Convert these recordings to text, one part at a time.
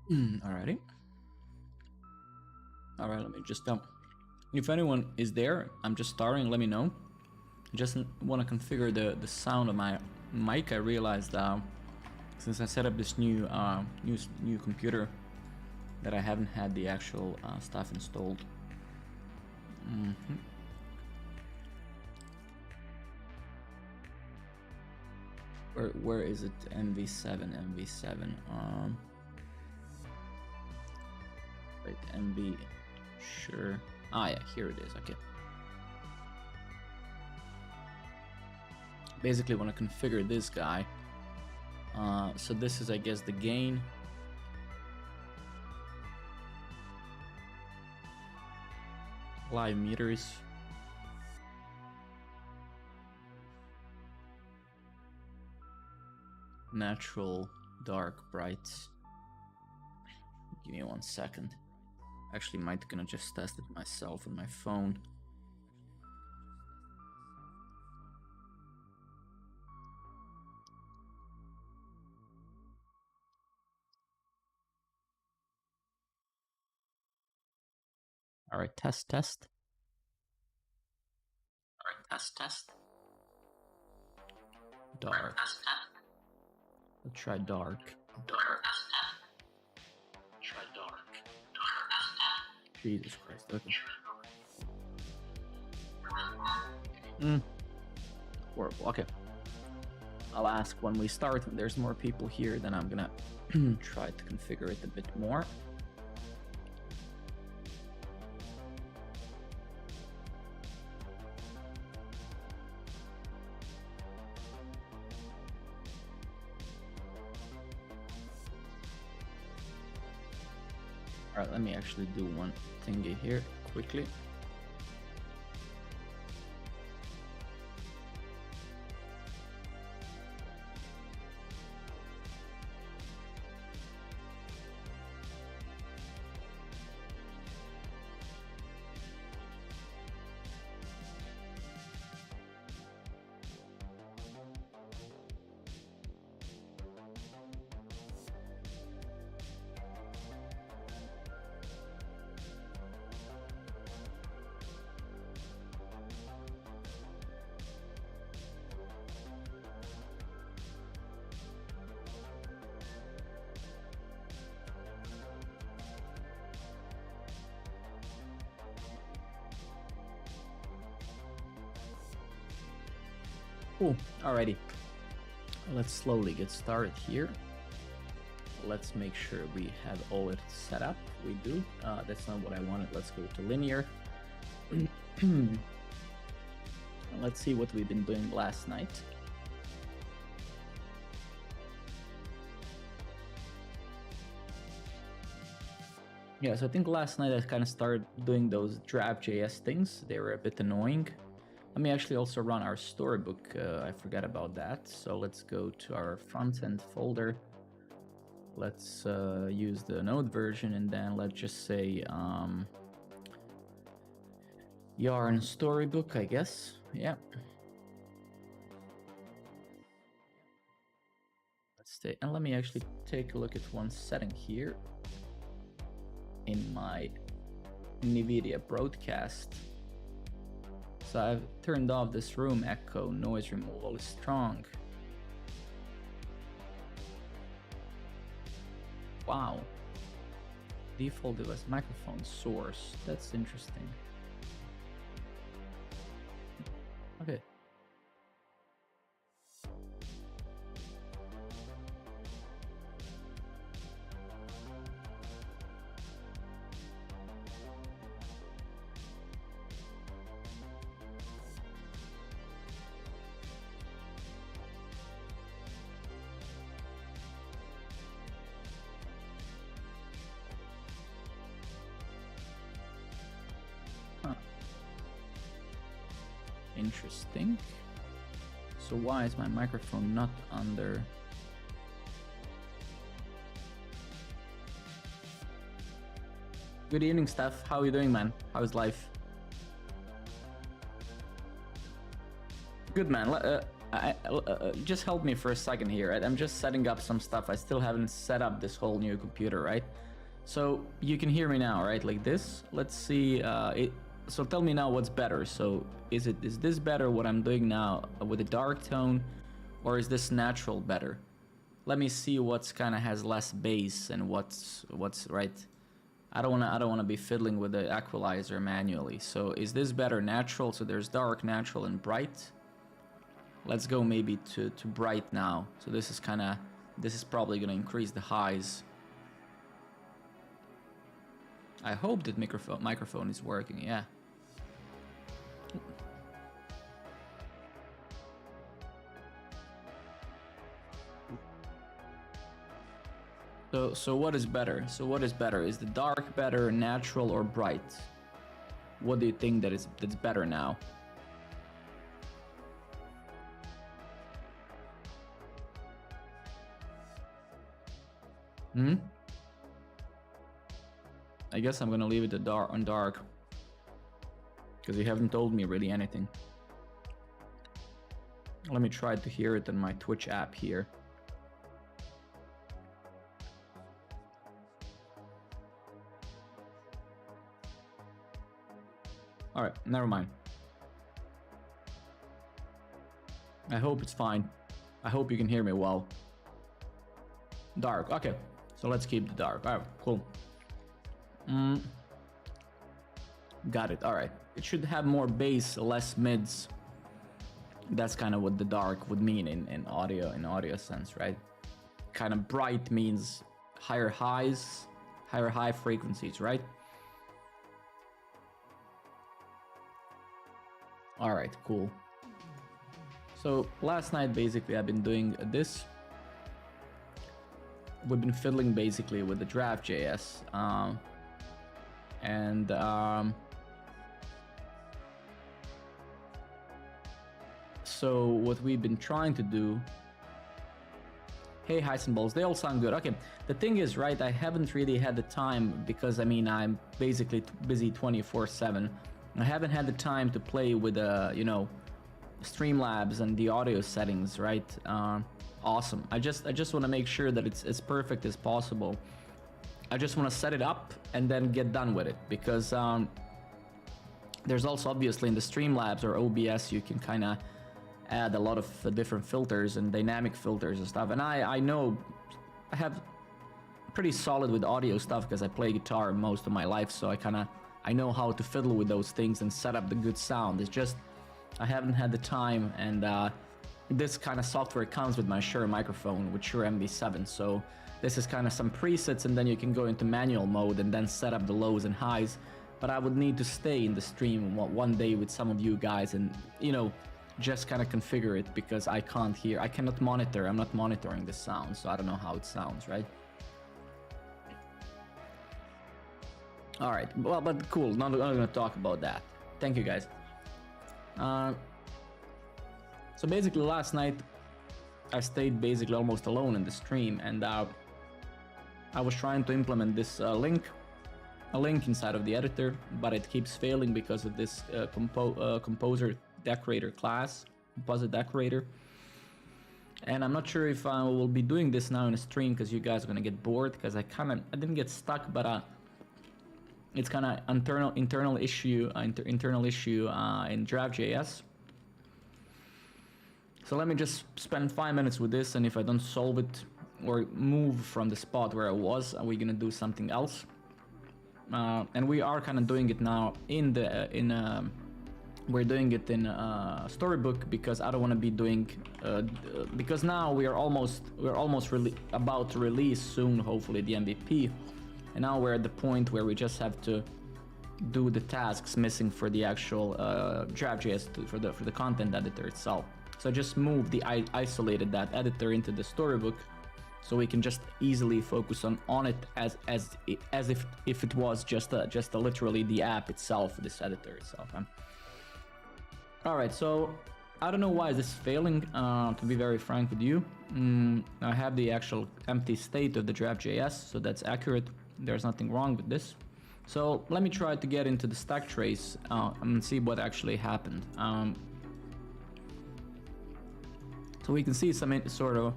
Alrighty. Alright, let me just if anyone is there, I'm just starting, let me know. I just want to configure the sound of my mic. I realized since I set up this new computer that I haven't had the actual stuff installed. Where is it? MV7. Wait, MV. Sure. Ah, yeah, here it is. Okay. Basically, want to configure this guy. So this is, I guess, the gain. Live meters. Natural, dark, bright. Give me 1 second. Actually, might gonna just test it myself on my phone. All right, test. All right, test. Dark. Let's try dark. Try dark. Jesus Christ. Okay. Horrible. Okay. I'll ask when we start. When there's more people here, then I'm gonna try to configure it a bit more. Alright, let me actually do one thingy here quickly. Cool, alrighty. Let's slowly get started here. Let's make sure we have all it set up. We do. That's not what I wanted. Let's go to linear. Let's see what we've been doing last night. Yeah, so I think last night I kind of started doing those draft.js things. They were a bit annoying. Let me actually also run our storybook. I forgot about that. So let's go to our front-end folder. Let's use the Node version, and then let's just say yarn storybook, I guess. Yeah. Let's stay, and let me actually take a look at one setting here in my NVIDIA broadcast. So I've turned off this room echo. Noise removal is strong. Wow. Default device microphone source. That's interesting. Okay. Interesting. So why is my microphone not under? Good evening, Steph. How are you doing, man? How's life? Good, man. Just help me for a second here. Right? I'm just setting up some stuff. I still haven't set up this whole new computer, right? So you can hear me now, right? Like this. Let's see. So tell me now what's better. So is this better what I'm doing now with a dark tone, or is this natural better? Let me see what's kind of has less bass and what's right. I don't wanna be fiddling with the equalizer manually. So is this better natural? So there's dark, natural, and bright. Let's go maybe to bright now. So this is probably gonna increase the highs. I hope that microphone is working. Yeah. So what is better? So what is better? Is the dark better, natural, or bright? What do you think that's better now? I guess I'm gonna leave it on dark because you haven't told me really anything. Let me try to hear it in my Twitch app here. All right, never mind. I hope it's fine. I hope you can hear me well. Dark, okay. So let's keep the dark. All right, cool. Got it, all right. It should have more bass, less mids. That's kind of what the dark would mean in audio sense, right? Kind of bright means higher highs, higher high frequencies, right? All right, cool. So last night, basically, I've been doing this. We've been fiddling basically with the Draft.js, so what we've been trying to do. Hey, Heights and Balls, they all sound good. Okay, the thing is, right, I haven't really had the time because I mean I'm basically busy 24/7. I haven't had the time to play with Streamlabs and the audio settings, right? Awesome. I just want to make sure that it's as perfect as possible. I just want to set it up and then get done with it because there's also obviously in the Streamlabs or OBS you can kind of add a lot of different filters and dynamic filters and stuff. And I know I have pretty solid with audio stuff because I play guitar most of my life, so I know how to fiddle with those things and set up the good sound. It's just I haven't had the time, and this kind of software comes with my Shure microphone with Shure MV7, so this is kind of some presets, and then you can go into manual mode and then set up the lows and highs. But I would need to stay in the stream one day with some of you guys and just kind of configure it because I cannot monitor. I'm not monitoring the sound, so I don't know how it sounds, right? All right, well, but cool, not gonna talk about that. Thank you, guys. So basically last night I stayed basically almost alone in the stream, and I was trying to implement this link inside of the editor, but it keeps failing because of this composer decorator class, composite decorator. And I'm not sure if I will be doing this now in a stream because you guys are gonna get bored because I didn't get stuck, but it's kind of internal issue in Draft.js. So let me just spend 5 minutes with this, and if I don't solve it or move from the spot where I was, we're gonna do something else. And we are kind of doing it now we're doing it in Storybook because I don't want to be doing because now we're almost about to release soon, hopefully, the MVP. And now we're at the point where we just have to do the tasks missing for the actual Draft.js for the content editor itself. So I just moved isolated that editor into the Storybook, so we can just easily focus on it as if it was just literally the app itself, this editor itself. All right, so I don't know why this is failing. To be very frank with you, I have the actual empty state of the Draft.js, so that's accurate. There's nothing wrong with this. So let me try to get into the stack trace and see what actually happened. So we can see some sort of...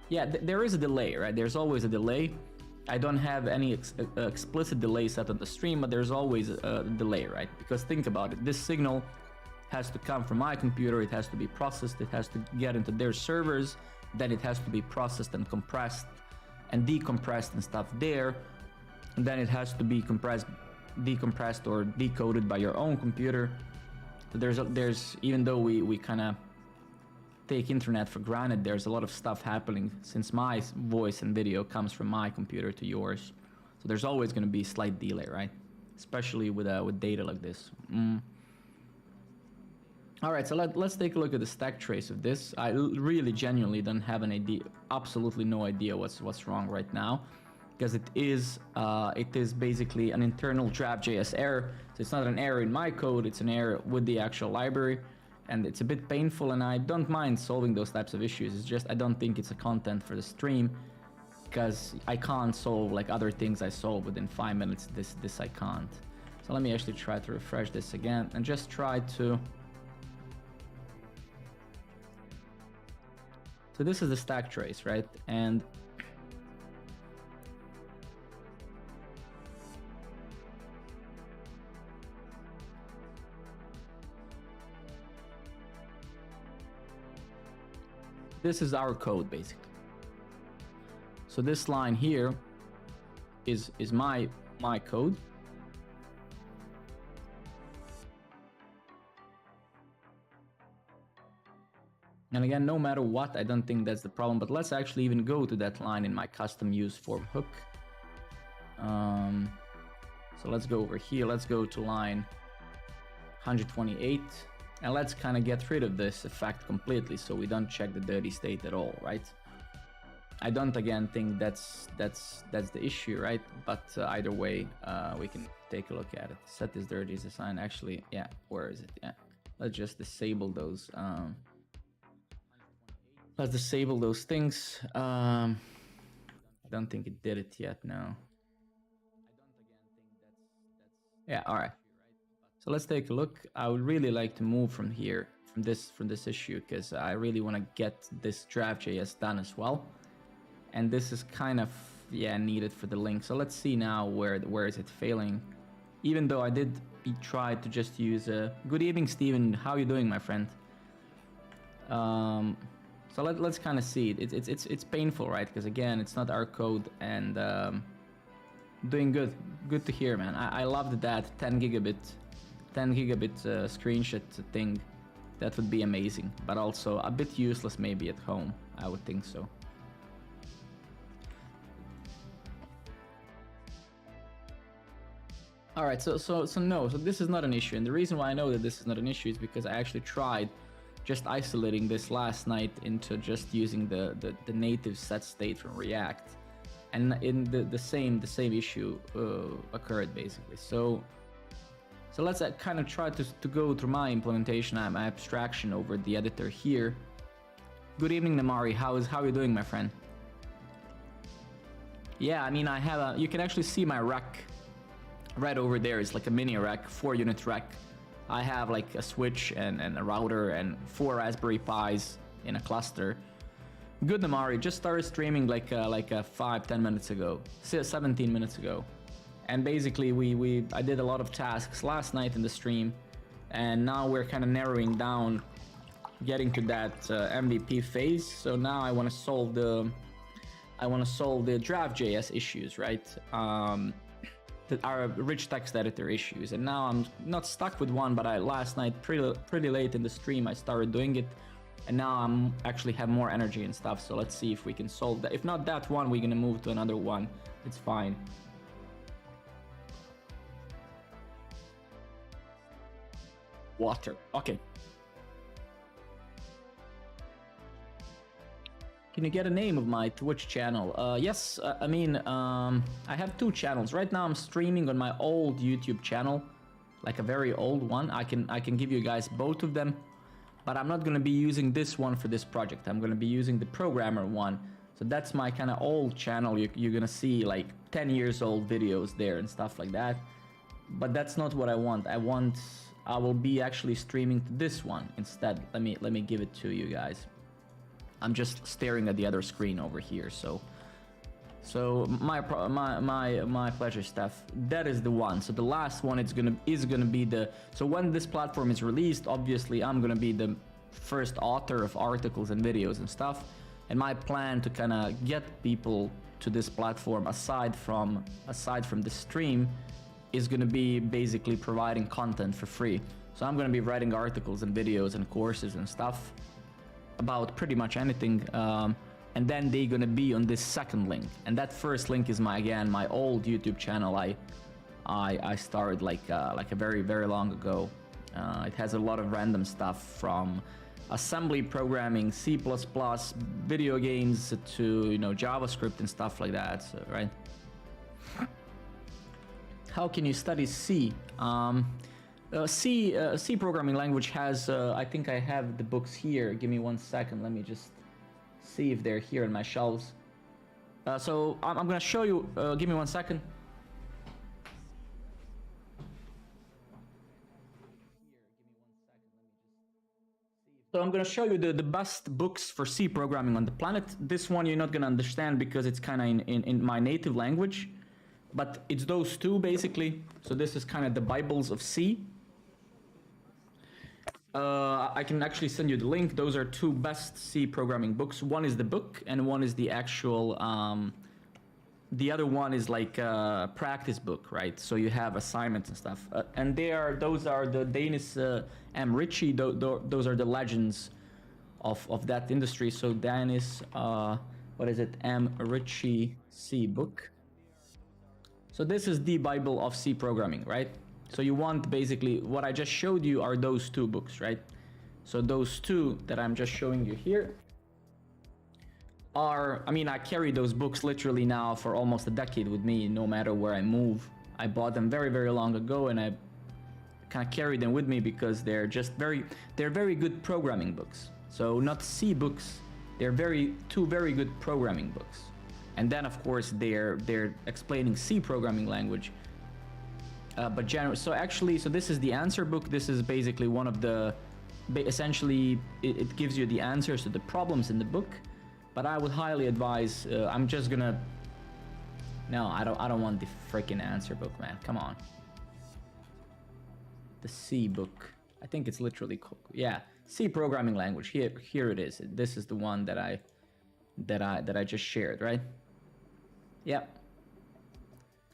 Yeah, there is a delay, right? There's always a delay. I don't have any explicit delay set on the stream, but there's always a delay, right? Because think about it, this signal has to come from my computer, it has to be processed, it has to get into their servers, then it has to be processed and compressed and decompressed and stuff there, and then it has to be decompressed or decoded by your own computer. So there's even though we kind of take internet for granted, there's a lot of stuff happening since my voice and video comes from my computer to yours. So there's always going to be a slight delay, right? Especially with data like this. All right, so let's take a look at the stack trace of this. I really genuinely don't have an idea, absolutely no idea what's wrong right now, because it is basically an internal draft.js error. So it's not an error in my code, it's an error with the actual library, and it's a bit painful, and I don't mind solving those types of issues. It's just I don't think it's a content for the stream, because I can't solve like other things I solve within 5 minutes. This I can't. So let me actually try to refresh this again and just try to... So this is the stack trace, right? And this is our code basically. So this line here is my code. And again, no matter what, I don't think that's the problem, but let's actually even go to that line in my custom use form hook. So let's go over here, let's go to line 128, and let's kind of get rid of this effect completely so we don't check the dirty state at all, right? I don't again think that's the issue, right? But either way, we can take a look at it. Set this dirty as a sign. Actually, yeah, where is it? Yeah, let's just disable those. Let's disable those things. I don't think it did it yet. No. Yeah. All right. So let's take a look. I would really like to move from here, from this issue, because I really want to get this draft.js done as well. And this is kind of needed for the link. So let's see now where is it failing. Even though I did try to just use a good evening, Steven. How are you doing, my friend? So let's kind of see it. It's painful, right? Because again, it's not our code, and doing good to hear, man. I loved that 10 gigabit screenshot thing. That would be amazing, but also a bit useless maybe at home. I would think so. All right, so this is not an issue, and the reason why I know that this is not an issue is because I actually tried just isolating this last night into just using the native set state from React, and in the same issue occurred basically. So let's kind of try to go through my implementation, my abstraction over the editor here. Good evening, Namari. How are you doing, my friend? Yeah, I mean, I have you can actually see my rack right over there. It's like a mini rack, 4-unit rack. I have like a switch and a router and 4 Raspberry Pis in a cluster. Good, Namari. Just started streaming like 5-10 minutes ago, 17 minutes ago. And basically I did a lot of tasks last night in the stream, and now we're kind of narrowing down, getting to that MVP phase. So now I want to solve the draft.js issues, right? Our rich text editor issues, and now I'm not stuck with one, but last night pretty late in the stream I started doing it, and now I'm actually have more energy and stuff. So let's see if we can solve that. If not that one, we're gonna move to another one. It's fine. Water. Okay. Can you get a name of my Twitch channel? Yes, I mean, I have 2 channels. Right now I'm streaming on my old YouTube channel, like a very old one. I can give you guys both of them, but I'm not gonna be using this one for this project. I'm gonna be using the programmer one. So that's my kind of old channel. You're gonna see like 10 years old videos there and stuff like that. But that's not what I want. I I will be actually streaming to this one instead. Let me give it to you guys. I'm just staring at the other screen over here, so my pleasure, Steph. That is the one. So the last one is gonna be the. So when this platform is released, obviously I'm gonna be the first author of articles and videos and stuff. And my plan to kind of get people to this platform, aside from the stream, is gonna be basically providing content for free. So I'm gonna be writing articles and videos and courses and stuff about pretty much anything. And then they're gonna be on this second link, and that first link is my old YouTube channel. I started like a very long ago. It has a lot of random stuff from assembly programming, C++, video games to JavaScript and stuff like that. So, right? How can you study C? C programming language has. I think I have the books here. Give me 1 second. Let me just see if they're here in my shelves. So I'm gonna show you. Give me 1 second. So I'm gonna show you the best books for C programming on the planet. This one you're not gonna understand because it's kind of in my native language, but it's those two basically. So this is kind of the Bibles of C. I can actually send you the link. Those are two best C programming books. One is the book and one is the actual, the other one is like a practice book, right? So you have assignments and stuff. And those are the Dennis M. Ritchie, those are the legends of that industry. So Dennis, what is it? M. Ritchie C book. So this is the Bible of C programming, right? So you want basically what I just showed you are those two books, right? So those two that I'm just showing you here are, I mean, I carry those books literally now for almost a decade with me, no matter where I move. I bought them very long ago, and I kind of carry them with me because they're just they're very good programming books. So not C books, they're two very good programming books. And then of course they're explaining C programming language. But generally, so this is the answer book. This is basically one of the, essentially it gives you the answers to the problems in the book. But I would highly advise, I'm just gonna, no, I don't want the freaking answer book, man. Come on. The C book. I think it's literally, yeah, C programming language. Here it is. This is the one that I just shared, right? Yeah.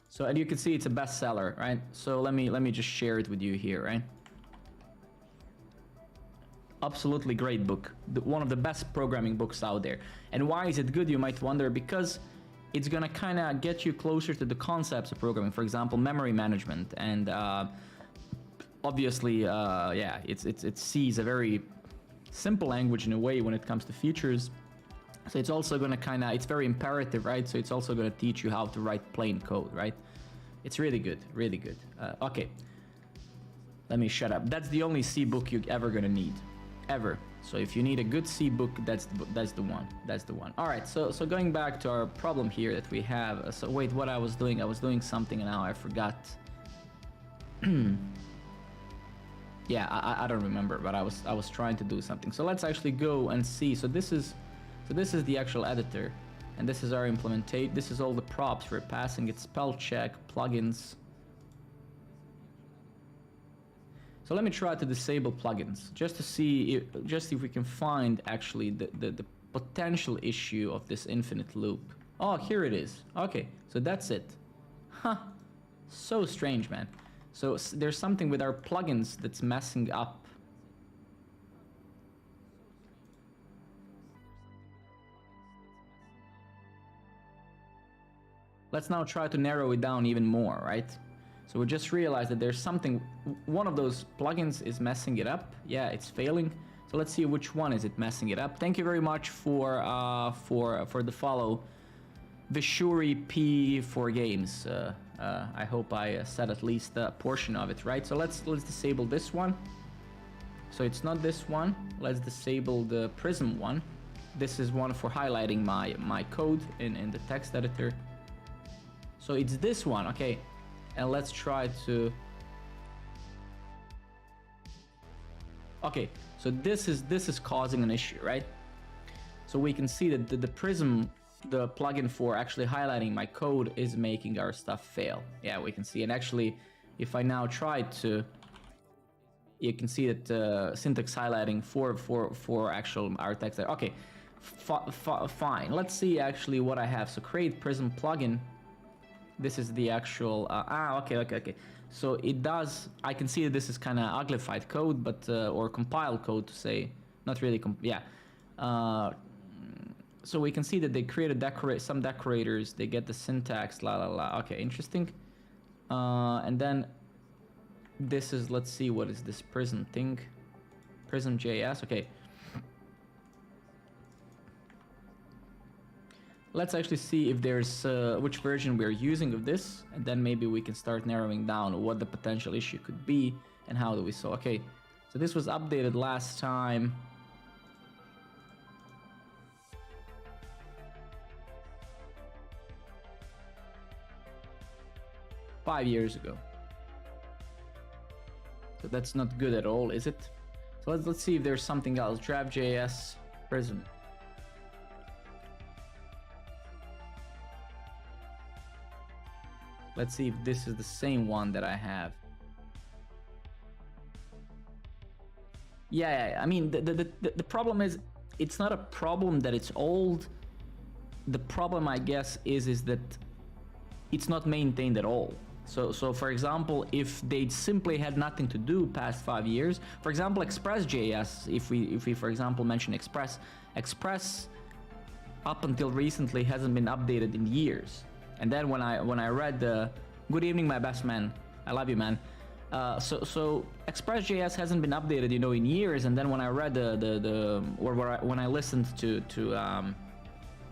So, and you can see it's a bestseller, right? So let me just share it with you here, right? Absolutely great book. One of the best programming books out there. And why is it good, you might wonder? Because it's gonna kind of get you closer to the concepts of programming. For example, memory management, and obviously, yeah, it's C is a very simple language in a way when it comes to features. So it's also gonna it's very imperative, right? So it's also gonna teach you how to write plain code, right? It's really good, really good. Okay, let me shut up. That's the only C book you're ever gonna need, ever. So if you need a good C book, that's the one. That's the one. All right. So going back to our problem here that we have. So wait, what I was doing something, and now I forgot. Yeah, I don't remember, but I was trying to do something. So let's actually go and see. So this is the actual editor, and this is our implementation. This is all the props we're passing. It's spell check, plugins. So let me try to disable plugins just to see if we can find actually the potential issue of this infinite loop. Oh, here it is. Okay, so that's it. Huh. So strange, man. So there's something with our plugins that's messing up. Let's now try to narrow it down even more, right? So we just realized that there's something, one of those plugins is messing it up. Yeah, it's failing. So let's see which one is it messing it up. Thank you very much for the follow, Vishuri P for games. I hope I said at least a portion of it, right? So let's disable this one. So it's not this one. Let's disable the Prism one. This is one for highlighting my code in the text editor. So it's this one, okay. And let's try to... Okay, so this is causing an issue, right? So we can see that the Prism, the plugin for actually highlighting my code, is making our stuff fail. Yeah, we can see. And actually, if I now try to, you can see that syntax highlighting for actual our text there. Okay, fine. Let's see actually what I have. So create Prism plugin. This is the actual. Okay. So it does. I can see that this is kind of uglified code, but or compiled code to say, not really. So we can see that they created some decorators. They get the syntax. Okay, interesting. And then this is, let's see, what is this Prism thing? Prism.js. Okay. Let's actually see if there's which version we're using of this, and then maybe we can start narrowing down what the potential issue could be and how do we solve. Okay, so this was updated last time. Five years ago. So that's not good at all, is it? So let's see if there's something else. Draft.js Prism. Let's see if this is the same one that I have. Yeah, I mean, the problem is, it's not a problem that it's old. The problem, I guess, is that it's not maintained at all. So for example, if they simply had nothing to do past 5 years, for example, Express.js, if we for example mention Express up until recently hasn't been updated in years. And then when I read the good evening, my best man, I love you, man. So Express.js hasn't been updated, you know, in years. And then when I read when I listened to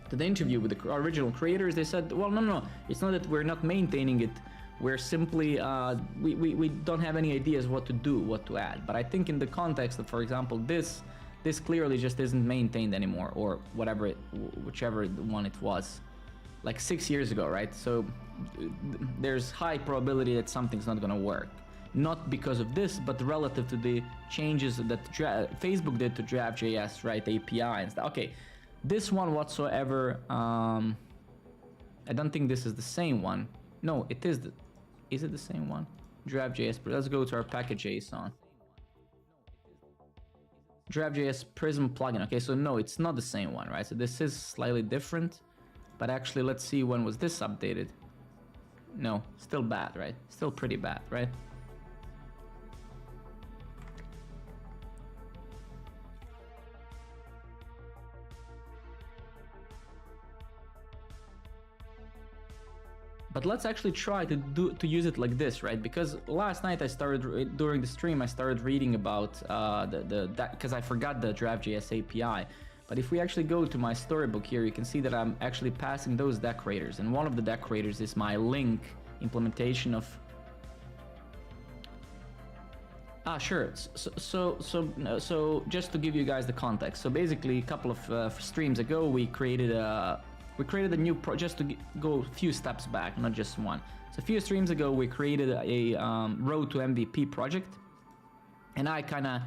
the interview with the original creators, they said, well, no, it's not that we're not maintaining it. We're simply we don't have any ideas what to do, what to add. But I think in the context of, for example, this clearly just isn't maintained anymore, or whichever one it was, like 6 years ago, right? So there's high probability that something's not gonna work. Not because of this, but relative to the changes that Facebook did to Draft.js, right? API and stuff. Okay, this one whatsoever, I don't think this is the same one. No, it is. Is it the same one? Draft.js. Let's go to our package.json. Draft.js Prism plugin. Okay, so no, it's not the same one, right? So this is slightly different. But actually, let's see, when was this updated? No, still bad, right? Still pretty bad, right? But let's actually try to use it like this, right? Because last night during the stream, I started reading about because I forgot the Draft.js API. But if we actually go to my storybook here, you can see that I'm actually passing those decorators, and one of the decorators is my link implementation of. Sure. So just to give you guys the context. So basically, a couple of streams ago, we created a new just to go a few steps back, not just one. So a few streams ago, we created a Road to MVP project, and I kind of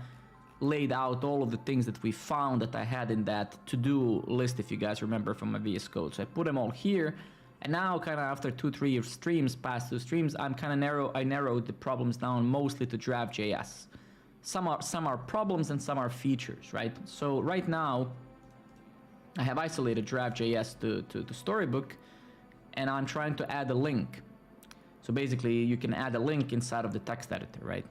laid out all of the things that we found that I had in that to-do list, if you guys remember from my VS Code. So I put them all here, and now kind of after 2-3 streams, past 2 streams, I narrowed the problems down mostly to Draft.js. Some are problems and some are features, right? So right now, I have isolated Draft.js to Storybook, and I'm trying to add a link. So basically, you can add a link inside of the text editor, right?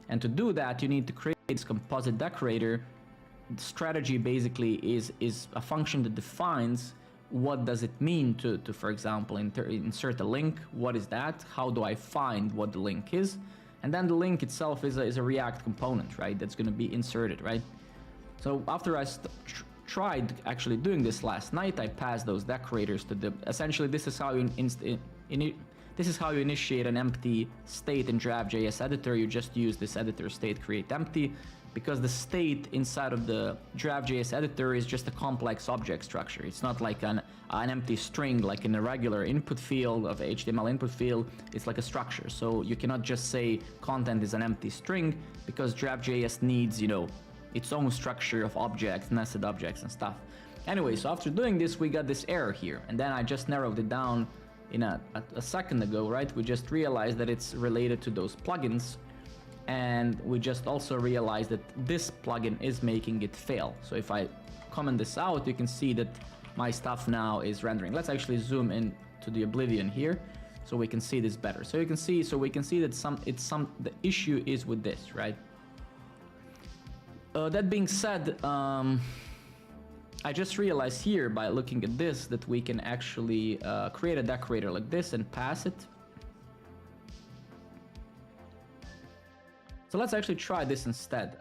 And to do that, you need to create this composite decorator. The strategy basically is a function that defines what does it mean to for example, insert a link. What is that? How do I find what the link is? And then the link itself is a React component, right? That's going to be inserted, right? So after I tried actually doing this last night, I passed those decorators to the. Essentially, this is how you initiate an empty state in Draft.js editor. You just use this editor state create empty, because the state inside of the Draft.js editor is just a complex object structure. It's not like an empty string like in a regular input field of HTML input field. It's like a structure. So you cannot just say content is an empty string, because Draft.js needs, you know, its own structure of objects, nested objects and stuff. Anyway, so after doing this, we got this error here, and then I just narrowed it down in a second ago, right? We just realized that it's related to those plugins, and we just also realized that this plugin is making it fail. So if I comment this out, you can see that my stuff now is rendering. Let's actually zoom in to the Oblivion here, so we can see this better. So you can see, we can see that the issue is with this, right? That being said, I just realized here by looking at this that we can actually create a decorator like this and pass it. So let's actually try this instead.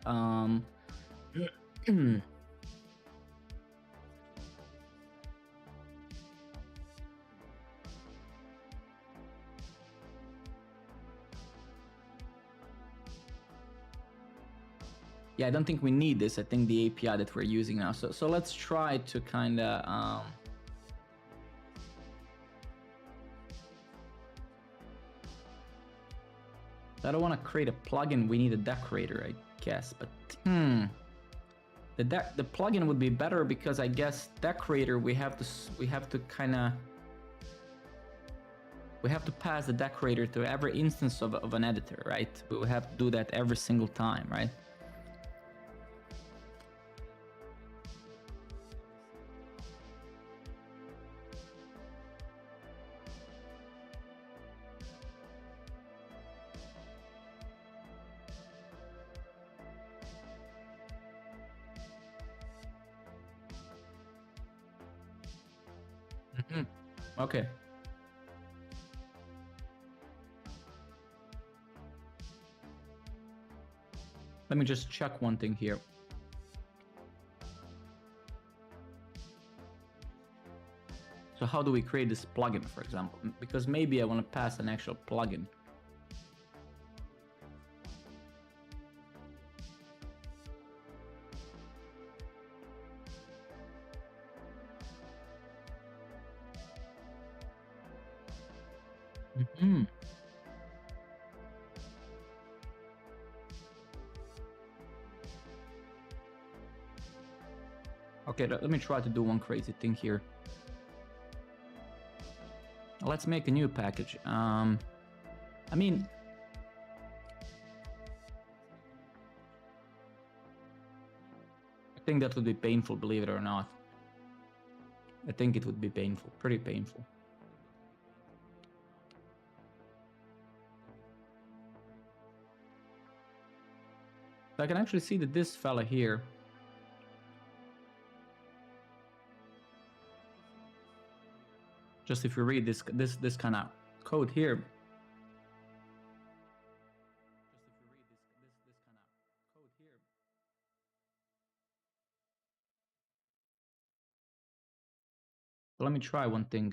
Yeah, I don't think we need this. I think the API that we're using now. So let's try to kind of I don't want to create a plugin. We need a decorator, I guess. But the plugin would be better because I guess decorator we have to pass the decorator to every instance of an editor, right? We will have to do that every single time, right? Okay. Let me just check one thing here. So how do we create this plugin, for example? Because maybe I want to pass an actual plugin. Okay, let me try to do one crazy thing here. Let's make a new package. I mean, I think that would be painful, believe it or not. I think it would be painful, pretty painful. I can actually see that this fella here just if you read this kind of code here, let me try one thing.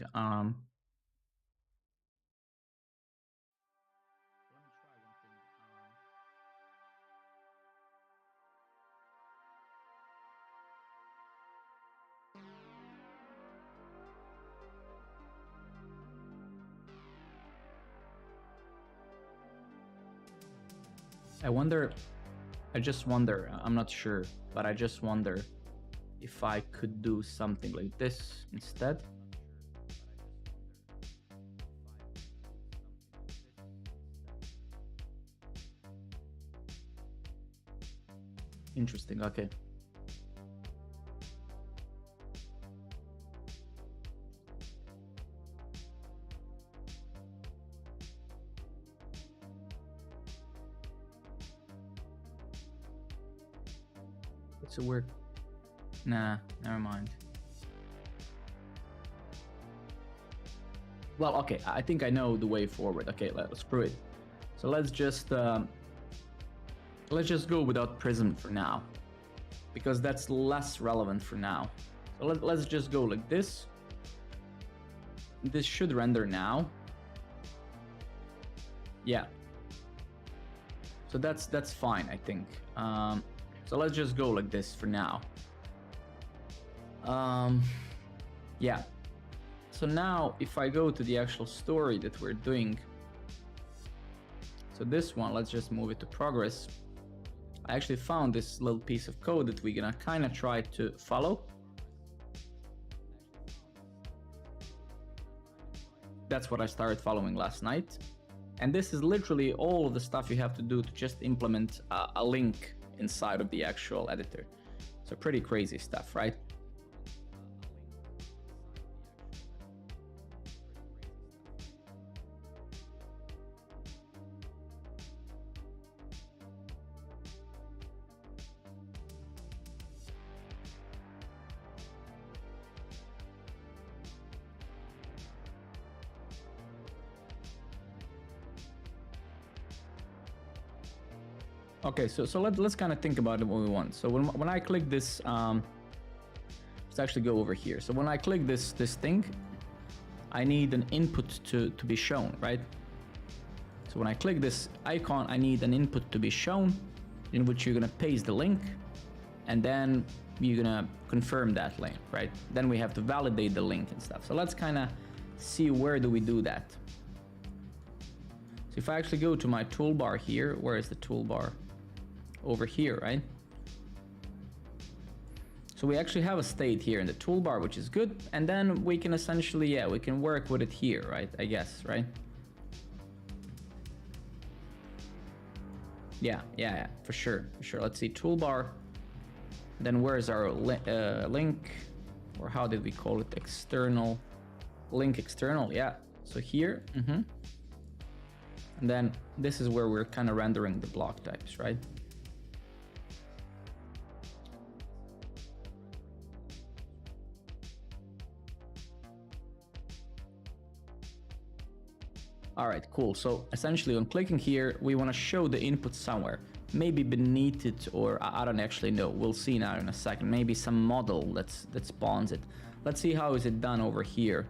I just wonder, I'm not sure, but I just wonder if I could do something like this instead. Interesting, okay. It's a weird. Nah, never mind. Well, okay, I think I know the way forward. Okay, let's screw it. So let's just go without Prism for now, because that's less relevant for now. So let's just go like this. This should render now. Yeah. So that's fine, I think. So let's just go like this for now. Yeah. So now if I go to the actual story that we're doing, so this one, let's just move it to progress. I actually found this little piece of code that we're gonna kind of try to follow. That's what I started following last night. And this is literally all of the stuff you have to do to just implement a link inside of the actual editor. So pretty crazy stuff, right? Okay, so let's kind of think about it what we want. So when I click this, let's actually go over here. So when I click this thing, I need an input to be shown, right? So when I click this icon, I need an input to be shown, in which you're gonna paste the link, and then you're gonna confirm that link, right? Then we have to validate the link and stuff. So let's kind of see where do we do that. So if I actually go to my toolbar here, where is the toolbar? Over here, right? So we actually have a state here in the toolbar, which is good. And then we can essentially, yeah, we can work with it here, right? I guess, right? Yeah, for sure. Let's see, toolbar. Then where's our link? Or how did we call it? External. Link external, yeah. So here, and then this is where we're kind of rendering the block types, right? All right, cool. So essentially on clicking here, we want to show the input somewhere, maybe beneath it, or I don't actually know. We'll see now in a second. Maybe some model that spawns it. Let's see how is it done over here.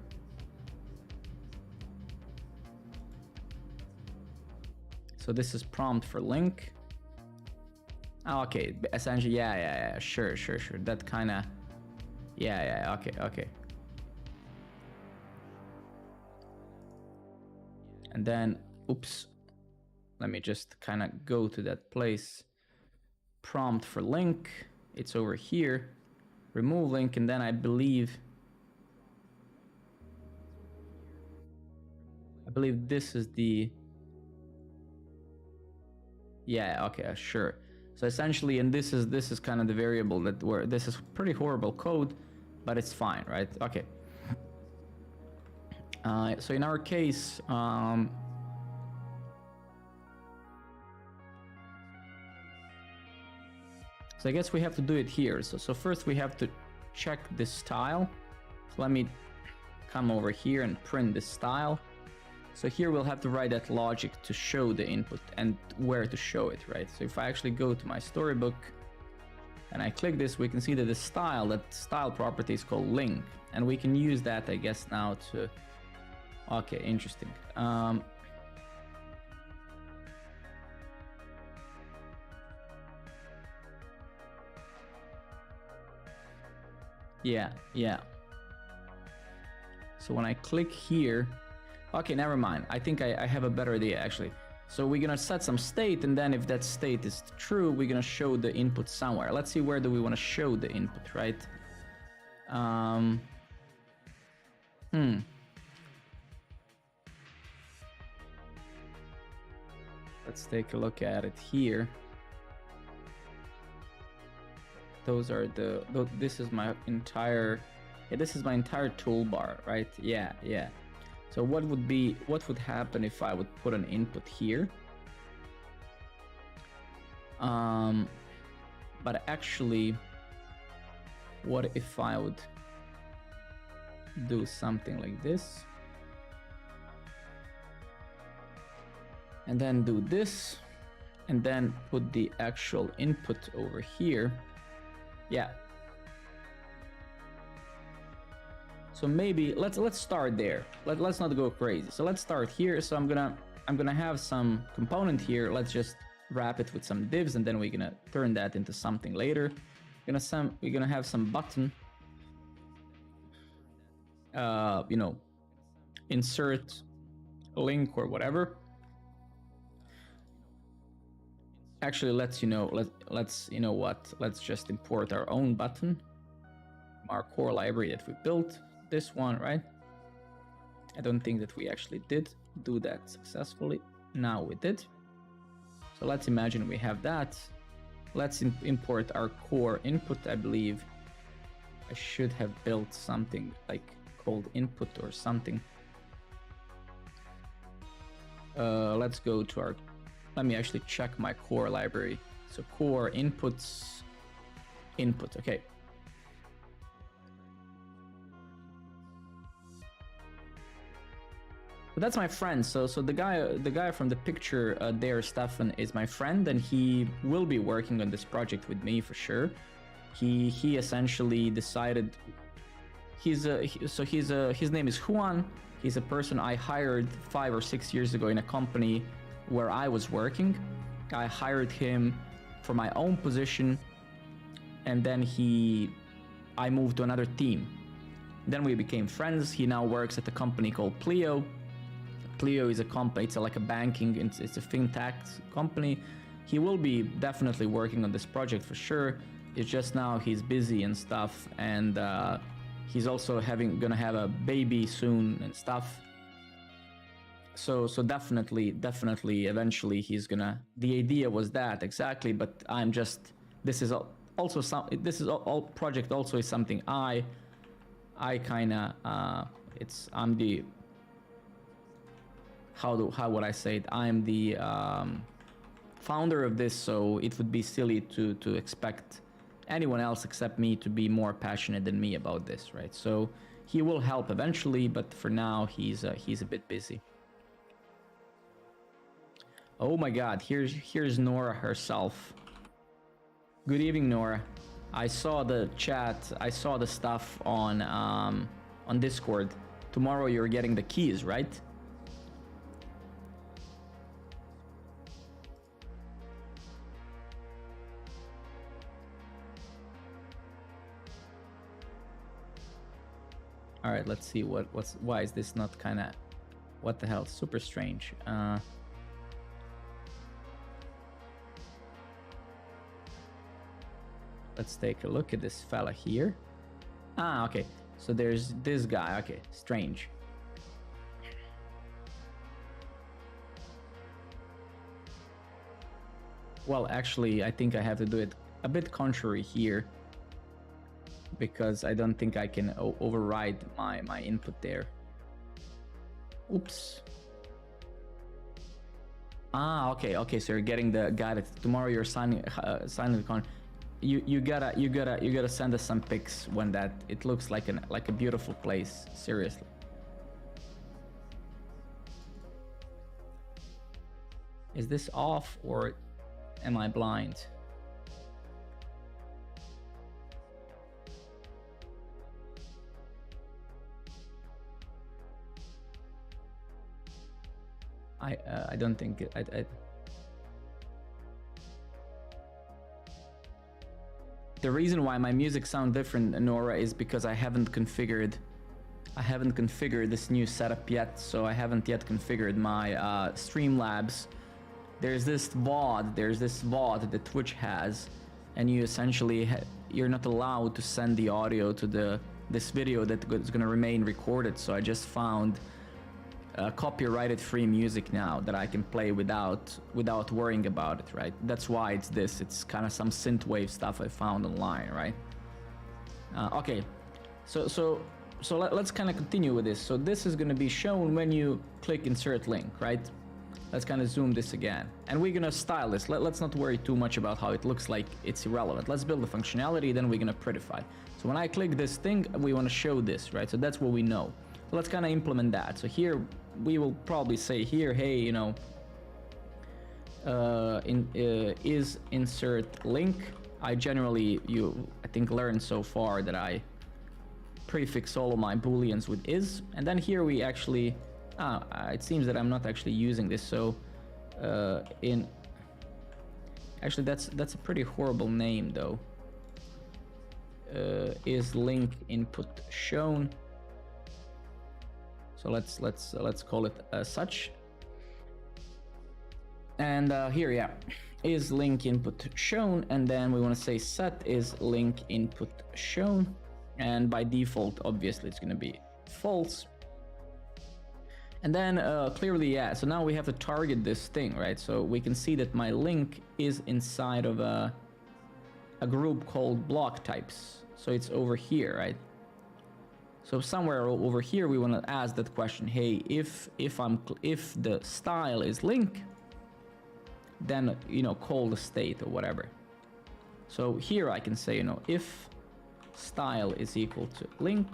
So this is prompt for link. Oh, okay, essentially, yeah, sure. That kind of, yeah, okay. And then, oops, let me just kind of go to that place. Prompt for link, it's over here. Remove link, and then I believe this is the, yeah, okay, sure. So essentially, and this is kind of the variable that where this is pretty horrible code, but it's fine, right? Okay. So in our case, so I guess we have to do it here. So first we have to check this style. So let me come over here and print this style. So here we'll have to write that logic to show the input and where to show it, right? So if I actually go to my storybook and I click this, we can see that the style, that style property is called link. And we can use that, I guess, now to, okay, interesting. Yeah. So when I click here, okay, never mind. I think I have a better idea actually. So we're gonna set some state, and then if that state is true, we're gonna show the input somewhere. Let's see, where do we want to show the input, right? Let's take a look at it here. Those are this is my entire, this is my entire toolbar, right? Yeah. So what would happen if I would put an input here? But actually, what if I would do something like this? And then do this, and then put the actual input over here. Yeah. So maybe let's start there. Let's not go crazy. So let's start here. So I'm gonna have some component here. Let's just wrap it with some divs, and then we're gonna turn that into something later. We're gonna have some button. You know, insert link or whatever. Actually, let's you know what? Let's just import our own button from our core library that we built. This one, right? I don't think that we actually did do that successfully. Now we did. So let's imagine we have that. Let's import our core input. I believe I should have built something like called input or something. Let's go to our, let me actually check my core library. So core inputs, input, okay. But that's my friend. So the guy from the picture there, Stefan, is my friend, and he will be working on this project with me for sure. He essentially decided his name is Juan. He's a person I hired 5 or 6 years ago in a company where I was working. I hired him for my own position, and then I moved to another team. Then we became friends. He now works at a company called Pleo. Pleo is a company, it's like a banking, it's a fintech company. He will be definitely working on this project for sure. It's just now he's busy and stuff, and he's also gonna have a baby soon and stuff. So definitely eventually he's gonna, the idea was that exactly, but I'm just, this is also some, this is all project also is something I kinda I'm the, how would I say it, I'm the founder of this, so it would be silly to expect anyone else except me to be more passionate than me about this, right? So he will help eventually, but for now he's a bit busy. Oh my god, here's Nora herself. Good evening, Nora. I saw the chat, I saw the stuff on Discord. Tomorrow you're getting the keys, right? All right, let's see why is this not kind of, what the hell, super strange. Let's take a look at this fella here. Ah, okay. So there's this guy. Okay, strange. Well, actually, I think I have to do it a bit contrary here, because I don't think I can override my input there. Oops. Ah, okay. So you're getting the guy that tomorrow you're signing the con. You gotta send us some pics when that, it looks like a beautiful place. Seriously. Is this off or am I blind? I don't think The reason why my music sounds different, Nora, is because I haven't configured this new setup yet. So I haven't yet configured my Streamlabs. There's this VOD that Twitch has, and you essentially you're not allowed to send the audio to this video that is going to remain recorded. So I just found copyrighted free music now that I can play without worrying about it, right? That's why it's kind of some synthwave stuff I found online, right? Okay, so let's kind of continue with this. So this is going to be shown when you click insert link, right? Let's kind of zoom this again, and we're gonna style this. Let's not worry too much about how it looks like, it's irrelevant. Let's build the functionality, then we're gonna prettify. So when I click this thing, we want to show this, right? So that's what we know. So let's kind of implement that. So here we will probably say here, hey, you know, is insert link. I generally, I think learned so far that I prefix all of my booleans with is, and then here we actually, it seems that I'm not actually using this. So actually that's a pretty horrible name though. Is link input shown. So let's call it such. And here, yeah, is link input shown, and then we want to say set is link input shown, and by default obviously it's going to be false. And then clearly, yeah, so now we have to target this thing, right? So we can see that my link is inside of a group called block types, so it's over here, right? So somewhere over here we want to ask that question, hey, if the style is link, then, you know, call the state or whatever. So here I can say, you know, if style is equal to link,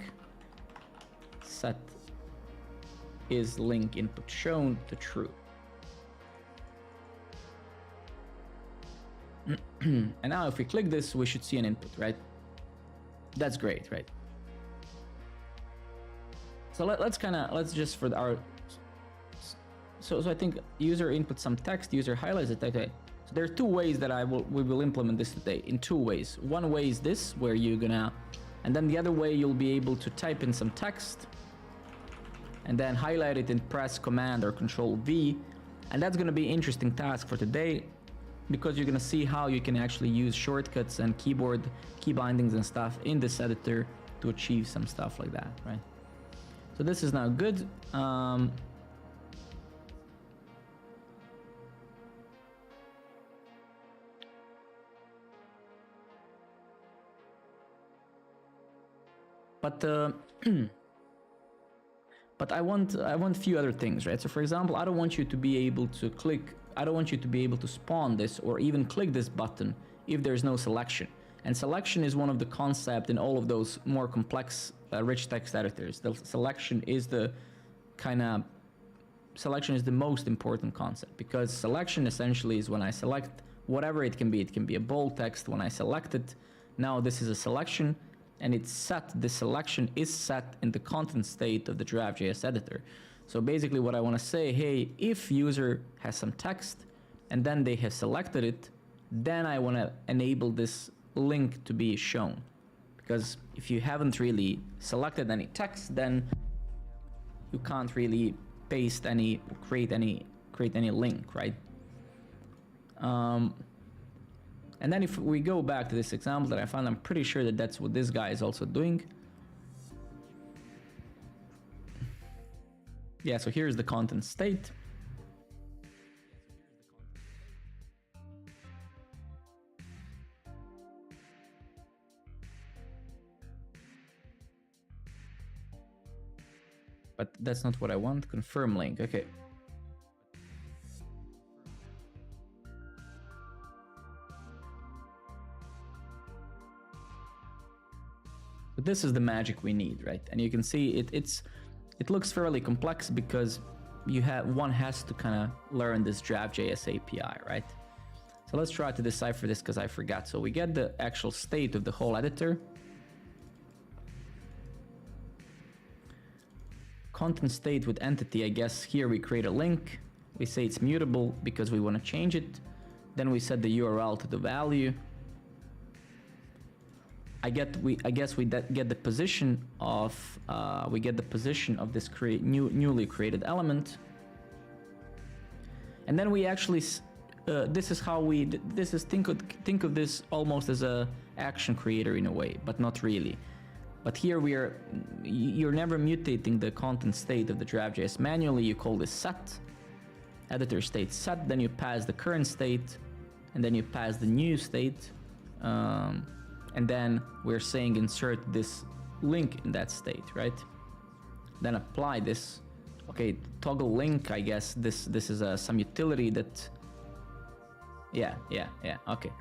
set is link input shown to true. And now if we click this, we should see an input, right? That's great, right? So let's just for our, so I think user input some text, user highlights it. Okay. So there are two ways that we will implement this today, in two ways. One way is this, where you're gonna, and then the other way you'll be able to type in some text and then highlight it and press Command or Control V. And that's gonna be an interesting task for today, because you're gonna see how you can actually use shortcuts and keyboard key bindings and stuff in this editor to achieve some stuff like that, right? So this is now good. But I want a few other things, right? So for example, I don't want you to be able to click, I don't want you to be able to spawn this or even click this button if there's no selection. And selection is one of the concepts in all of those more complex rich text editors. The selection is the selection is the most important concept, because selection essentially is when I select whatever it can be. It can be a bold text. When I select it, now this is a selection, and it's set, the selection is set in the content state of the Draft.js editor. So basically what I want to say, hey, if user has some text and then they have selected it, then I want to enable this link to be shown. Because if you haven't really selected any text, then you can't really paste any, create any link, right? And then if we go back to this example that I found, I'm pretty sure that that's what this guy is also doing. Yeah, so here's the content state. But that's not what I want. Confirm link, okay. But this is the magic we need, right? And you can see it looks fairly complex because one has to kind of learn this Draft.js API, right? So let's try to decipher this because I forgot. So we get the actual state of the whole editor. Content state with entity, I guess here we create a link. We say it's mutable because we want to change it. Then we set the URL to the value. I guess we get the position of this newly created element, and then we actually think of this almost as a action creator in a way, but not really. But here you're never mutating the content state of the Draft.js manually. You call this set, editor state set, then you pass the current state, and then you pass the new state. And then we're saying insert this link in that state, right? Then apply this. Okay, toggle link, I guess this is some utility that, yeah, okay,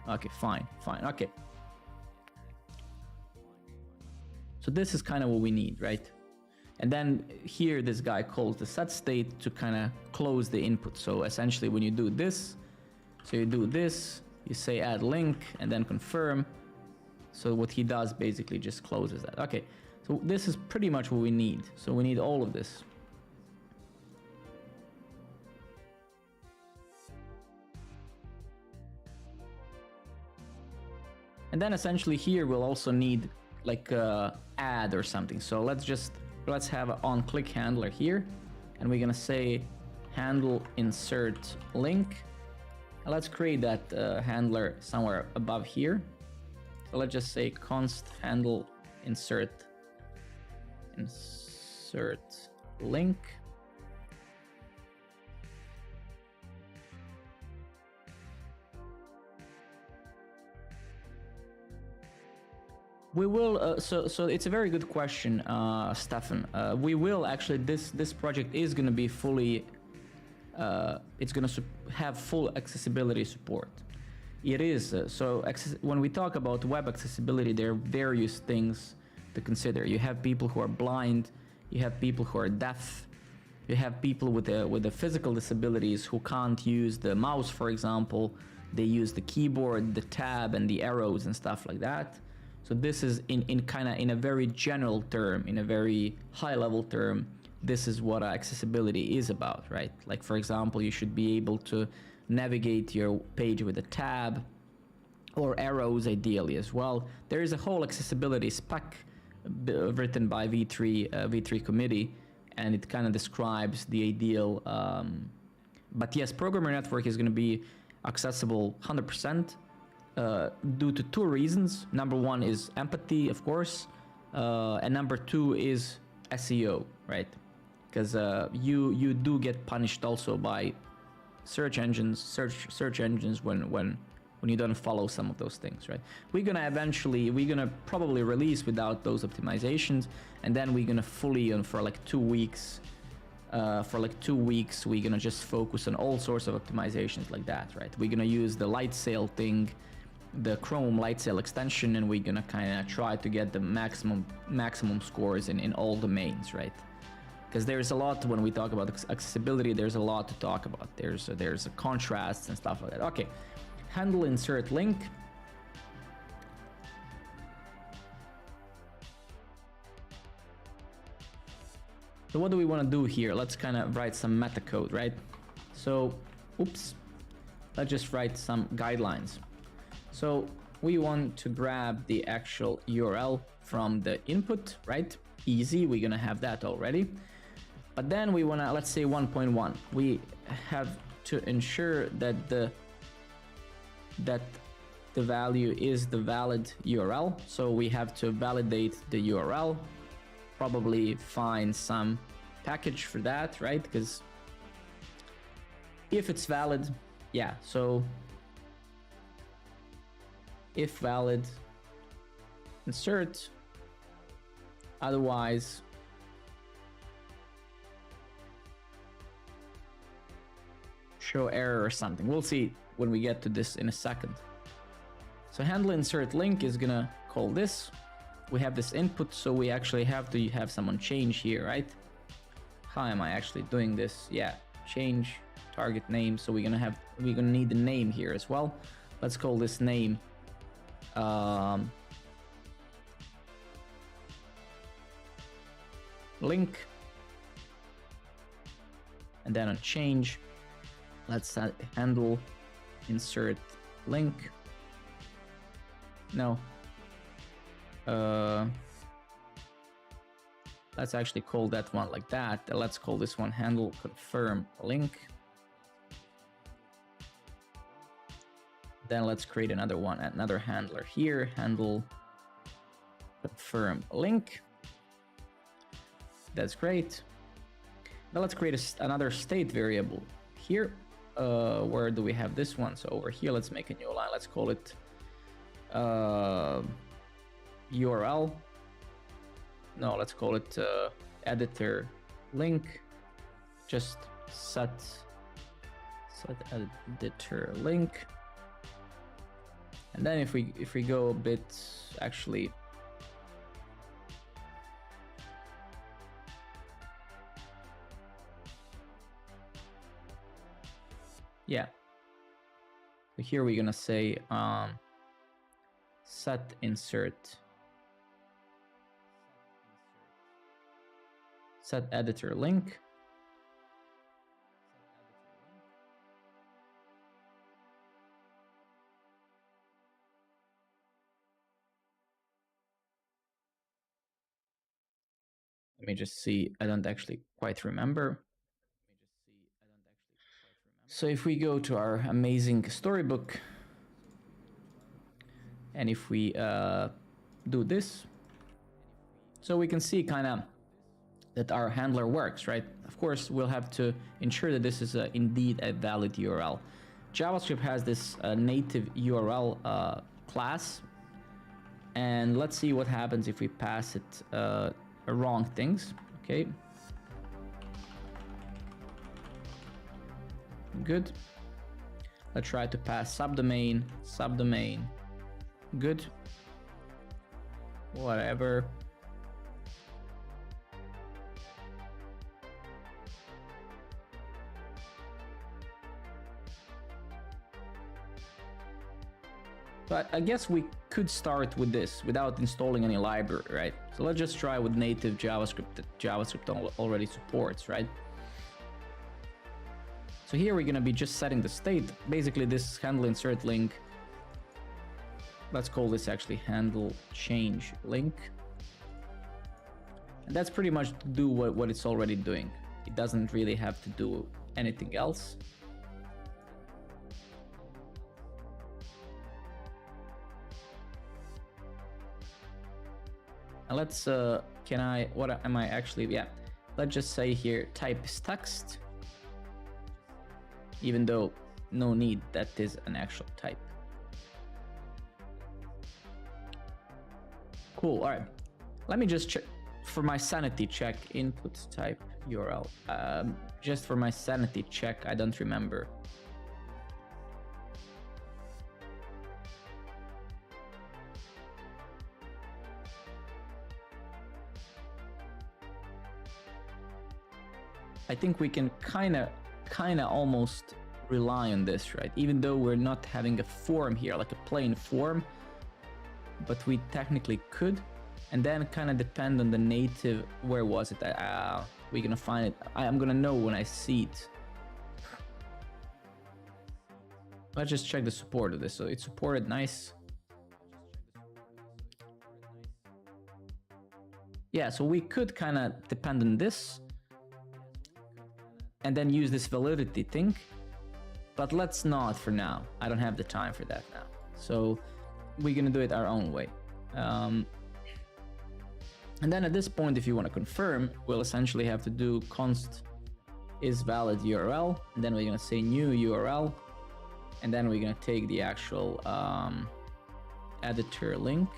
fine, okay. So this is kind of what we need, right? And then here this guy calls the set state to kind of close the input. So essentially when you do this, so you do this, you say add link and then confirm. So what he does basically just closes that. Okay, so this is pretty much what we need. So we need all of this. And then essentially here we'll also need like add or something. So let's have an on-click handler here, and we're gonna say handle insert link, And let's create that handler somewhere above here. So let's just say const handle insert link. We will. So it's a very good question, Stefan. We will actually. This project is going to be fully. It's going to have full accessibility support. It is. When we talk about web accessibility, there are various things to consider. You have people who are blind. You have people who are deaf. You have people with the physical disabilities who can't use the mouse, for example. They use the keyboard, the tab, and the arrows and stuff like that. So this is in a very general term, in a very high level term, this is what accessibility is about, right? Like, for example, you should be able to navigate your page with a tab or arrows ideally as well. There is a whole accessibility spec written by V3 committee, and it kind of describes the ideal. But yes, Programmer Network is going to be accessible 100%. Due to two reasons. Number one is empathy, of course, and number two is SEO, right? Because you do get punished also by search engines when you don't follow some of those things, right? We're gonna probably release without those optimizations, and then we're gonna fully for like 2 weeks. We're gonna just focus on all sorts of optimizations like that, right? We're gonna use the light sail thing, the Chrome light sail extension, and we're gonna kind of try to get the maximum scores in all domains, right? Because there's a lot when we talk about accessibility. There's a lot to talk about. There's a contrast and stuff like that. Okay, handle insert link. So what do we want to do here? Let's kind of write some meta code, right? So, oops, let's just write some guidelines. So we want to grab the actual URL from the input, right? Easy, we're gonna have that already. But then we wanna, let's say 1.1. We have to ensure that the value is the valid URL. So we have to validate the URL, probably find some package for that, right? Because if it's valid, yeah, so if valid, insert, otherwise show error or something. We'll see when we get to this in a second. So handle insert link is gonna call this. We have this input, so we actually have to have someone change here, right? How am I actually doing this? Yeah, change target name. So we're gonna need the name here as well. Let's call this name link, and then on change, let's handle insert link. No, let's actually call that one like that. Let's call this one handle confirm link. Then let's create another one, another handler here, handle confirm link. That's great. Now let's create another state variable here. Where do we have this one? So over here, let's make a new line. Let's call it URL. No, let's call it editor link. Just set editor link. And then if we go a bit, actually, yeah. So here we're gonna say set insert, set editor link. Let me just see. I don't actually quite remember. So if we go to our amazing storybook, and if we do this, so we can see kind of that our handler works, right? Of course, we'll have to ensure that this is indeed a valid URL. JavaScript has this native URL class, and let's see what happens if we pass it wrong things. Okay. Good. Let's try to pass subdomain, subdomain. Good. Whatever. But I guess we could start with this without installing any library, right? So let's just try with native JavaScript that JavaScript already supports, right? So here we're gonna be just setting the state. Basically this handle insert link. Let's call this actually handle change link. And that's pretty much to do what it's already doing. It doesn't really have to do anything else. And let's, what am I actually, yeah. Let's just say here, type is text. Even though no need, that is an actual type. Cool, all right. Let me just check, for my sanity check, input type URL. Just for my sanity check, I don't remember. I think we can kind of almost rely on this, right? Even though we're not having a form here, like a plain form, but we technically could, and then kind of depend on the native. Where was it? We're gonna find it. I'm gonna know when I see it. Let's just check the support of this. So it's supported, nice. Yeah, so we could kind of depend on this and then use this validity thing, but let's not for now. I don't have the time for that now. So we're gonna do it our own way. And then at this point, if you want to confirm, we'll essentially have to do const is valid URL, and then we're gonna say new URL, and then we're gonna take the actual editor link.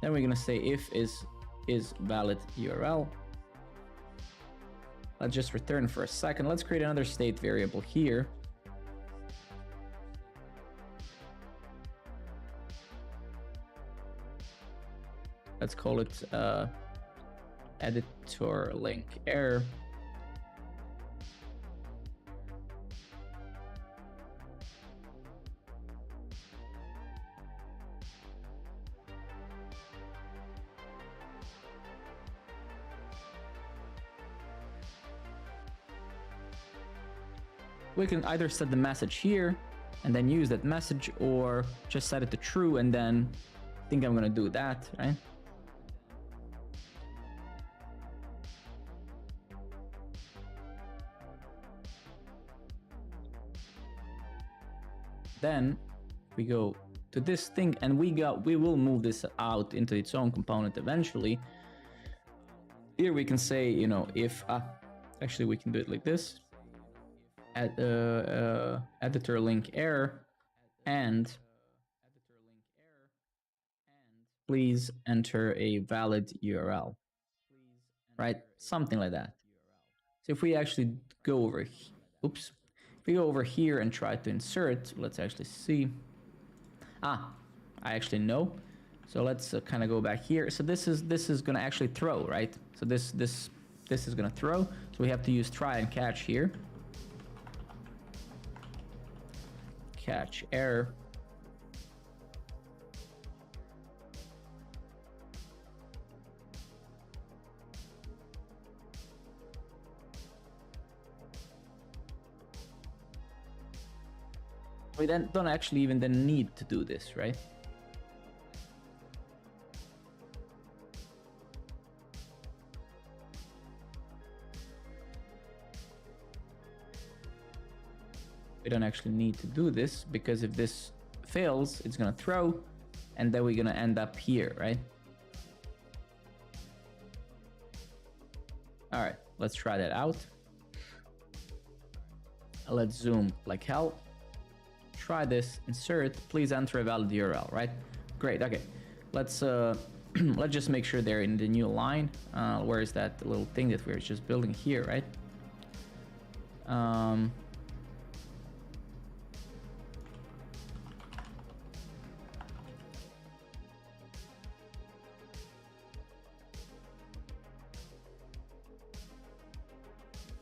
Then we're gonna say if is valid URL. Let's just return for a second. Let's create another state variable here. Let's call it editor link error. We can either set the message here and then use that message, or just set it to true and then I think I'm gonna do that, right? Then we go to this thing and we will move this out into its own component eventually. Here we can say, you know, if actually we can do it like this. At editor link error and please enter a valid URL, right? Something like that. So if we actually go over, oops, if we go over here and try to insert, let's actually see. I actually know. So let's kind of go back here. So this is gonna actually throw, right? So this is gonna throw. So we have to use try and catch here. Catch error. We then don't actually even then need to do this, right? We don't actually need to do this because if this fails, it's gonna throw, and then we're gonna end up here, right? All right, let's try that out. Let's zoom like hell. Try this, insert, please enter a valid URL, right? Great, okay. Let's let's just make sure they're in the new line. Where is that little thing that we're just building here, right?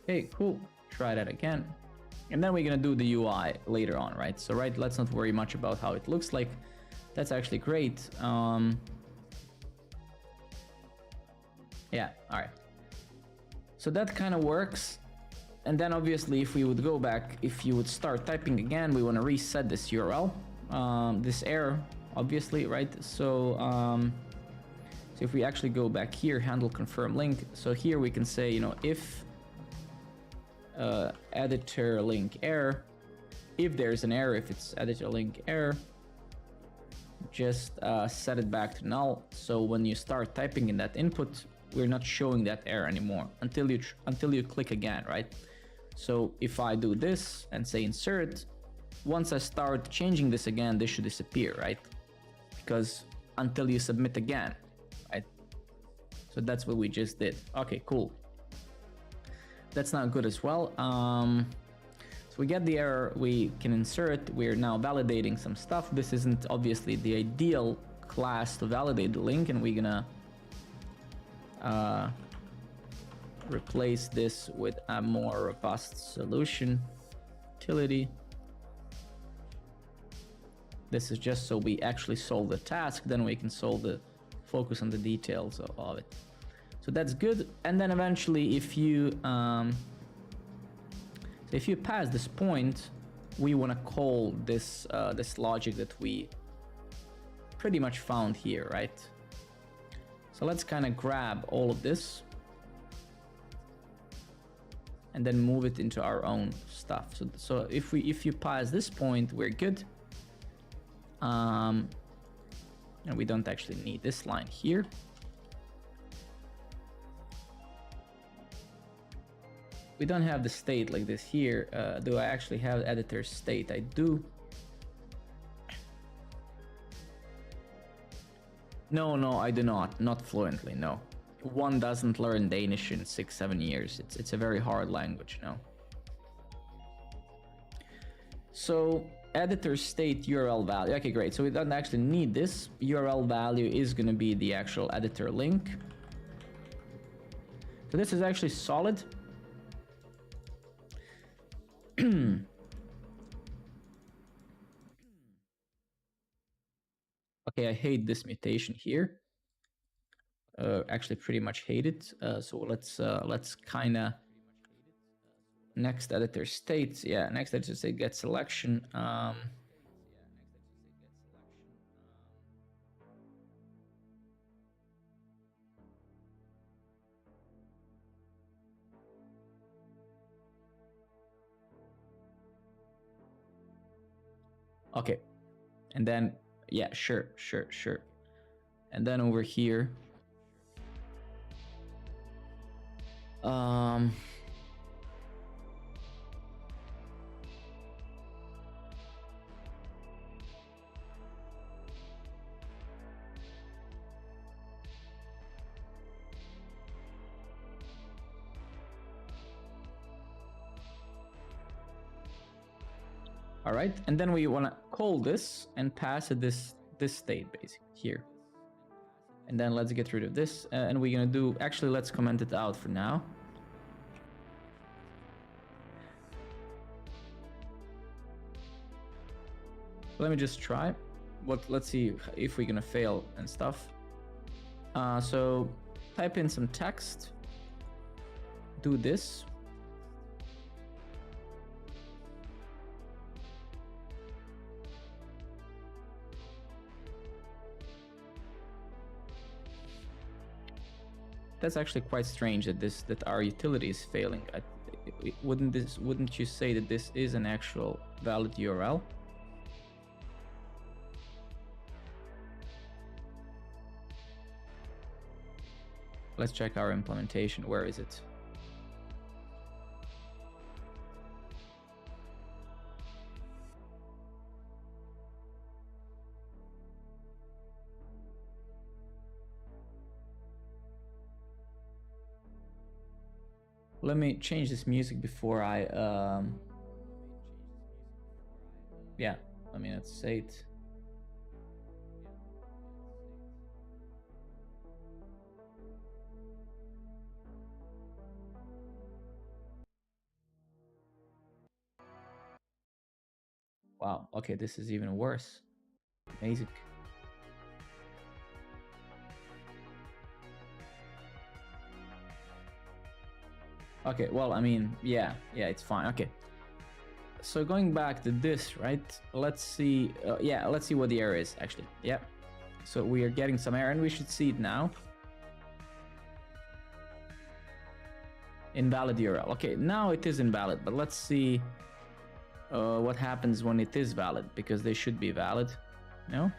Okay, cool. Try that again. And then we're gonna do the UI later on, right? So, right, let's not worry much about how it looks like. That's actually great. Yeah, all right. So that kind of works. And then obviously if we would go back, if you would start typing again, we want to reset this URL, this error, obviously, right? So, so if we actually go back here, handle confirm link. So here we can say, you know, if editor link error, if there's an error, if it's editor link error, just set it back to null. So when you start typing in that input, we're not showing that error anymore until you click again, right? So if I do this and say insert, once I start changing this again, this should disappear, right? Because until you submit again, right? So that's what we just did. Okay, cool. That's not good as well. So we get the error, we can insert, we're now validating some stuff. This isn't obviously the ideal class to validate the link, and we're gonna replace this with a more robust solution utility. This is just so we actually solve the task, then we can focus on the details of it. So that's good. And then eventually if you pass this point, we want to call this this logic that we pretty much found here, right? So let's kind of grab all of this and then move it into our own stuff. So if you pass this point, we're good. And we don't actually need this line here. We don't have the state like this here. Do I actually have editor state? I do. No, I do not. Not fluently, no. One doesn't learn Danish in 6-7 years. It's a very hard language, no. So editor state URL value. Okay, great. So we don't actually need this. URL value is going to be the actual editor link. So this is actually solid. Okay, I hate this mutation here. Actually pretty much hate it. So let's kind of next editor state. Yeah, next editor state get selection. Okay, and then yeah, sure. And then over here, all right, and then we want to call this and pass it this state basically here. And then let's get rid of this, and we're gonna do, actually let's comment it out for now. Let me just try. Let's see if we're gonna fail and stuff. So type in some text, do this. That's actually quite strange that our utility is failing. Wouldn't you say that this is an actual valid URL? Let's check our implementation. Where is it? Let me change this music before I yeah, I mean, let's say it. Wow, okay, this is even worse. Amazing. Okay, well, I mean, yeah, it's fine. Okay. So going back to this, right? Let's see. Yeah, let's see what the error is actually. Yeah. So we are getting some error, and we should see it now. Invalid URL. Okay, now it is invalid, but let's see what happens when it is valid, because they should be valid. No?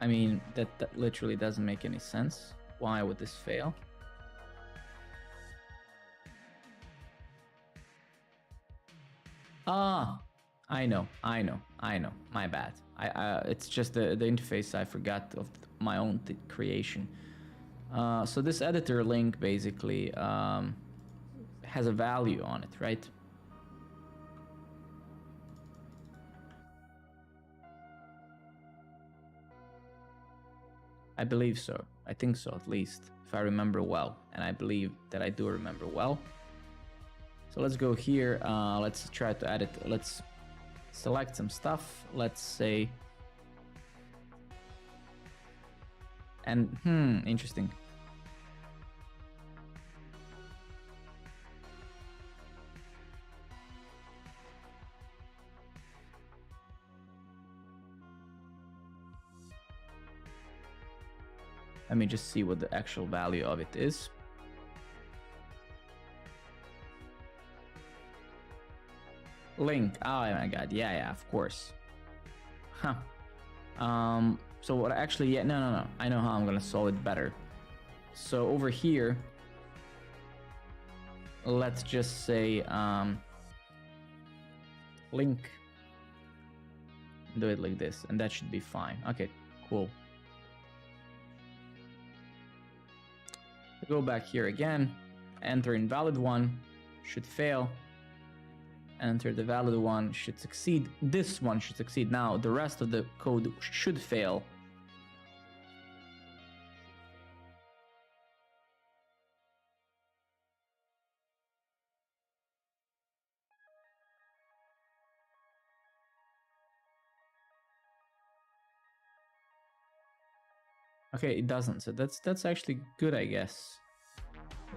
I mean, that literally doesn't make any sense. Why would this fail? Ah, I know. My bad. It's just the interface I forgot of my own creation. So this editor link basically has a value on it, right? I believe so. I think so, at least, if I remember well. And I believe that I do remember well. So let's go here. Let's try to edit. Let's select some stuff. Let's say... And, interesting. Let me just see what the actual value of it is. Link. Oh my god. Yeah, of course. Huh. So what actually, yeah, no. I know how I'm gonna solve it better. So over here, let's just say link. Do it like this, and that should be fine. Okay, cool. Go back here again, enter invalid one, should fail. Enter the valid one, should succeed. This one should succeed. Now the rest of the code should fail. Okay, it doesn't. So that's actually good, I guess.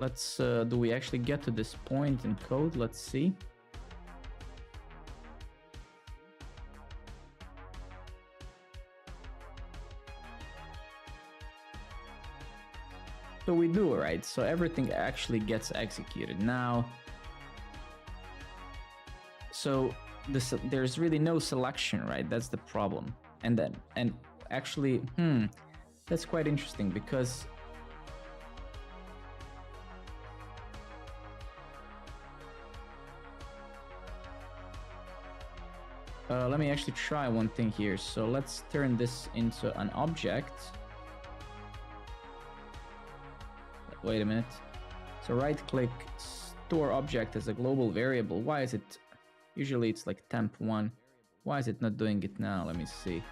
Let's do we actually get to this point in code? Let's see. So we do, right? So everything actually gets executed now. So there's really no selection, right? That's the problem. And actually, that's quite interesting because let me actually try one thing here. So let's turn this into an object. Wait a minute. So right click, store object as a global variable. Why is it, usually it's like temp1. Why is it not doing it now? Let me see.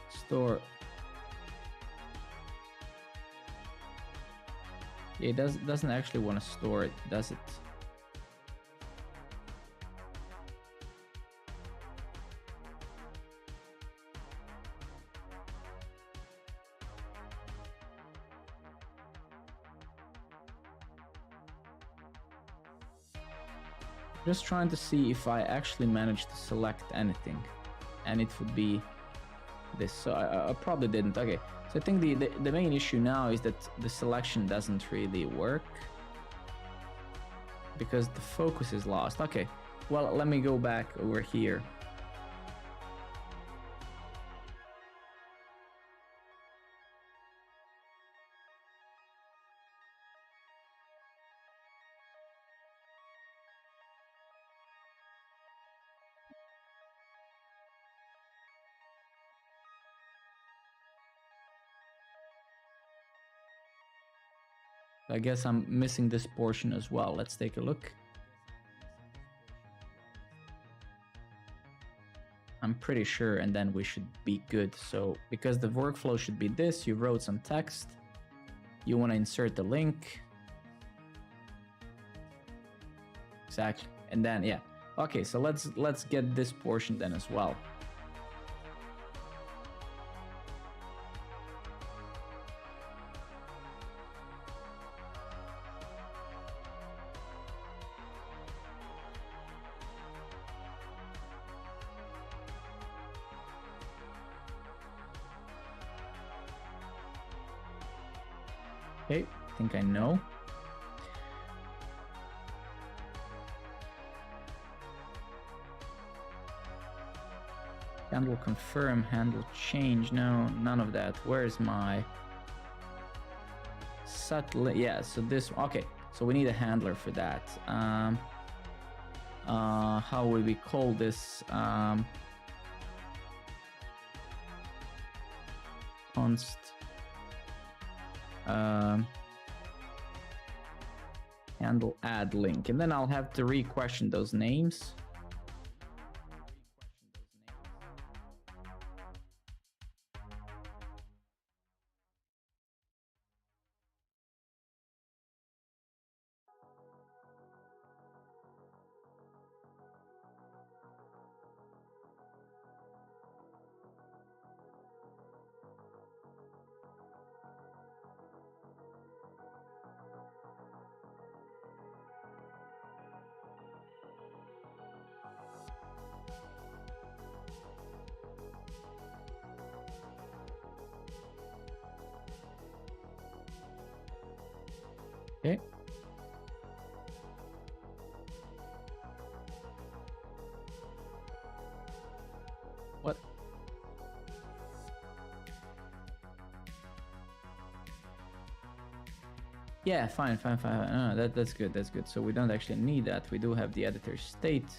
Store. Yeah, it doesn't actually want to store it, does it? Just trying to see if I actually managed to select anything, and it would be this, so I probably didn't. Okay, so I think the main issue now is that the selection doesn't really work because the focus is lost. Okay, well, let me go back over here. I guess I'm missing this portion as well. Let's take a look. I'm pretty sure, and then we should be good. So because the workflow should be this, you wrote some text, you want to insert the link. Exactly. And then, yeah. Okay, so let's get this portion then as well. Okay, I think I know. Handle confirm, handle change. No, none of that. Where's my subtle? Yeah, so this. Okay, so we need a handler for that. How would we call this? Const. Handle add link, and then I'll have to re-question those names. Okay. What? Yeah, fine. That's good. That's good. So we don't actually need that. We do have the editor state.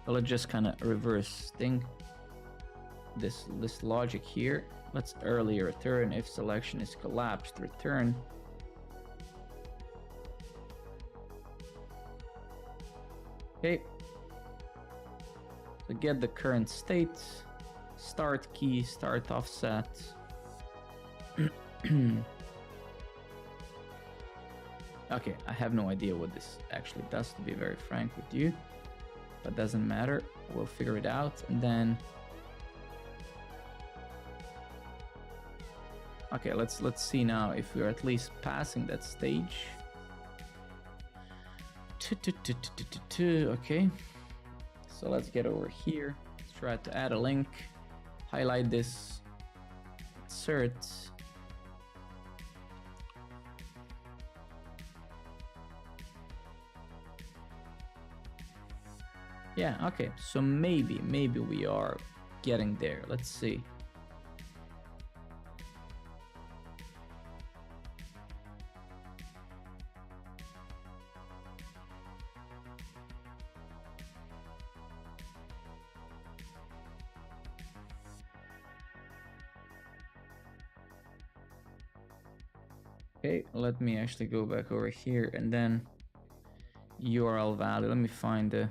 So let's just kind of reverse thing. This logic here. Let's early return if selection is collapsed. Return. Okay. So get the current state. Start key. Start offset. Okay, I have no idea what this actually does, to be very frank with you, but doesn't matter. We'll figure it out, and then. Okay, let's see now if we're at least passing that stage. Okay, so let's get over here. Let's try to add a link. Highlight this. Insert. Yeah, okay, so maybe we are getting there. Let's see. Okay, let me actually go back over here and then URL value. Let me find the.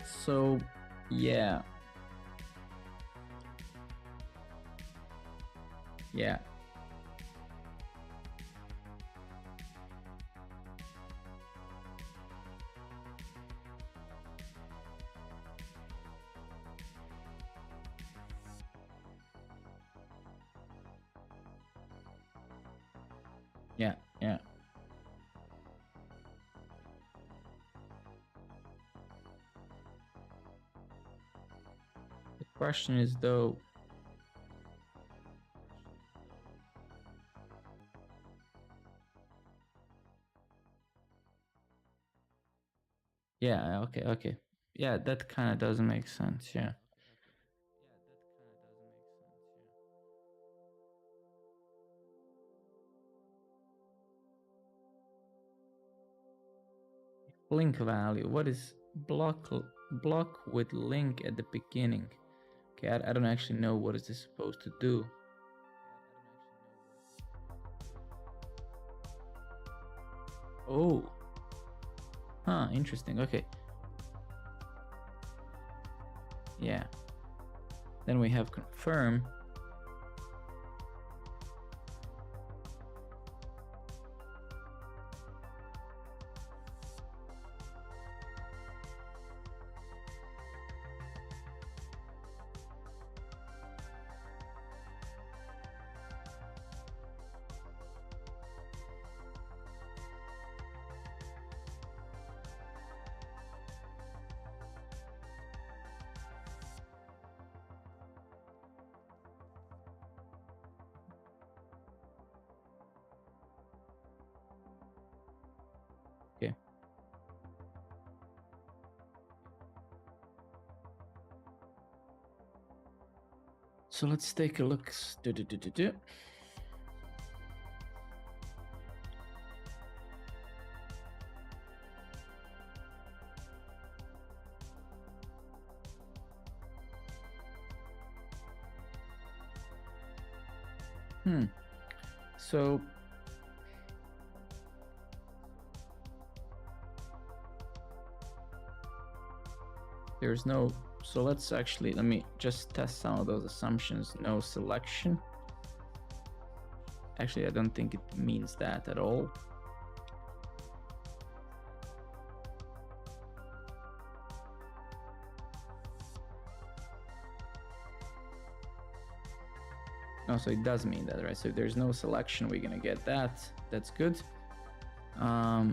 So, yeah. Yeah. Yeah, yeah. The question is though, yeah, okay, okay. Yeah, that kind of doesn't make sense, yeah. Link value, what is block with link at the beginning? Okay, I don't actually know what is this supposed to do. Oh. Huh, interesting, okay. Yeah. Then we have confirm. Okay. So let's take a look. So there's no, so let's actually, let me just test some of those assumptions. No selection. Actually, I don't think it means that at all. No, so it does mean that, right? So if there's no selection, we're gonna get that. That's good. So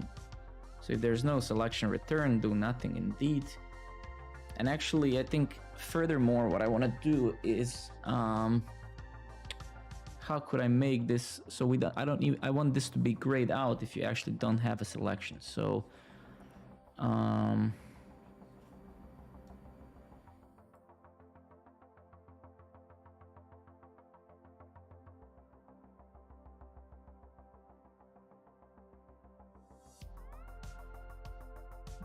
if there's no selection, return, do nothing indeed. And actually, I think furthermore, what I want to do is, how could I make this so we don't, I want this to be grayed out if you actually don't have a selection. So,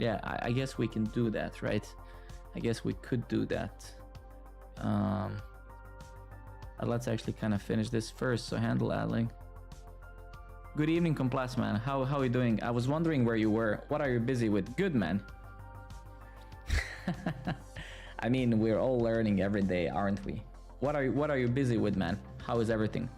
yeah, I guess we can do that, right? I guess we could do that. Let's actually kind of finish this first. So handle adding. Good evening, Complas man. How are you doing? I was wondering where you were. What are you busy with? Good, man. I mean, we're all learning every day, aren't we? What are you busy with, man? How is everything?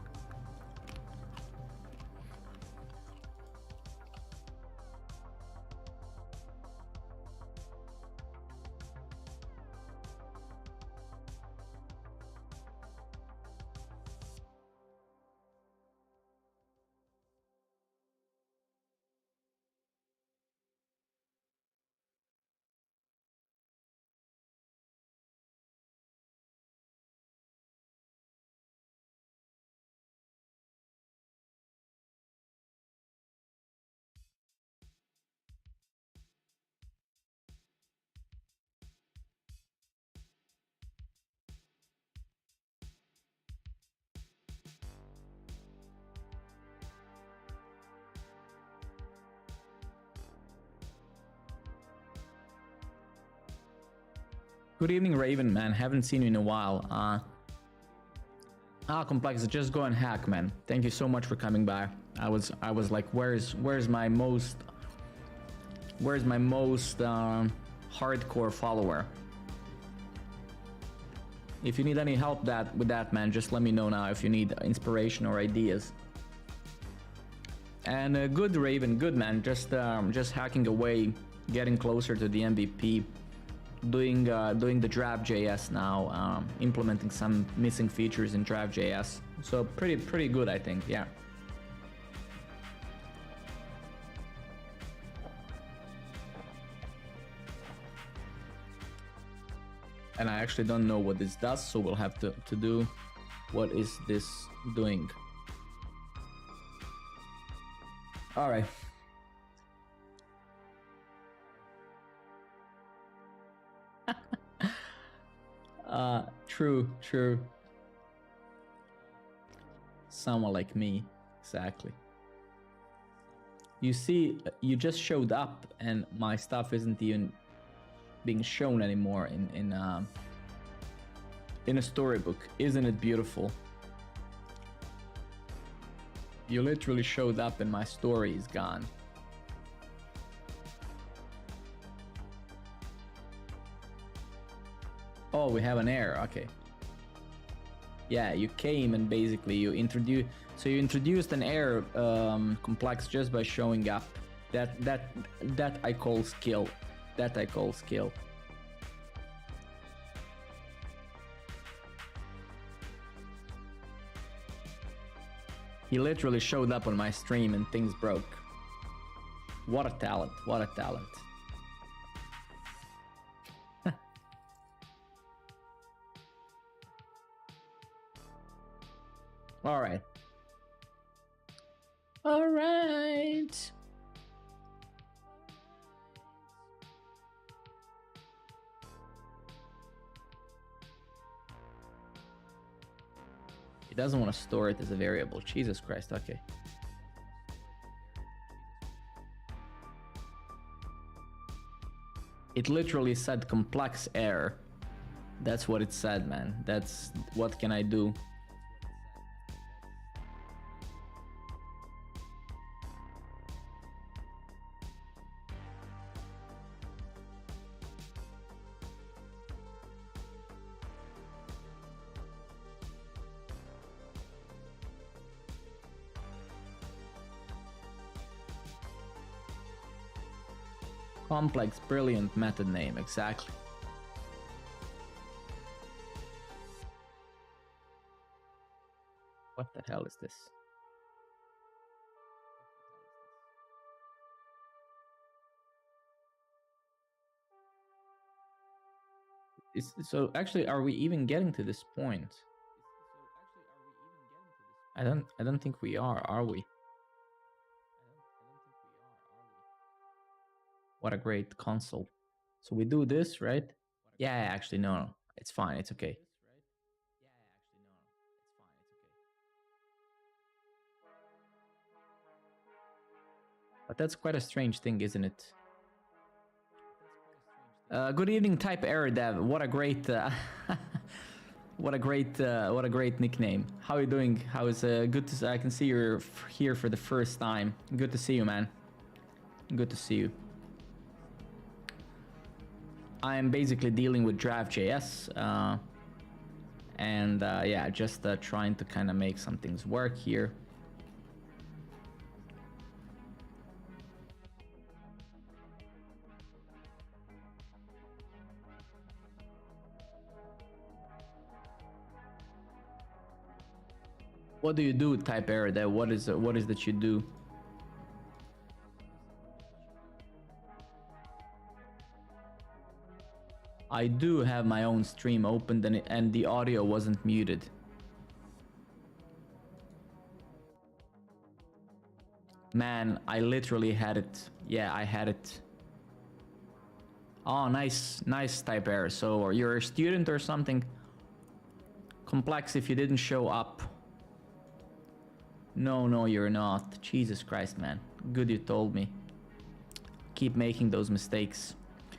Good evening, Raven, man. Haven't seen you in a while. Complex, just go and hack, man. Thank you so much for coming by. I was like, where's my most hardcore follower. If you need any help with that, man, just let me know now if you need inspiration or ideas. And good, Raven, good, man. Just hacking away, getting closer to the MVP, doing the Draft.js now, implementing some missing features in Draft.js. So pretty good, I think. Yeah. And I actually don't know what this does, so we'll have to do. What is this doing? All right. True. Someone like me, exactly. You see, you just showed up and my stuff isn't even being shown anymore in a storybook. Isn't it beautiful? You literally showed up and my story is gone. Oh, we have an error. Okay. Yeah, you came and basically you introduced an error complex just by showing up. That I call skill. That I call skill. He literally showed up on my stream and things broke. What a talent, what a talent. All right. All right. He doesn't want to store it as a variable. Jesus Christ, okay. It literally said complex error. That's what it said, man. That's what can I do? Complex, brilliant method name, exactly. What the hell is this? So actually, are we even getting to this point? I don't think we are we? What a great console. So we do this, right? Yeah, actually, no. It's fine. It's okay. But that's quite a strange thing, isn't it? Good evening, Type Error Dev. What a great, what a great nickname. How are you doing? How is good to? I can see you're here for the first time. Good to see you, man. Good to see you. I am basically dealing with Draft.js, and yeah, just trying to kind of make some things work here. What do you do, Type Error Dev? What is that you do? I do have my own stream opened and the audio wasn't muted. Man, I literally had it. Yeah, I had it. Oh, nice Type Error. So you're a student or something? Complex if you didn't show up. No, you're not. Jesus Christ, man. Good you told me. Keep making those mistakes.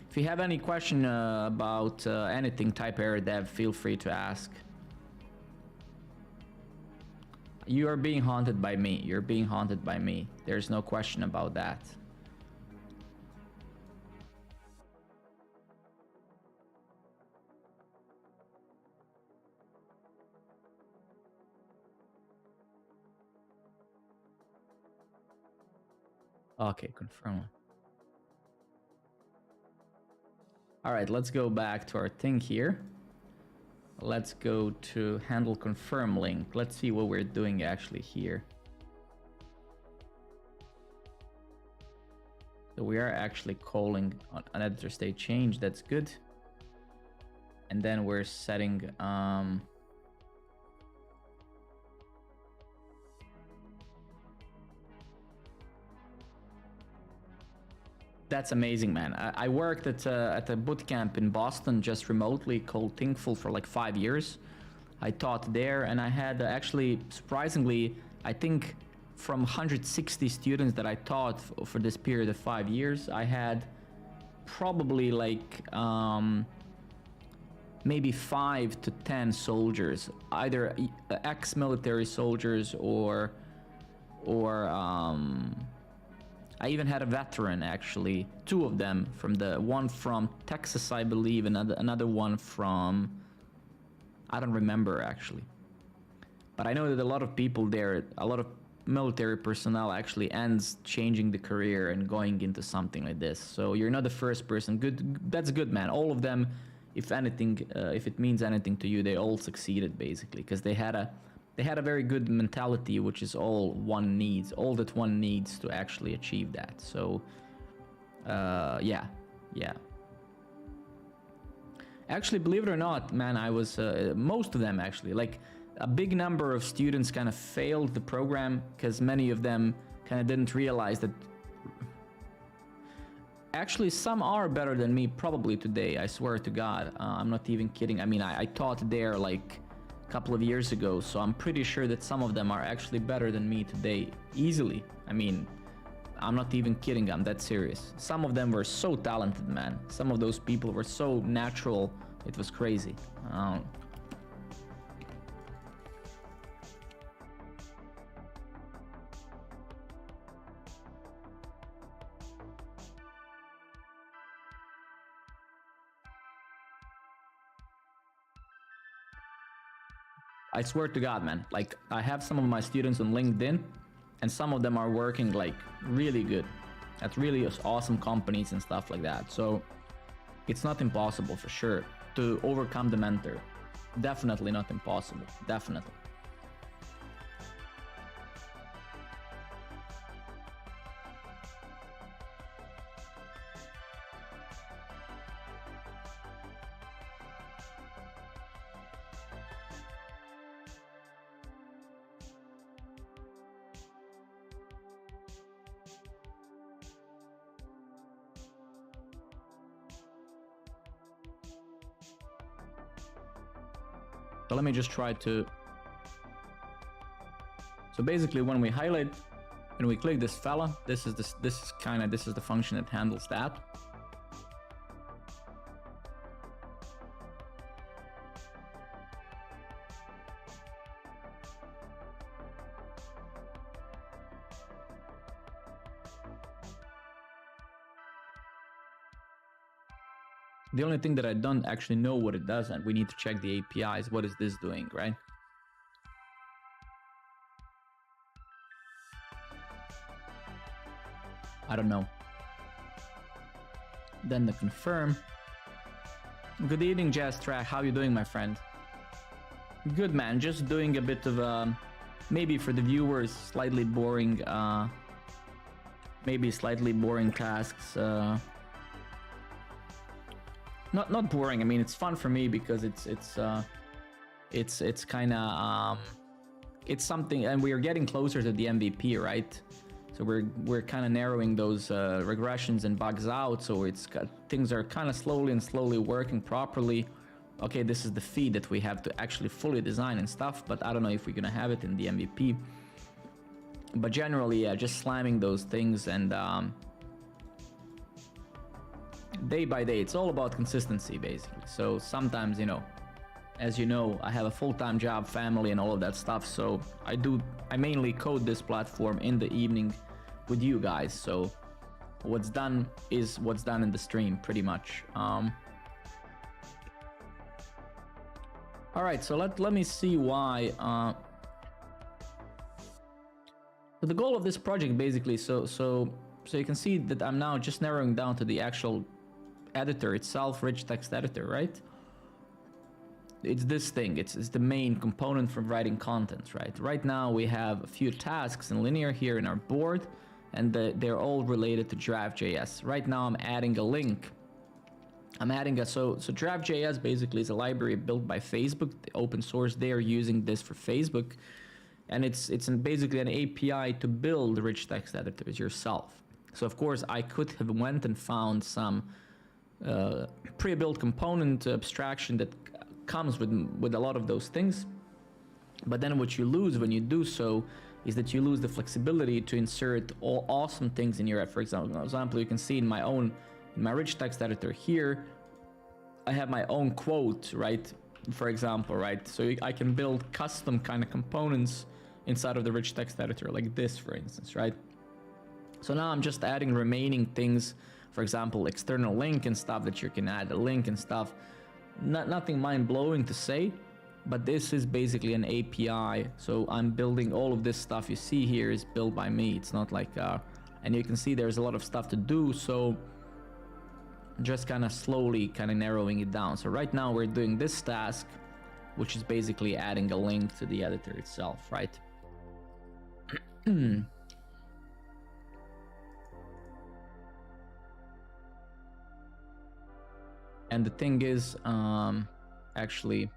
If you have any question about anything, Type Error Dev, feel free to ask. You are being haunted by me. You're being haunted by me. There's no question about that. Okay, confirm. All right, let's go back to our thing here. Let's go to handle confirm link. Let's see what we're doing actually here. So we are actually calling on an editor state change. That's good. And then we're setting that's amazing, man. I worked at a boot camp in Boston just remotely called Thinkful for like 5 years. I taught there, and I had actually, surprisingly, I think from 160 students that I taught for this period of 5 years, I had probably like maybe 5 to 10 soldiers, either ex-military soldiers or I even had a veteran, actually, 2 of them, from one from Texas, I believe, another one from, I don't remember actually. But I know that a lot of people there, a lot of military personnel actually ends changing the career and going into something like this. So you're not the first person. Good, that's good, man. All of them, if anything, if it means anything to you, they all succeeded basically, because they had a very good mentality, which is all that one needs to actually achieve that. So, yeah. Actually, believe it or not, man, I was, most of them actually, like a big number of students kind of failed the program because many of them kind of didn't realize that. Actually, some are better than me probably today, I swear to God. I'm not even kidding. I mean, I taught there like couple of years ago, so I'm pretty sure that some of them are actually better than me today, easily. I mean, I'm not even kidding, I'm that serious. Some of them were so talented, man. Some of those people were so natural, it was crazy. I swear to God, man, like I have some of my students on LinkedIn and some of them are working like really good at really awesome companies and stuff like that. So it's not impossible for sure to overcome the mentor. Definitely not impossible. Definitely. So let me just try to. So basically, when we highlight and we click this fella, this is the function that handles that. The only thing that I don't actually know what it does, and we need to check the APIs. What is this doing, right? I don't know. Then the confirm. Good evening, Jazz Track. How you doing, my friend? Good, man. Just doing a bit of maybe for the viewers, slightly boring, maybe slightly boring tasks. Not boring. I mean, it's fun for me because it's kind of it's something, and we are getting closer to the MVP, right? So we're kind of narrowing those regressions and bugs out. So things are kind of slowly working properly. Okay, this is the feed that we have to actually fully design and stuff, but I don't know if we're gonna have it in the MVP. But generally, yeah, just slamming those things and day by day, it's all about consistency basically. So sometimes, as you know, I have a full-time job, family, and all of that stuff. So I mainly code this platform in the evening with you guys. So what's done is what's done in the stream, pretty much. All right, so let me see why. So the goal of this project basically, so So you can see that I'm now just narrowing down to the actual editor itself, rich text editor, right? It's this thing, it's the main component for writing content, right? Right now we have a few tasks in Linear here in our board, and they're all related to Draft.js. Right now I'm adding a link. So Draft.js basically is a library built by Facebook, the open source. They are using this for Facebook, and it's basically an API to build rich text editors yourself. So of course I could have went and found some pre-built component abstraction that comes with a lot of those things, but then what you lose when you do so is that you lose the flexibility to insert all awesome things in your app. For example, you can see in my rich text editor here, I have my own quote, right? For example, right? So I can build custom kind of components inside of the rich text editor, like this, for instance, right? So now I'm just adding remaining things, for example, external link and stuff that you can add a link and stuff. Nothing mind-blowing to say, but this is basically an API. So I'm building all of this stuff you see here is built by me. It's not like, and you can see there's a lot of stuff to do. So just kind of slowly kind of narrowing it down. So right now we're doing this task, which is basically adding a link to the editor itself, right? And the thing is, actually,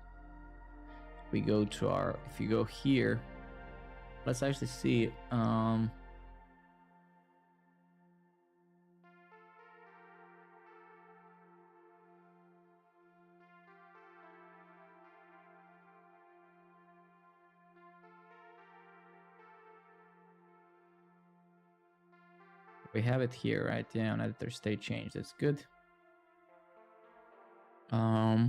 we go to our, if you go here, let's actually see, we have it here, right? Yeah, on editor state change, that's good. I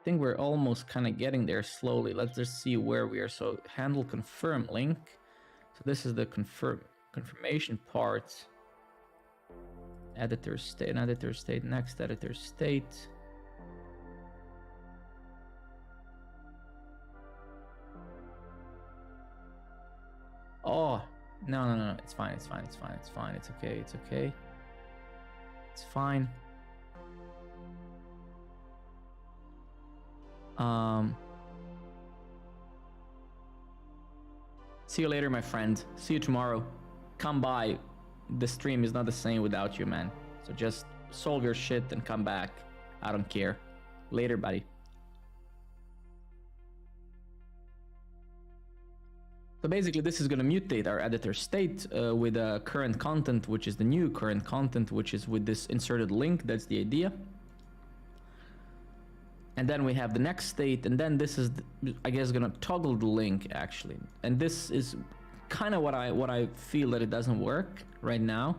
think we're almost kind of getting there slowly. Let's just see where we are. So handle confirm link. So this is the confirmation part. Editor state, next editor state. Oh, no, it's fine, it's okay, it's fine. See you later, my friend. See you tomorrow. Come by. The stream is not the same without you, man. So just solve your shit and come back. I don't care. Later, buddy. So basically this is going to mutate our editor state with current content, which is the new current content, which is with this inserted link. That's the idea. And then we have the next state, and then this is, I guess, going to toggle the link actually. And this is kind of what I feel that it doesn't work right now.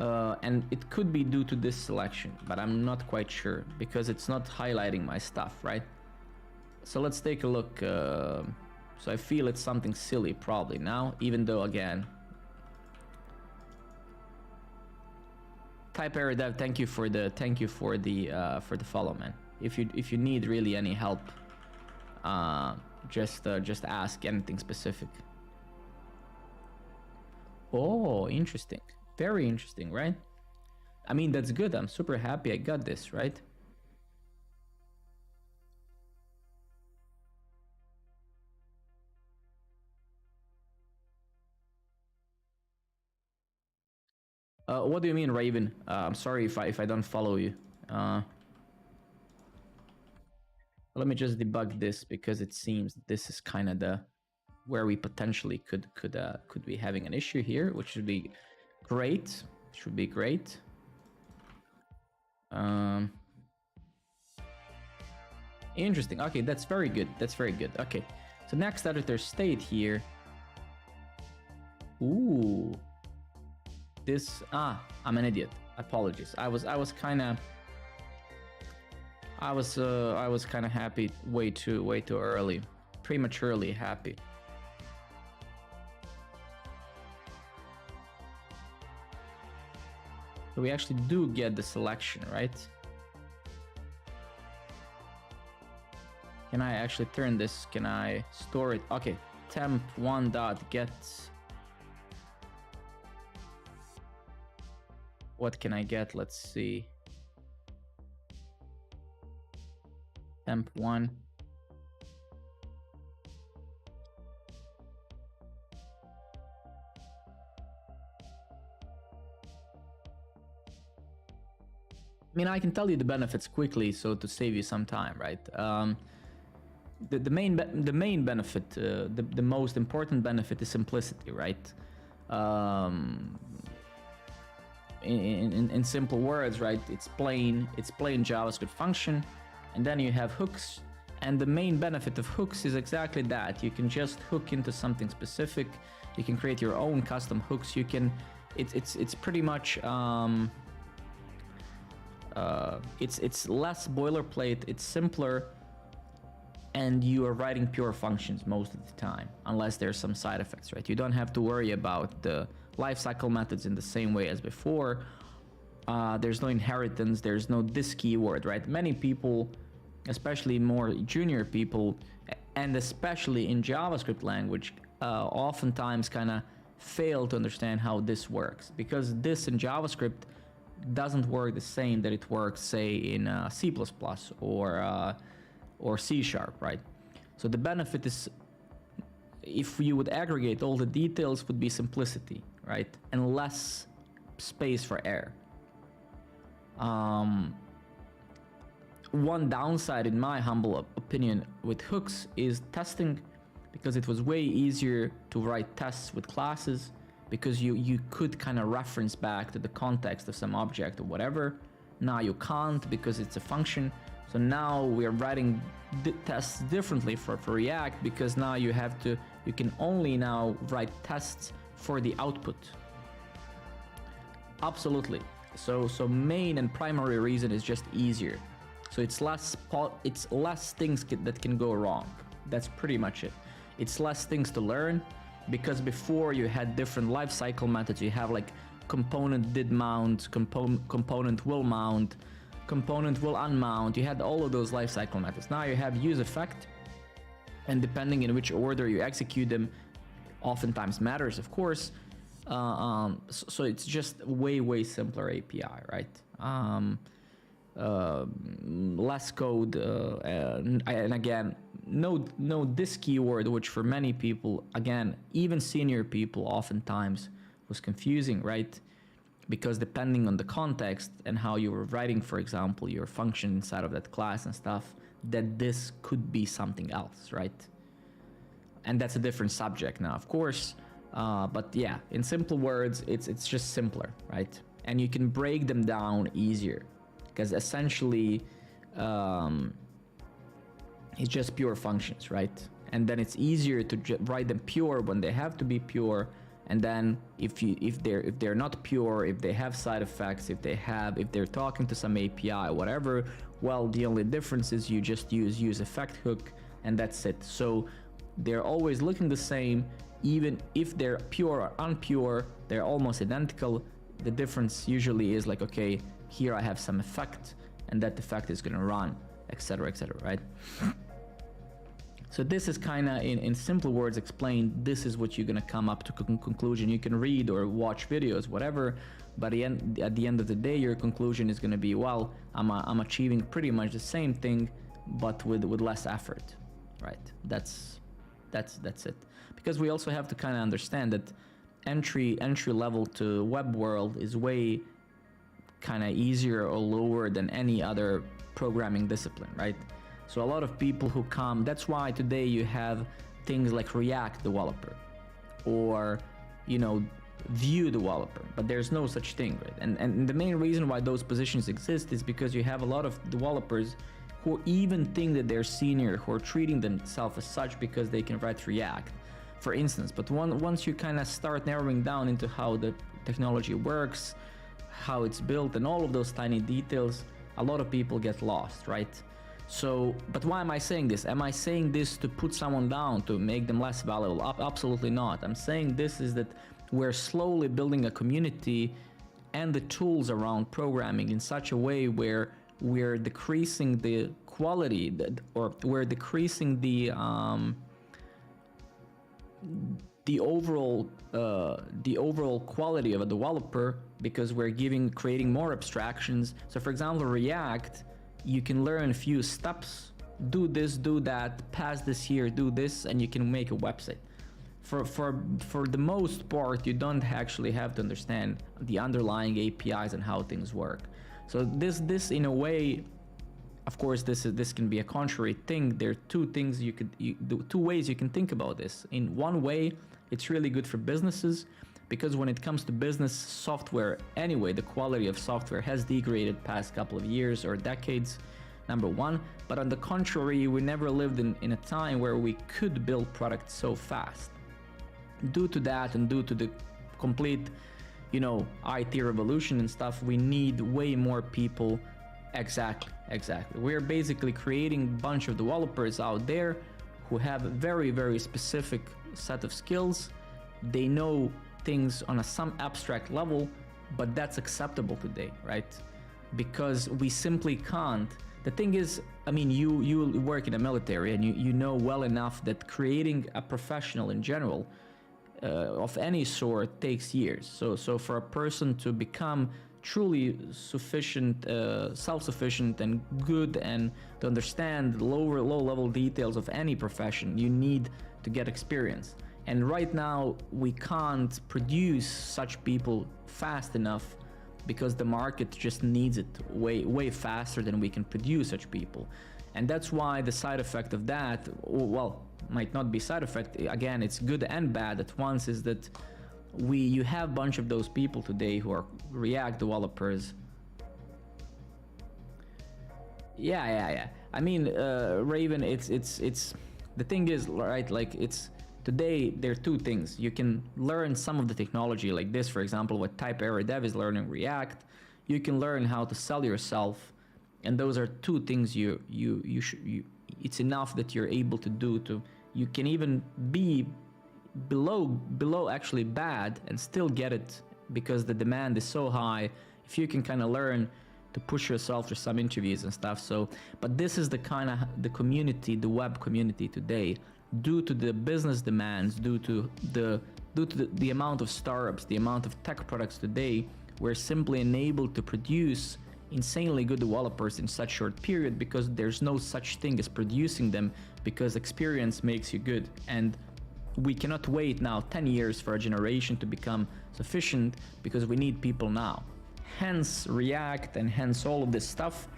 And it could be due to this selection, but I'm not quite sure because it's not highlighting my stuff, right? So let's take a look. So I feel it's something silly probably now, even though again, Type Error Dev, thank you for the follow, man. If you need really any help, just ask anything specific. Oh, interesting. Very interesting, right? I mean, that's good. I'm super happy I got this, right? What do you mean, Raven? I'm sorry if I don't follow you. Let me just debug this because it seems this is kind of the where we potentially could be having an issue here, which should be great. Should be great. Interesting. Okay, that's very good. That's very good. Okay, so next editor state here. Ooh. This I'm an idiot. Apologies. I was kind of happy way too early, prematurely happy. So we actually do get the selection, right? Can I actually turn this? Can I store it? Okay, temp1.get What can I get? Let's see. Temp 1. I mean, I can tell you the benefits quickly, so to save you some time, right? The main benefit, the most important benefit is simplicity, right? In simple words, right? It's plain JavaScript function, and then you have hooks. And the main benefit of hooks is exactly that. You can just hook into something specific. You can create your own custom hooks. You can, it's pretty much. It's less boilerplate, it's simpler, and you are writing pure functions most of the time, unless there's some side effects, right? You don't have to worry about the lifecycle methods in the same way as before. There's no inheritance, there's no this keyword, right? Many people, especially more junior people, and especially in JavaScript language, oftentimes kind of fail to understand how this works, because this in JavaScript doesn't work the same that it works, say, in C++ or C#, right? So the benefit is, if you would aggregate all the details, would be simplicity, right? And less space for error. One downside, in my humble opinion, with hooks is testing, because it was way easier to write tests with classes, because you could kind of reference back to the context of some object or whatever. Now you can't, because it's a function. So now we're writing tests differently for React, because now you can only now write tests for the output. Absolutely. So main and primary reason is just easier. So it's less things that can go wrong. That's pretty much it. It's less things to learn. Because before you had different lifecycle methods, you have like component did mount, component will mount, component will unmount. You had all of those lifecycle methods. Now you have use effect, and depending in which order you execute them, oftentimes matters, of course. So it's just way simpler API, right? Less code, and again, no this keyword, which for many people, again, even senior people, oftentimes was confusing, right? Because depending on the context and how you were writing, for example, your function inside of that class and stuff, that this could be something else, right? And that's a different subject now, of course. But yeah, in simple words, it's just simpler, right? And you can break them down easier, because essentially it's just pure functions, right? And then it's easier to write them pure when they have to be pure. And then if they're not pure, if they have side effects, if they're talking to some API, whatever, well, the only difference is you just use effect hook, and that's it. So they're always looking the same, even if they're pure or unpure, they're almost identical. The difference usually is like, okay, here I have some effect, and that effect is going to run, etc., right? So this is kind of, in simple words explained, this is what you're going to come up to conclusion. You can read or watch videos, whatever, but at the end of the day, your conclusion is going to be, well, I'm achieving pretty much the same thing, but with less effort, right? That's it. Because we also have to kind of understand that entry level to web world is way kind of easier or lower than any other programming discipline, right? So a lot of people who come, that's why today you have things like React developer or, Vue developer, but there's no such thing, right? And the main reason why those positions exist is because you have a lot of developers who even think that they're senior, who are treating themselves as such because they can write React, for instance. But once you kind of start narrowing down into how the technology works, how it's built, and all of those tiny details, a lot of people get lost, right? So, but why am I saying this? Am I saying this to put someone down, to make them less valuable? Absolutely not. I'm saying this is that we're slowly building a community and the tools around programming in such a way where we're decreasing the quality, or we're decreasing the overall quality of a developer because we're creating more abstractions. So for example, React, you can learn a few steps, do this, do that, pass this here, do this, and you can make a website. For the most part, you don't actually have to understand the underlying APIs and how things work. So this in a way, of course, this can be a contrary thing. There are two ways you can think about this. In one way, it's really good for businesses, because when it comes to business software anyway, the quality of software has degraded past couple of years or decades, number one. But on the contrary, we never lived in a time where we could build products so fast. Due to that and due to the complete, IT revolution and stuff, we need way more people. Exactly. We're basically creating a bunch of developers out there who have a very, very specific set of skills. They know things on some abstract level, but that's acceptable today, right? Because we simply can't. The thing is, you work in the military and you know well enough that creating a professional in general of any sort takes years. So for a person to become truly sufficient, self-sufficient and good, and to understand low-level details of any profession, you need to get experience. And right now, we can't produce such people fast enough because the market just needs it way faster than we can produce such people. And that's why the side effect of that, well, might not be side effect, again, it's good and bad at once, is that you have a bunch of those people today who are React developers. Yeah. Raven, it's the thing is, right, like today there are two things. You can learn some of the technology like this, for example, what Type Error Dev is learning React. You can learn how to sell yourself, and those are two things it's enough that you're able to do. You can even be below actually bad and still get it, because the demand is so high. If you can kind of learn to push yourself through some interviews and stuff. But this is the kind of the community, the web community today, due to the business demands, due to the amount of startups, the amount of tech products today. We're simply enabled to produce insanely good developers in such short period, because there's no such thing as producing them, because experience makes you good. And we cannot wait now 10 years for a generation to become sufficient, because we need people now. Hence React, and hence all of this stuff,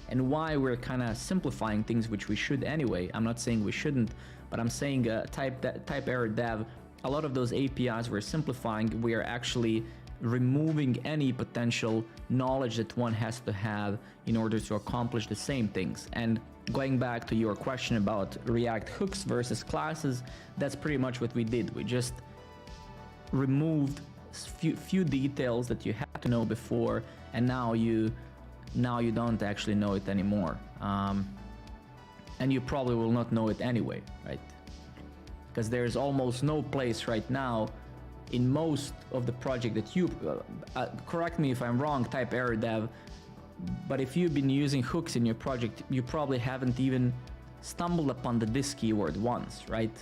and why we're kind of simplifying things, which we should anyway. I'm not saying we shouldn't, but I'm saying Type Error Dev, a lot of those APIs we're simplifying. We are actually removing any potential knowledge that one has to have in order to accomplish the same things. And going back to your question about React hooks versus classes, that's pretty much what we did. We just removed few details that you had to know before, and now you don't actually know it anymore. And you probably will not know it anyway, right? Because there's almost no place right now in most of the project that you correct me if I'm wrong, Type Error Dev, but if you've been using hooks in your project, you probably haven't even stumbled upon this keyword once, right?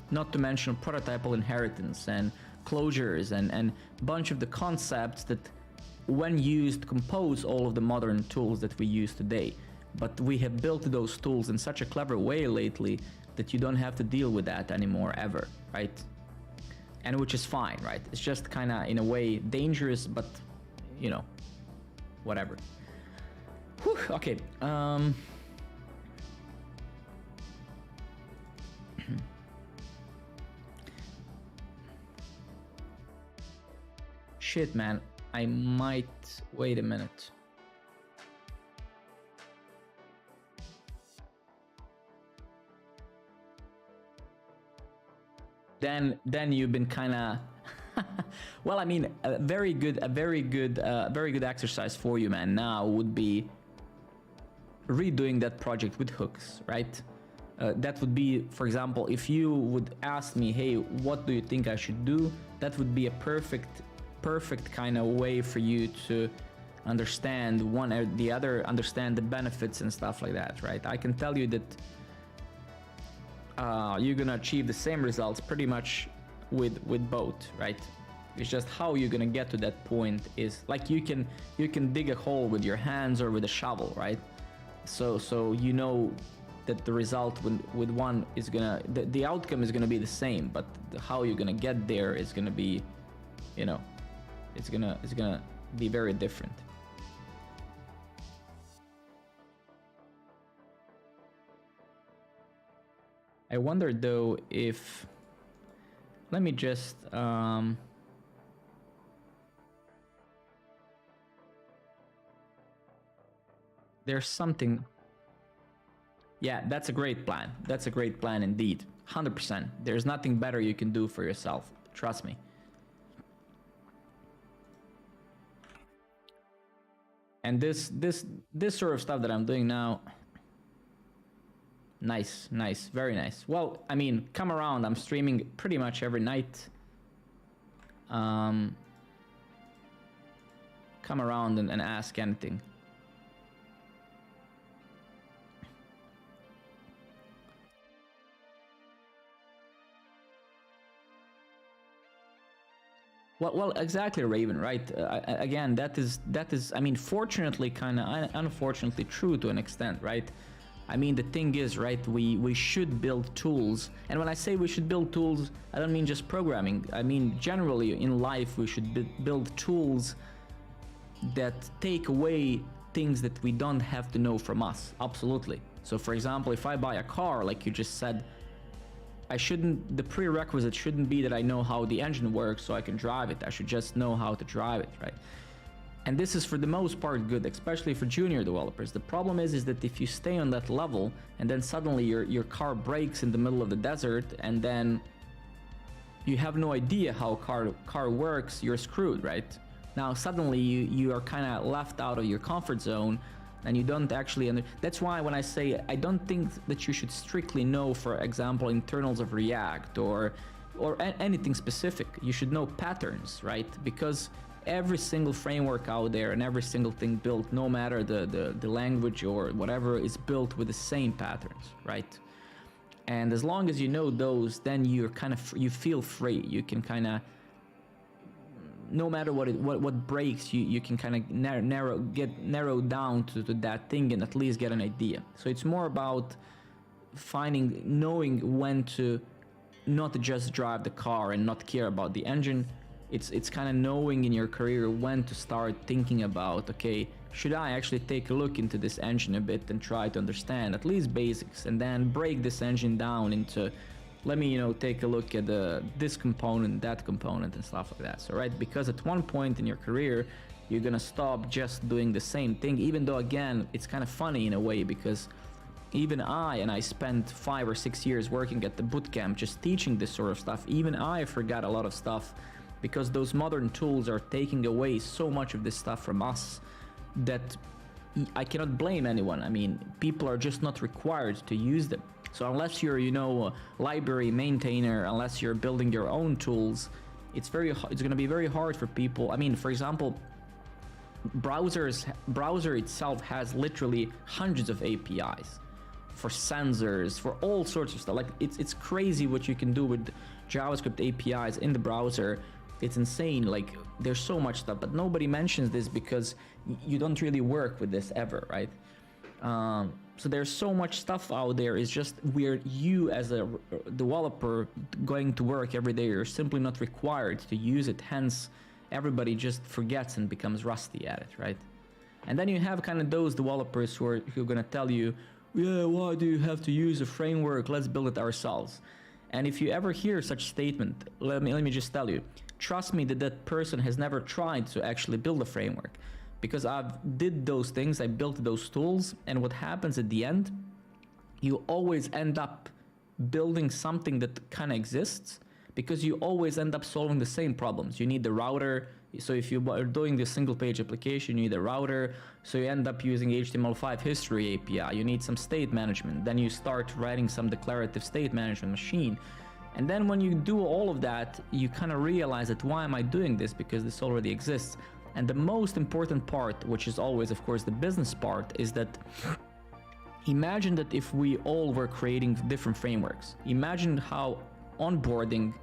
Not to mention prototypal inheritance and closures and a bunch of the concepts that, when used, compose all of the modern tools that we use today. But we have built those tools in such a clever way lately that you don't have to deal with that anymore ever, right? And which is fine, right? It's just kind of, in a way, dangerous, but, whatever. Whew, okay. Shit, man. I might... Wait a minute. Then you've been kind of well, I mean, a very good exercise for you, man, now would be redoing that project with hooks, right? That would be, for example, if you would ask me, hey, what do you think I should do? That would be a perfect kind of way for you to understand one or the other, understand the benefits and stuff like that, right? I can tell you that you're gonna achieve the same results pretty much with both, right? It's just how you're gonna get to that point is like you can dig a hole with your hands or with a shovel, right? So you know that the result with one is gonna the outcome is gonna be the same, but how you're gonna get there is gonna be, you know, it's gonna be very different. I wonder though if, let me just there's something. Yeah, that's a great plan. That's a great plan indeed. 100%. There's nothing better you can do for yourself. Trust me. And this sort of stuff that I'm doing now. Nice, nice, very nice. Well, I mean, come around. I'm streaming pretty much every night. Come around and ask anything. Well, exactly, Raven. Right. Again, that is. I mean, fortunately, kind of unfortunately, true to an extent, right? I mean, the thing is, right? We should build tools, and when I say we should build tools, I don't mean just programming. I mean, generally in life, we should build tools that take away things that we don't have to know from us. Absolutely. So, for example, if I buy a car, like you just said, the prerequisite shouldn't be that I know how the engine works so I can drive it. I should just know how to drive it, right? And this is for the most part good, especially for junior developers. The problem is that if you stay on that level and then suddenly your car breaks in the middle of the desert and then you have no idea how car works, you're screwed, right? Now suddenly you are kind of left out of your comfort zone and you don't actually that's why when I say I don't think that you should strictly know, for example, internals of React or anything specific. You should know patterns, right? Because every single framework out there and every single thing built, no matter the language or whatever, is built with the same patterns, right? And as long as you know those, then you're you feel free. You can kind of, no matter what breaks, you can kind of narrow down to that thing and at least get an idea. So it's more about knowing when to not just drive the car and not care about the engine. It's kind of knowing in your career when to start thinking about, okay, should I actually take a look into this engine a bit and try to understand at least basics, and then break this engine down into, let me, take a look at this component, that component, and stuff like that. So, right, because at one point in your career, you're gonna stop just doing the same thing, even though, again, it's kind of funny in a way, because even I spent 5 or 6 years working at the bootcamp just teaching this sort of stuff. Even I forgot a lot of stuff because those modern tools are taking away so much of this stuff from us that I cannot blame anyone. I mean, people are just not required to use them. So unless you're, a library maintainer, unless you're building your own tools, it's going to be very hard for people. I mean, for example, browser itself has literally hundreds of APIs for sensors, for all sorts of stuff. Like it's crazy what you can do with JavaScript APIs in the browser. It's insane. Like there's so much stuff, but nobody mentions this because you don't really work with this ever, right? So there's so much stuff out there. It's just where you as a developer going to work every day, you're simply not required to use it. Hence, everybody just forgets and becomes rusty at it, right? And then you have kind of those developers who are going to tell you, yeah, why do you have to use a framework? Let's build it ourselves. And if you ever hear such statement, let me just tell you, trust me that person has never tried to actually build a framework. Because I've did those things, I built those tools, and what happens at the end, you always end up building something that kind of exists, because you always end up solving the same problems. You need the router, so if you are doing the single page application, you need a router, so you end up using HTML5 history API, you need some state management, then you start writing some declarative state management machine. And then when you do all of that, you kind of realize that why am I doing this? Because this already exists. And the most important part, which is always, of course, the business part, is that imagine that if we all were creating different frameworks, imagine how onboarding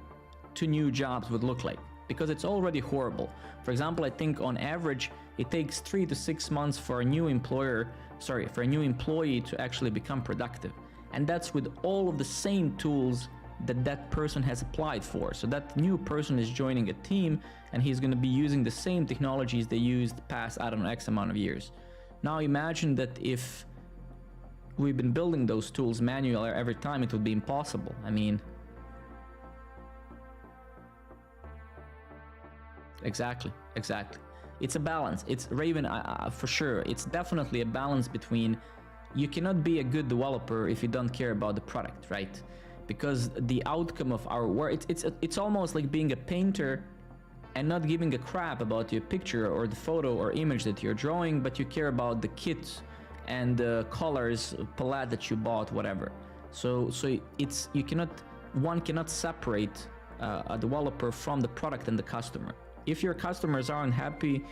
to new jobs would look like. because it's already horrible. For example, I think on average it takes 3 to 6 months for a new employee to actually become productive, and that's with all of the same tools that person has applied for. So that new person is joining a team and he's going to be using the same technologies they used past, I don't know, X amount of years. Now imagine that if we've been building those tools manually every time, it would be impossible. I mean, exactly. It's a balance. It's Raven, for sure. It's definitely a balance between, you cannot be a good developer if you don't care about the product, right? Because the outcome of our work, it's almost like being a painter and not giving a crap about your picture or the photo or image that you're drawing, but you care about the kit and the colors palette that you bought, whatever. So one cannot separate a developer from the product and the customer. If your customers aren't happy,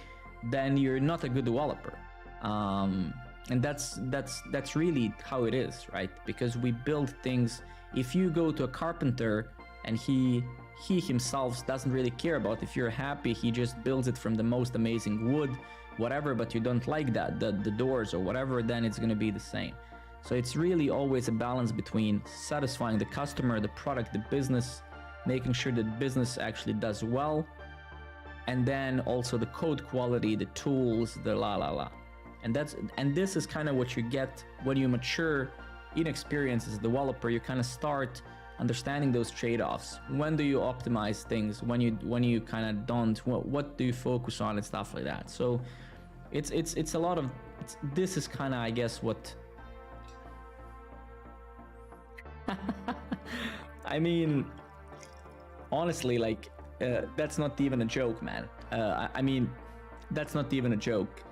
then you're not a good developer. And that's really how it is, right? Because we build things. If you go to a carpenter and he himself doesn't really care about if you're happy, he just builds it from the most amazing wood, whatever, but you don't like that, the doors or whatever, then it's going to be the same. So it's really always a balance between satisfying the customer, the product, the business, making sure that business actually does well, and then also the code quality, the tools, the la. And this is kind of what you get when you mature in experience as a developer. You kind of start understanding those trade-offs. When do you optimize things? When you kind of don't? What do you focus on and stuff like that? So it's a lot of. This is kind of, I guess, what. I mean, honestly, like that's not even a joke, man. I mean, that's not even a joke.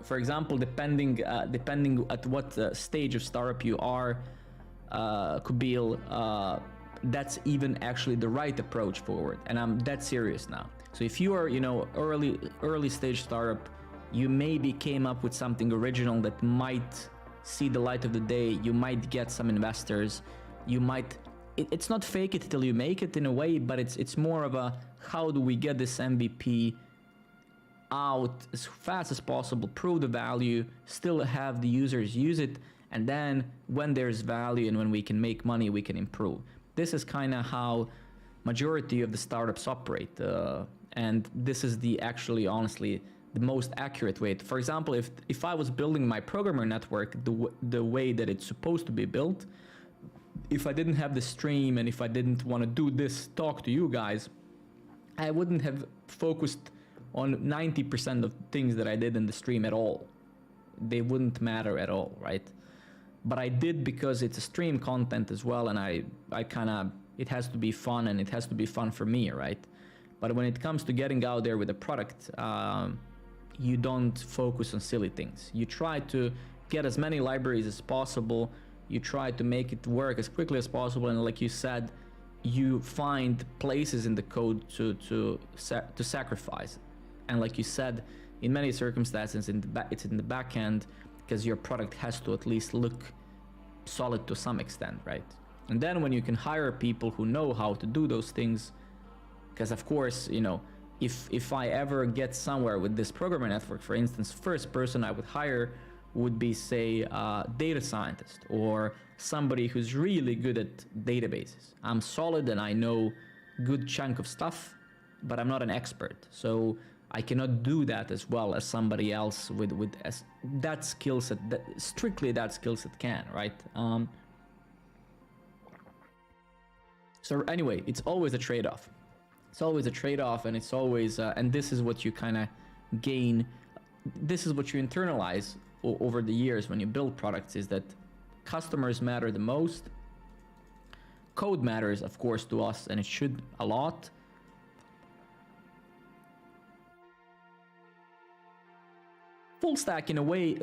For example, depending at what stage of startup you are, Kubil, that's even actually the right approach forward. And I'm that serious now. So if you are, early stage startup, you maybe came up with something original that might see the light of the day. You might get some investors. You might. It's not fake it till you make it in a way, but it's more of a, how do we get this MVP out as fast as possible, prove the value, still have the users use it, and then when there's value and when we can make money, we can improve. This is kind of how majority of the startups operate, and this is honestly the most accurate way. For example, if I was building my programmer network the way that it's supposed to be built, if I didn't have the stream and if I didn't want to do this talk to you guys, I wouldn't have focused on 90% of things that I did in the stream at all. They wouldn't matter at all, right? But I did because it's a stream content as well, and I kind of, it has to be fun, and it has to be fun for me, right? But when it comes to getting out there with a product, you don't focus on silly things. You try to get as many libraries as possible. You try to make it work as quickly as possible, and like you said, you find places in the code to sacrifice. And like you said, in many circumstances, it's in the back end, because your product has to at least look solid to some extent, right? And then when you can hire people who know how to do those things, because of course, if I ever get somewhere with this programmer network, for instance, first person I would hire would be, say, a data scientist or somebody who's really good at databases. I'm solid and I know good chunk of stuff, but I'm not an expert. So I cannot do that as well as somebody else with that skill set, strictly that skill set can, right? So anyway, it's always a trade-off. It's always a trade-off, and it's always, and this is what you kind of gain. This is what you internalize over the years when you build products, is that customers matter the most. Code matters, of course, to us, and it should a lot. Full stack in a way,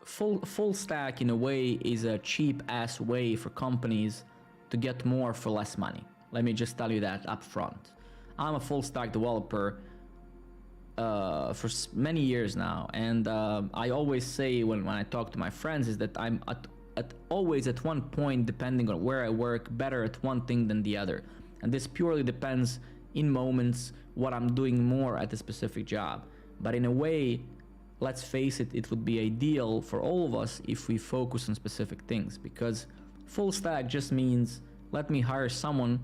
full stack in a way is a cheap ass way for companies to get more for less money. Let me just tell you that up front. I'm a full stack developer for many years now, and I always say when I talk to my friends is that I'm always at one point, depending on where I work, better at one thing than the other. And this purely depends in moments what I'm doing more at a specific job. But in a way, let's face it, it would be ideal for all of us if we focus on specific things, because full stack just means let me hire someone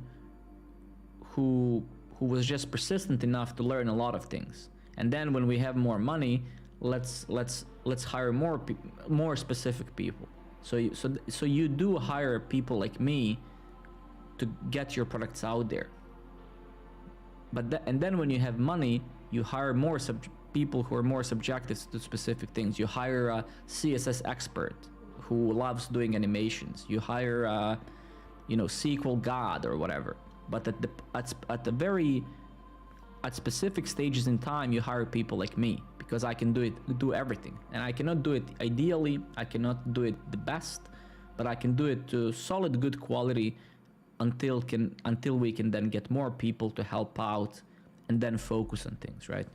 who was just persistent enough to learn a lot of things, and then when we have more money, let's hire more specific people. So you do hire people like me to get your products out there. And then when you have money, you hire more people who are more subjective to specific things. You hire a CSS expert who loves doing animations. You hire a, SQL god or whatever. But at specific stages in time, you hire people like me, because I can do everything, and I cannot do it ideally. I cannot do it the best, but I can do it to solid, good quality until we can then get more people to help out and then focus on things, right?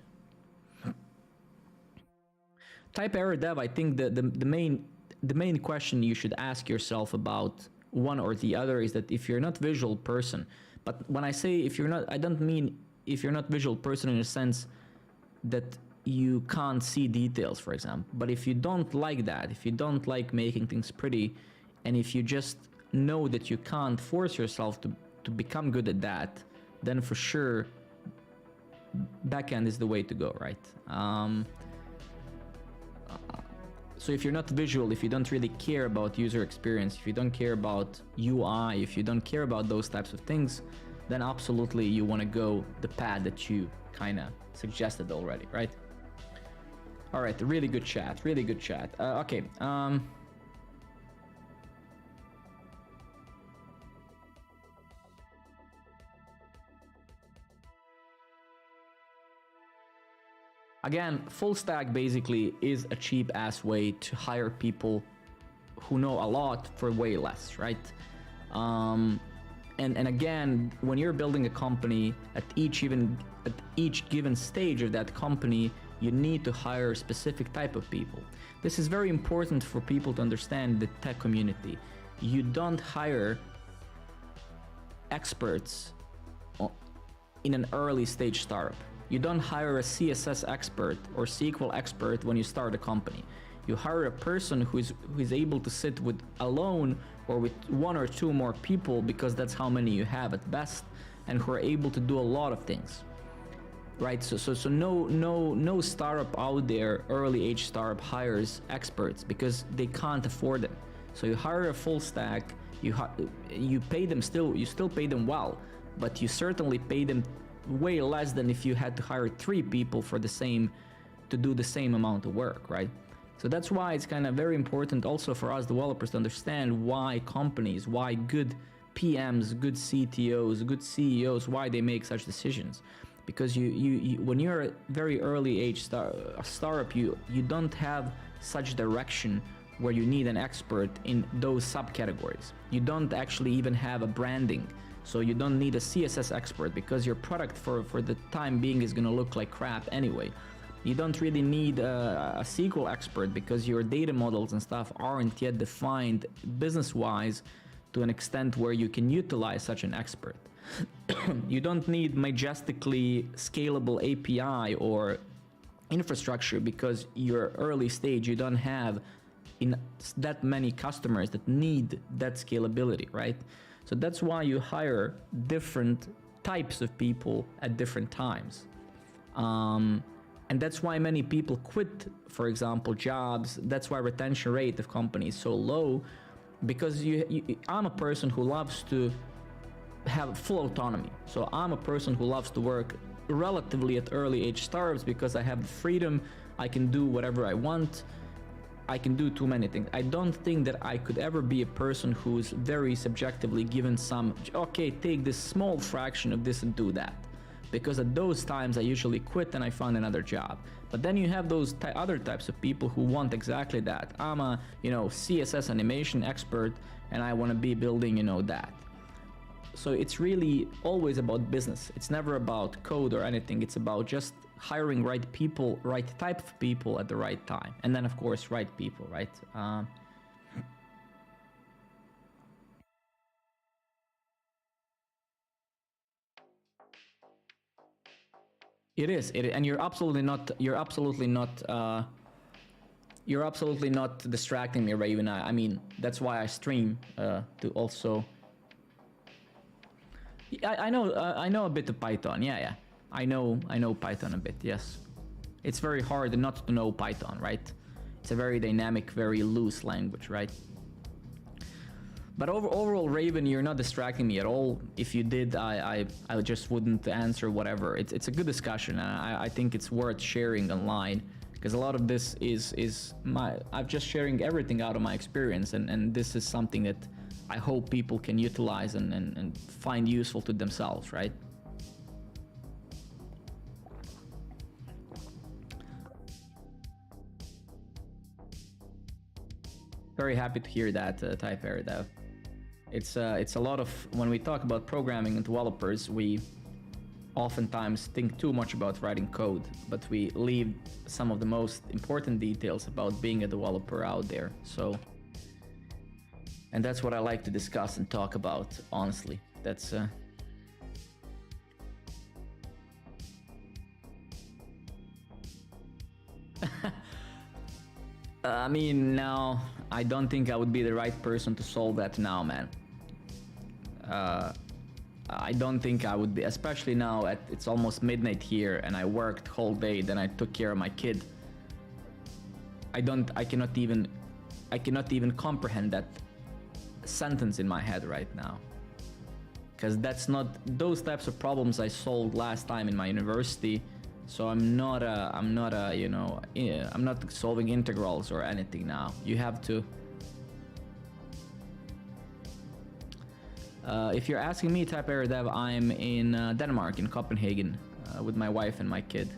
Type error dev, I think the main question you should ask yourself about one or the other is that if you're not visual person, but when I say if you're not, I don't mean if you're not visual person in a sense that you can't see details, for example, but if you don't like that, if you don't like making things pretty, and if you just know that you can't force yourself to become good at that, then for sure backend is the way to go, right? So if you're not visual, if you don't really care about user experience, if you don't care about UI, if you don't care about those types of things, then absolutely you want to go the path that you kind of suggested already, right? All right, really good chat, really good chat. Okay. Again, full stack basically is a cheap ass way to hire people who know a lot for way less, right? And again, when you're building a company, at each given stage of that company, you need to hire a specific type of people. This is very important for people to understand the tech community. You don't hire experts in an early stage startup. You don't hire a CSS expert or SQL expert when you start a company. You hire a person who is able to sit with alone or with one or two more people, because that's how many you have at best, and who are able to do a lot of things, right? So no startup out there, early age startup, hires experts because they can't afford them. So you hire a full stack, you pay them you still pay them well, but you certainly pay them way less than if you had to hire 3 people to do the same amount of work, right? So that's why it's kind of very important also for us developers to understand why companies, why good PMs, good CTOs, good CEOs, why they make such decisions. Because you when you're a very early age startup, you don't have such direction where you need an expert in those subcategories. You don't actually even have a branding. So you don't need a CSS expert because your product for the time being is going to look like crap anyway. You don't really need a SQL expert because your data models and stuff aren't yet defined business-wise to an extent where you can utilize such an expert. You don't need majestically scalable API or infrastructure because you're early stage. You don't have that many customers that need that scalability, right? So that's why you hire different types of people at different times. And that's why many people quit, for example, jobs. That's why retention rate of companies is so low, because I'm a person who loves to have full autonomy. So I'm a person who loves to work relatively at early age startups because I have the freedom. I can do whatever I want. I can do too many things. I don't think that I could ever be a person who's very subjectively given okay, take this small fraction of this and do that. Because at those times I usually quit and I find another job. But then you have those other types of people who want exactly that. I'm a, CSS animation expert and I want to be building, that. So it's really always about business. It's never about code or anything. It's about just hiring right people, right type of people at the right time. And then of course, right people, right? It is. And you're absolutely not. You're absolutely not. You're absolutely not distracting me, Raven. I mean, that's why I stream to also. I know. I know a bit of Python. Yeah, yeah. I know Python a bit. Yes. It's very hard not to know Python, right? It's a very dynamic, very loose language, right? But overall, Raven, you're not distracting me at all. If you did, I just wouldn't answer whatever. It's a good discussion, and I think it's worth sharing online, because a lot of this is I'm just sharing everything out of my experience, and this is something that I hope people can utilize and find useful to themselves, right? Very happy to hear that, Type Dev. It's a lot of, when we talk about programming and developers, we oftentimes think too much about writing code, but we leave some of the most important details about being a developer out there. So, and that's what I like to discuss and talk about, honestly. That's I mean, now I don't think I would be the right person to solve that now, man. I don't think I would be, especially now it's almost midnight here and I worked whole day, then I took care of my kid. I cannot even comprehend that sentence in my head right now. Because that's not those types of problems I solved last time in my university. So I'm not you know, I'm not solving integrals or anything now. You have to. If you're asking me, Type Dev, I'm in Denmark, in Copenhagen, with my wife and my kid.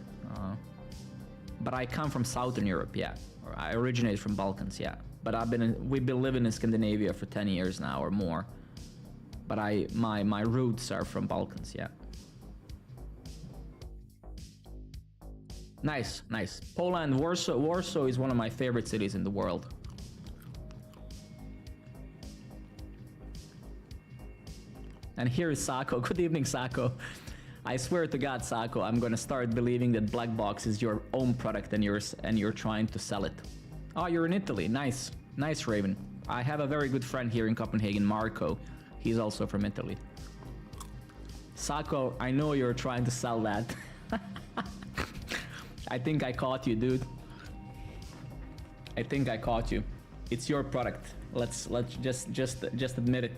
But I come from Southern Europe, yeah. Or I originate from Balkans, yeah. But we've been living in Scandinavia for 10 years now or more. But my roots are from Balkans, yeah. Nice, nice. Poland, Warsaw is one of my favorite cities in the world. And here is Sako. Good evening, Sako. I swear to God, Sako, I'm gonna start believing that Blackbox is your own product and you're trying to sell it. Oh, you're in Italy. Nice, nice, Raven. I have a very good friend here in Copenhagen, Marco. He's also from Italy. Sako, I know you're trying to sell that. I think I caught you, dude. I think I caught you. It's your product. Let's just admit it.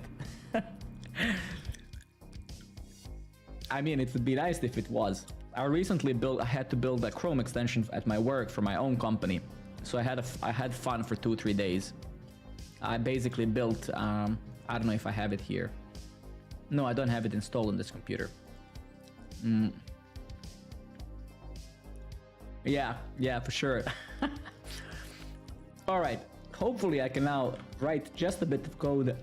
I mean, it would be nice if it was. I had to build a Chrome extension at my work for my own company. So I had fun for 2-3 days. I basically built, I don't know if I have it here. No, I don't have it installed on this computer. Yeah, for sure. All right, hopefully I can now write just a bit of code.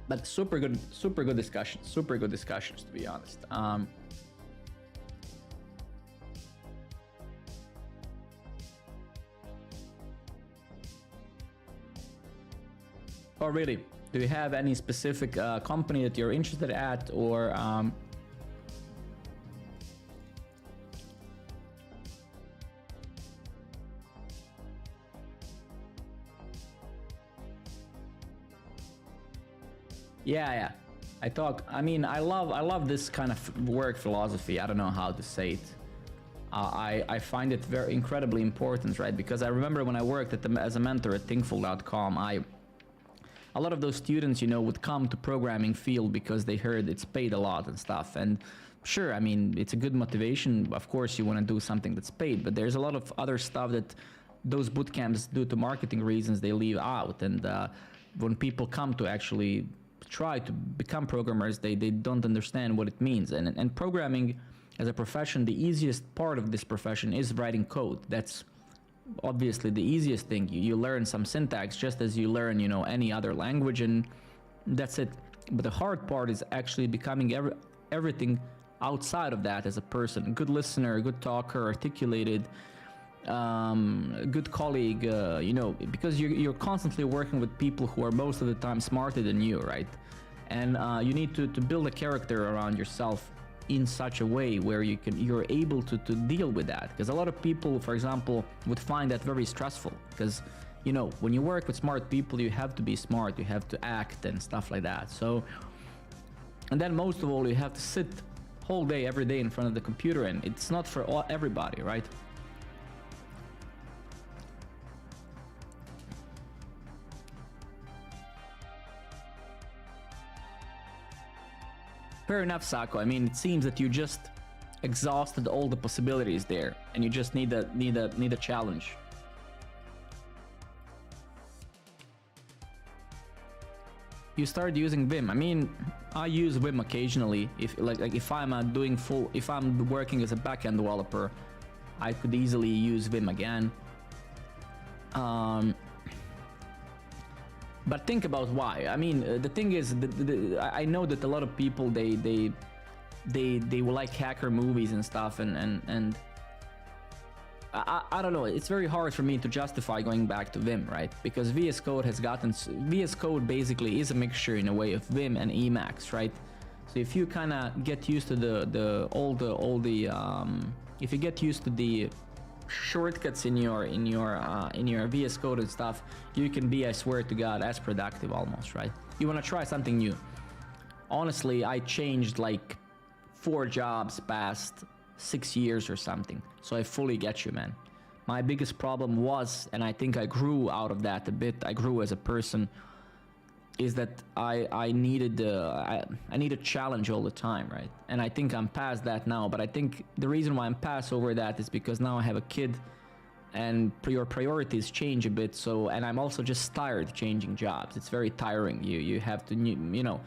But super good discussions, to be honest. Oh, really? Do you have any specific company that you're interested at, or Yeah. I love this kind of work philosophy. I don't know how to say it. I find it very incredibly important, right? Because I remember when I worked as a mentor at Thinkful.com, a lot of those students, you know, would come to programming field because they heard it's paid a lot and stuff. And sure, I mean, it's a good motivation. Of course, you want to do something that's paid, but there's a lot of other stuff that those boot camps, due to marketing reasons, they leave out. And when people come to actually try to become programmers, they don't understand what it means. And programming as a profession, the easiest part of this profession is writing code. That's obviously the easiest thing. You learn some syntax just as you learn, you know, any other language, and that's it. But the hard part is actually becoming everything outside of that as a person. A good listener, a good talker, articulated, a good colleague, you know, because you're constantly working with people who are most of the time smarter than you, right? and you need to build a character around yourself in such a way where you're able to deal with that, because a lot of people, for example, would find that very stressful, because you know, when you work with smart people, you have to be smart, you have to act and stuff like that. So, and then most of all, you have to sit whole day every day in front of the computer, and it's not for everybody, right? Fair enough, Sako. I mean, it seems that you just exhausted all the possibilities there, and you just need a challenge. You started using Vim. I mean, I use Vim occasionally. If if I'm working as a backend developer, I could easily use Vim again. But think about why. I mean, the thing is, I know that a lot of people they will like hacker movies and stuff, and I don't know. It's very hard for me to justify going back to Vim, right? Because VS Code VS Code basically is a mixture in a way of Vim and Emacs, right? So if you kind of get used to if you get used to the shortcuts in your VS Code and stuff, you can be, I swear to God, as productive almost, right? You want to try something new. Honestly, I changed like 4 jobs past 6 years or something, so I fully get you, man. My biggest problem was, and I think I grew out of that a bit, I grew as a person, is that I needed a challenge all the time, right? And I think I'm past that now, but I think the reason why I'm past over that is because now I have a kid, and your priorities change a bit. So, and I'm also just tired changing jobs. It's very tiring. You have to, you know,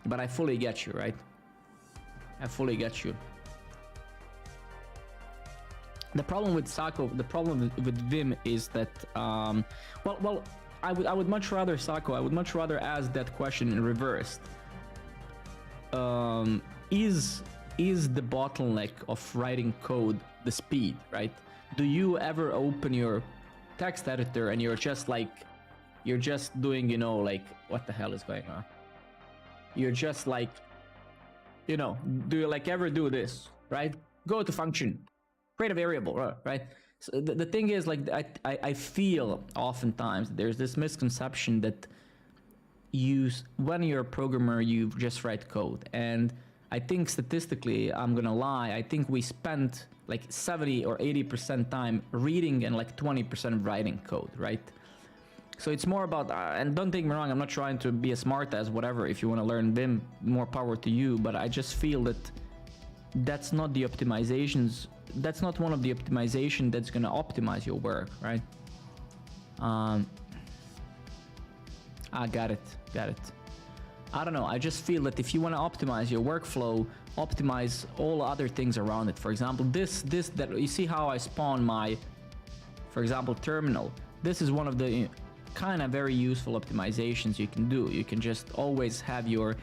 but I fully get you, right? I fully get you. The problem with Sako, the problem with Vim is that, well, I would much rather, Sako, I would much rather ask that question in reversed. Is the bottleneck of writing code the speed, right? Do you ever open your text editor and you're just doing, you know, like, what the hell is going on? You're just like, you know, do you like ever do this, right? Go to function, create a variable, right? So the thing is, like, I feel oftentimes there's this misconception that when you're a programmer, you just write code. And I think statistically, I'm gonna lie, I think we spent like 70 or 80% time reading and like 20% writing code, right? So it's more about, and don't take me wrong, I'm not trying to be a smart ass, whatever. If you want to learn Vim, more power to you. But I just feel that that's not the optimizations. That's not one of the optimization that's gonna optimize your work, right? I got it. I don't know. I just feel that if you want to optimize your workflow, optimize all other things around it. For example, that you see how I spawn my, for example, terminal. This is one of the kind of very useful optimizations you can do. You can just always have your,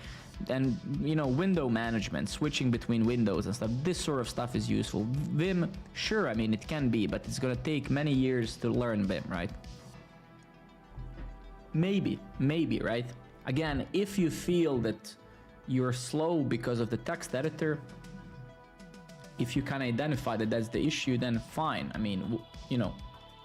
and you know, window management, switching between windows and stuff. This sort of stuff is useful. Vim, sure, I mean, it can be, but it's gonna take many years to learn Vim, right? Maybe, right? Again, if you feel that you're slow because of the text editor, if you can identify that that's the issue, then fine. I mean, you know,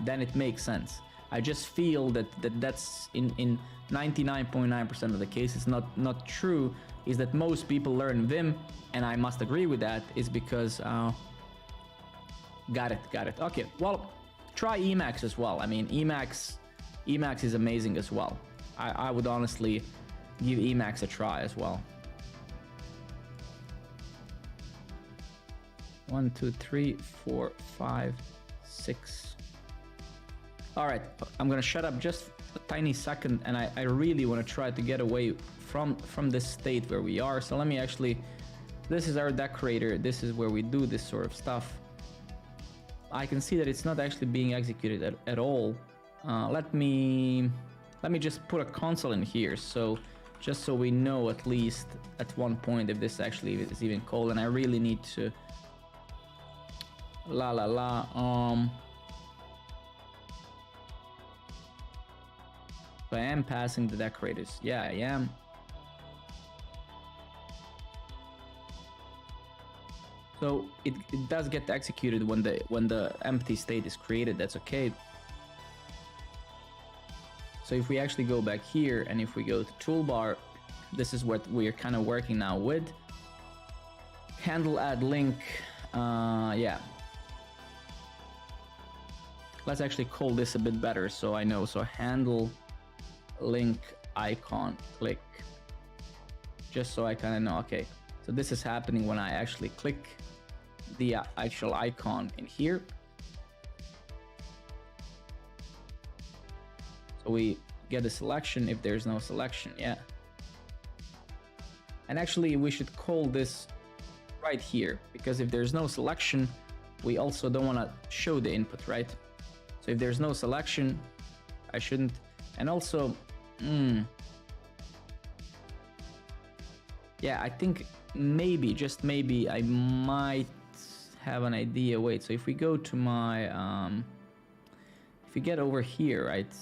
then it makes sense. I just feel that's in 99.9% of the cases not true, is that most people learn Vim, and I must agree with that, is because got it. Okay, well, try Emacs as well. I mean, Emacs is amazing as well. I would honestly give Emacs a try as well. 1, 2, 3, 4, 5, 6. All right, I'm gonna shut up just a tiny second, and I really want to try to get away from this state where we are. So let me actually, this is our decorator. This is where we do this sort of stuff. I can see that it's not actually being executed at all. Let me just put a console in here, so just so we know at least at one point if this actually is even called. And I really need to I am passing the decorators. Yeah, I am. So it does get executed when the empty state is created. That's okay. So if we actually go back here and if we go to toolbar, this is what we're kind of working now with. Handle add link. Yeah. Let's actually call this a bit better so I know. So handle link icon click. Just so I kind of know. Okay. So this is happening when I actually click the actual icon in here. So we get a selection if there's no selection. Yeah. And actually we should call this right here, because if there's no selection, we also don't want to show the input, right? So if there's no selection, I shouldn't. And also, yeah, I think maybe, just maybe, I might have an idea. Wait, so if we go to my, if we get over here, right?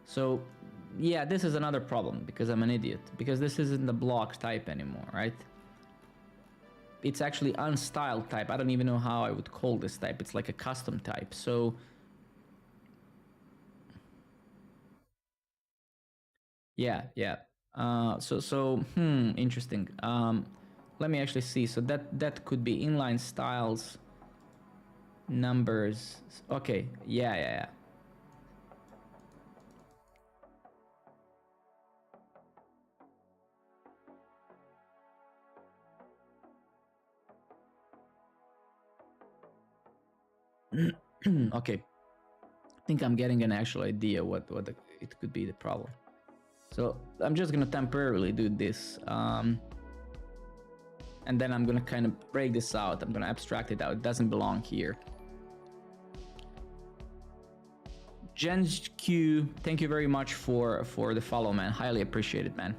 So yeah, this is another problem because I'm an idiot, because this isn't the block type anymore, right? It's actually unstyled type. I don't even know how I would call this type. It's like a custom type. So yeah. Interesting. Let me actually see. So that could be inline styles, numbers. Okay, yeah. Okay, I think I'm getting an actual idea what it could be the problem. So I'm just gonna temporarily do this, and then I'm gonna kind of break this out. I'm gonna abstract it out. It doesn't belong here. GenQ, thank you very much for the follow, man. Highly appreciated, man.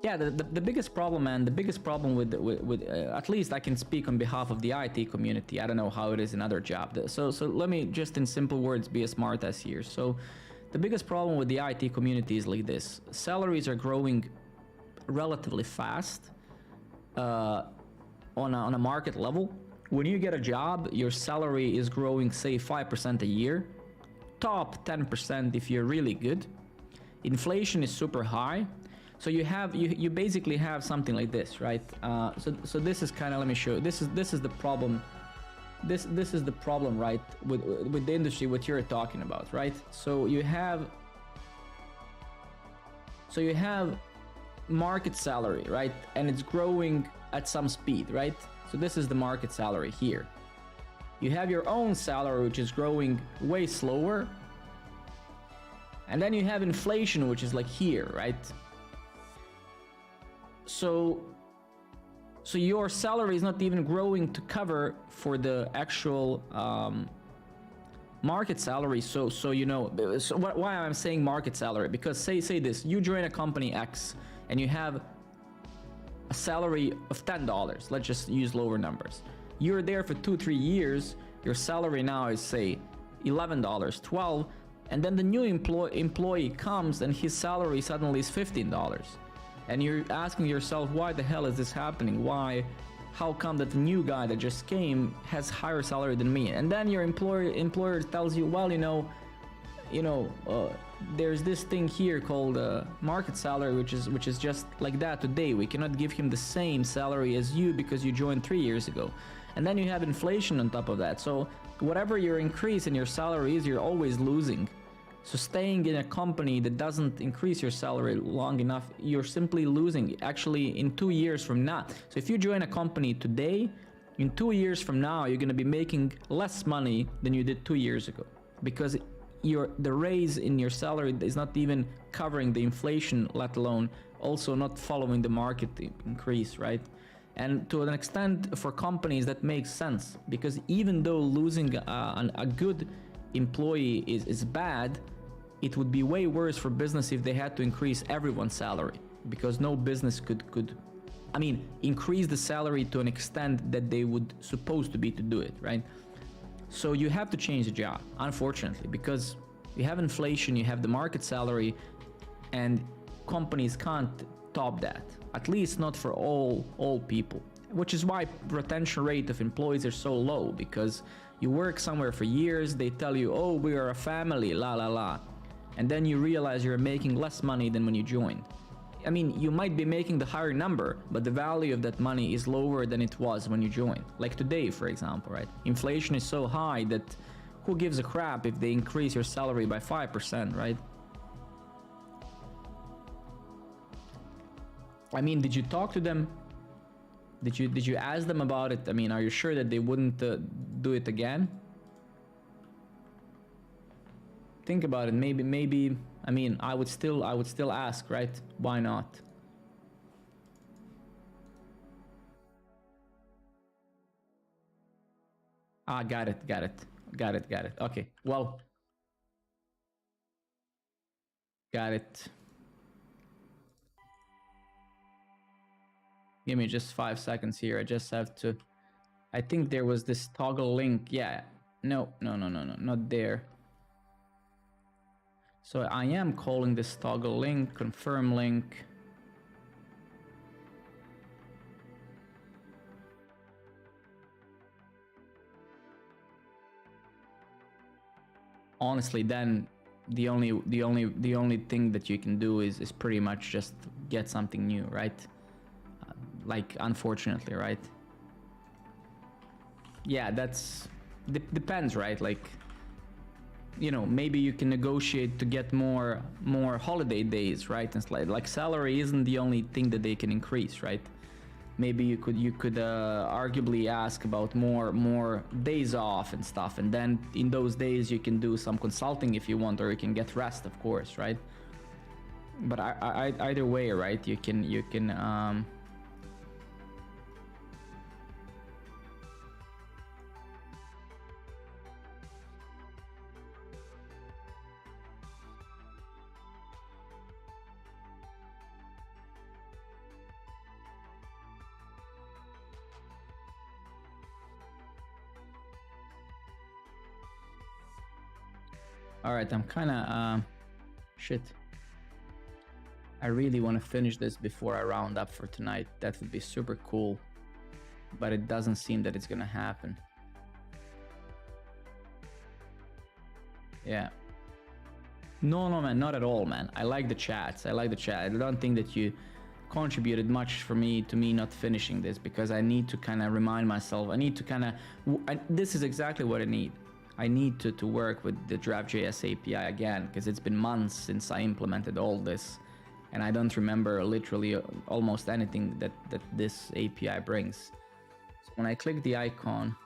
Yeah, the biggest problem, man, the biggest problem with at least I can speak on behalf of the IT community. I don't know how it is in other jobs. So let me just in simple words be a smart ass here. So the biggest problem with the IT community is like this. Salaries are growing relatively fast on a market level. When you get a job, your salary is growing, say, 5% a year. Top 10% if you're really good. Inflation is super high. So you basically have something like this, right? So this is kind of, let me show you. This is the problem. This is the problem, right? With the industry, what you're talking about, right? So you have market salary, right? And it's growing at some speed, right? So this is the market salary here. You have your own salary, which is growing way slower. And then you have inflation, which is like here, right? So your salary is not even growing to cover for the actual market salary. So you know, so why I'm saying market salary, because say this, you join a company X and you have a salary of $10. Let's just use lower numbers. You're there for 2-3 years. Your salary now is, say, $11, $12, and then the new employee comes and his salary suddenly is $15. And you're asking yourself, why the hell is this happening? How come that the new guy that just came has higher salary than me? And then your employer tells you, well, there's this thing here called market salary, which is just like that today. We cannot give him the same salary as you because you joined 3 years ago. And then you have inflation on top of that. So whatever your increase in your salary is, you're always losing. So staying in a company that doesn't increase your salary long enough, you're simply losing. Actually, in 2 years from now. So if you join a company today, in 2 years from now, you're going to be making less money than you did 2 years ago, because the raise in your salary is not even covering the inflation, let alone also not following the market increase, right? And to an extent, for companies, that makes sense, because even though losing a good employee is bad, it would be way worse for business if they had to increase everyone's salary, because no business could increase the salary to an extent that they would supposed to be to do it, right? So you have to change the job, unfortunately, because You have inflation, you have the market salary, and companies can't top that. At least not for all people. Which is why retention rate of employees are so low, because you work somewhere for years, they tell you, oh, we are a family, la la la. And then you realize you're making less money than when you joined. I mean, you might be making the higher number, but the value of that money is lower than it was when you joined. Like today, for example, right? Inflation is so high that who gives a crap if they increase your salary by 5%, right? I mean, did you talk to them? Did you ask them about it? I mean, are you sure that they wouldn't do it again? Think about it. Maybe. I mean, I would still ask, right? Why not? Ah, got it. Okay, well, got it. Give me just 5 seconds here. I just have to. I think there was this toggle link. Yeah. No, not there. So I am calling this toggle link, confirm link. Honestly, then the only thing that you can do is pretty much just get something new, right? Like, unfortunately, right? Yeah, that's depends, right? Like, you know, maybe you can negotiate to get more holiday days, right? And like salary isn't the only thing that they can increase, right? Maybe you could arguably ask about more days off and stuff, and then in those days you can do some consulting if you want, or you can get rest, of course, right? But either way, right? You can. All right, I'm kind of shit. I really want to finish this before I round up for tonight. That would be super cool, but it doesn't seem that it's gonna happen. Yeah. No, man, not at all, man. I like the chats. I don't think that you contributed much to me not finishing this, because I need to kind of remind myself. I need to kind of. This is exactly what I need. I need to work with the Draft.js API again, because it's been months since I implemented all this, and I don't remember literally almost anything that this API brings. So when I click the icon,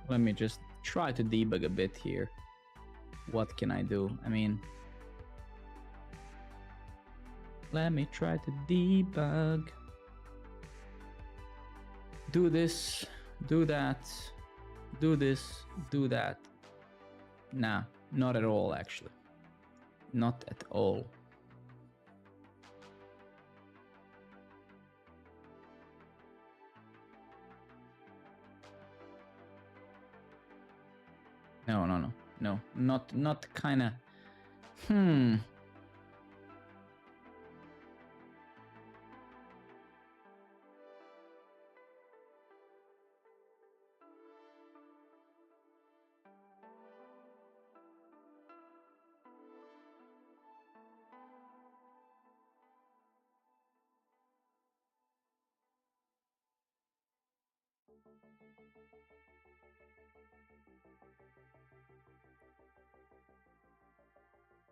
let me just try to debug a bit here. What can I do? I mean, let me try to debug. Do this, do that, do this, do that. Nah, not at all, actually. Not at all. No, not kinda.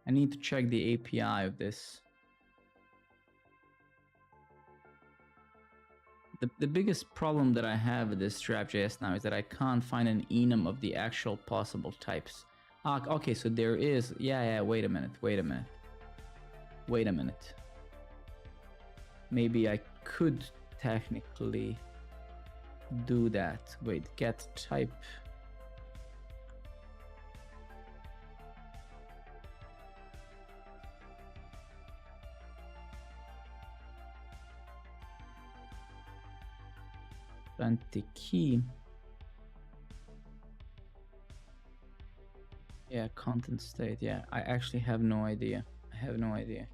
I need to check the API of this. the biggest problem that I have with this Trap.js now is that I can't find an enum of the actual possible types. Okay, so there is, yeah, wait a minute. Maybe I could technically do that. Wait, get type. Entity key. Yeah, content state. Yeah, I actually have no idea. I have no idea.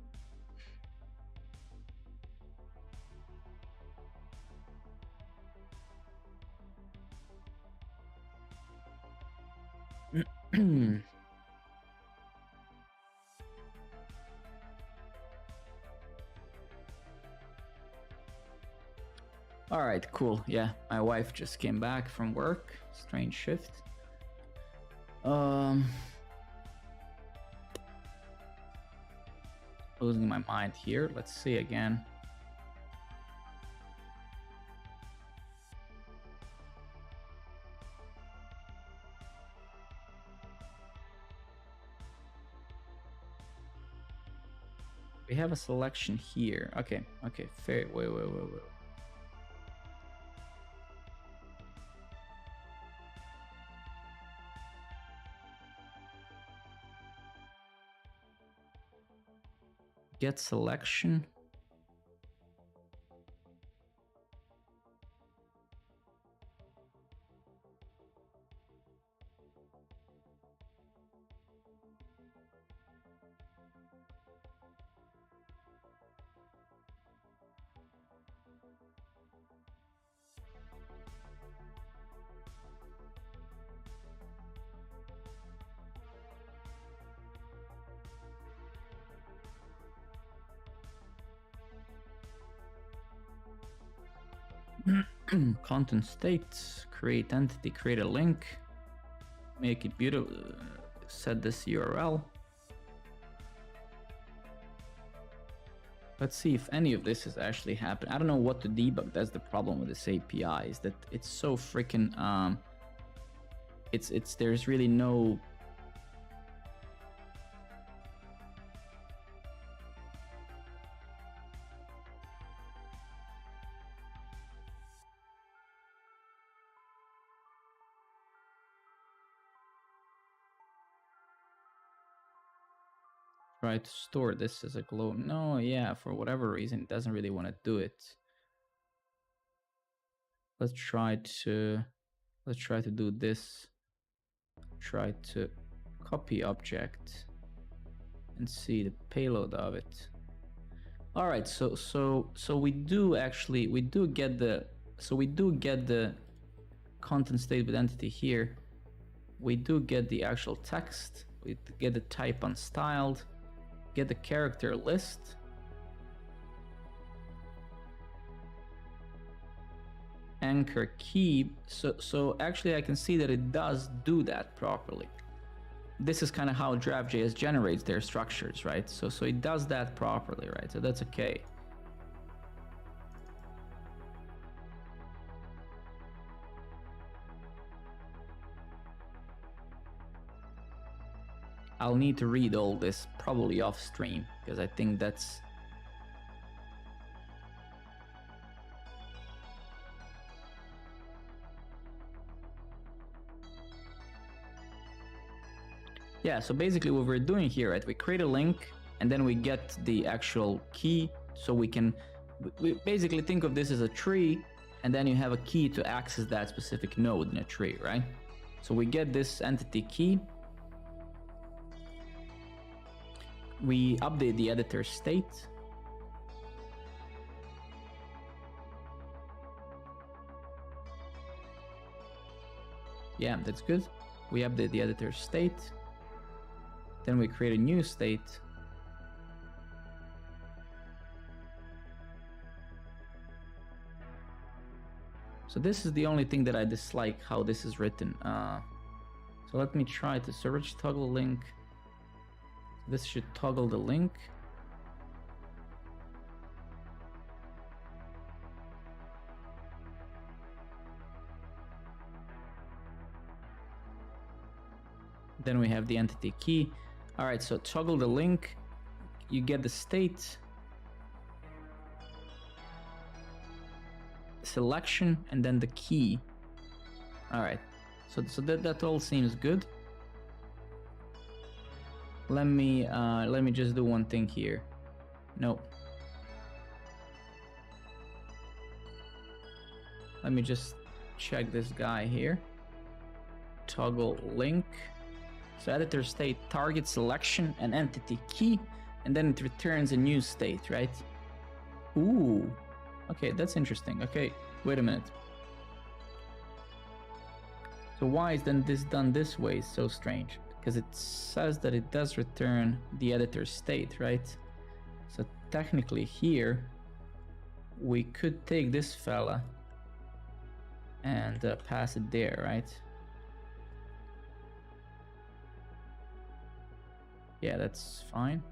All right, cool. Yeah, my wife just came back from work. Strange shift. Losing my mind here. Let's see again. We have a selection here. Okay, fair. Wait. Get selection. Content state, create entity, create a link, make it beautiful, set this URL. Let's see if any of this is actually happening. I don't know what to debug. That's the problem with this API, is that it's so freaking there's really no try to store this as a glow. No, yeah, for whatever reason, it doesn't really want to do it. Let's try to do this. Try to copy object and see the payload of it. All right, so we do get the content state with entity here. We do get the actual text. We get the type unstyled. Get the character list. Anchor key. So actually I can see that it does do that properly. This is kind of how Trap.js generates their structures, right? So it does that properly, right? So that's okay. I'll need to read all this probably off stream, because I think that's yeah, so basically what we're doing here, right? We create a link and then we get the actual key, so we basically think of this as a tree, and then you have a key to access that specific node in a tree, right? So we get this entity key. We update the editor state. Yeah, that's good. We update the editor state. Then we create a new state. So this is the only thing that I dislike how this is written. So let me try to search toggle link. This should toggle the link. Then we have the entity key. All right, so toggle the link, you get the state, selection, and then the key. All right, so that all seems good. Let me just do one thing here. No. Let me just check this guy here. Toggle link. So editor state, target selection, and entity key, and then it returns a new state, right? Ooh. Okay, that's interesting. Okay, wait a minute. So why is then this done this way? It's so strange. Because it says that it does return the editor state, right? So technically here, we could take this fella and pass it there, right? Yeah, that's fine.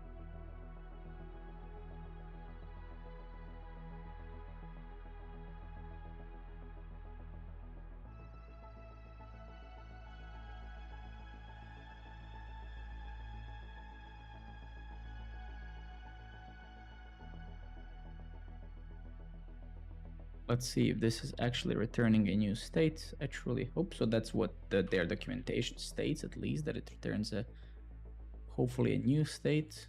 Let's see if this is actually returning a new state. I truly hope so. That's what their documentation states, at least, that it returns a hopefully a new state.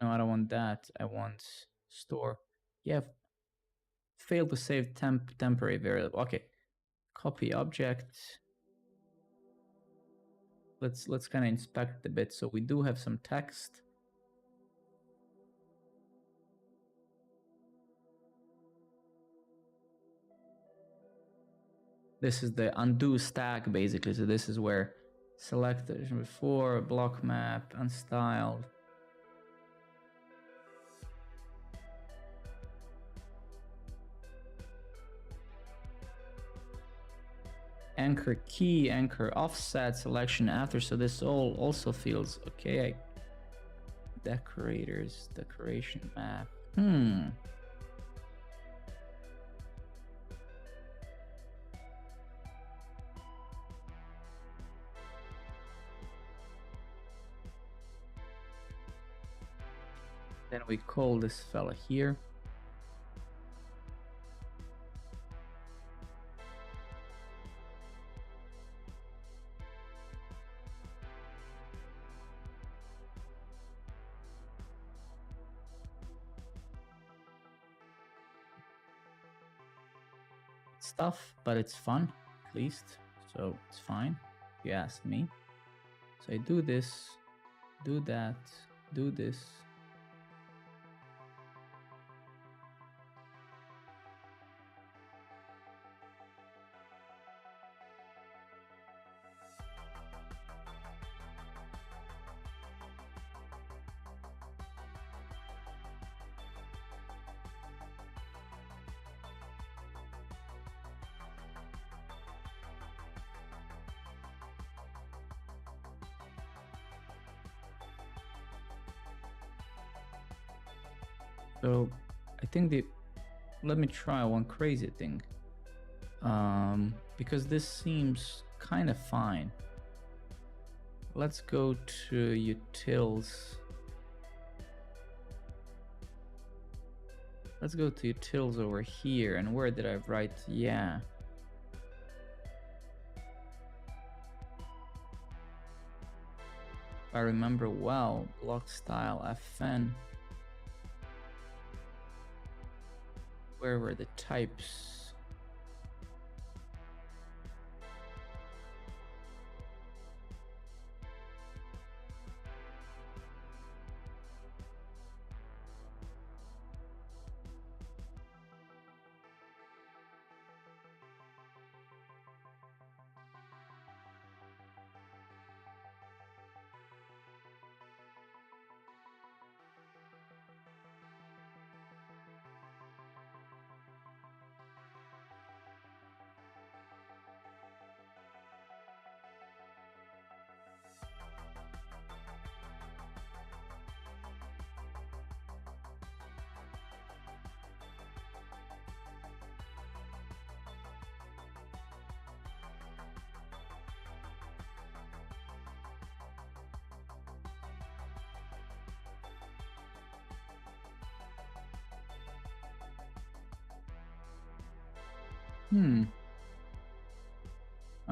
No, I don't want that. I want store. Yeah, failed to save temporary variable. Okay, copy object. Let's kind of inspect a bit. So we do have some text. This is the undo stack basically. So this is where select before, block map, unstyled. Anchor key, anchor offset, selection after. So this all also feels okay. Decorators, decoration map. Then we call this fella here. Stuff, but it's fun, at least. So it's fine, if you ask me. So I do this, do that, do this. So I think let me try one crazy thing. Because this seems kind of fine. Let's go to utils. Let's go to utils over here. And where did I write? Yeah. If I remember well, block style FN. Where were the types? All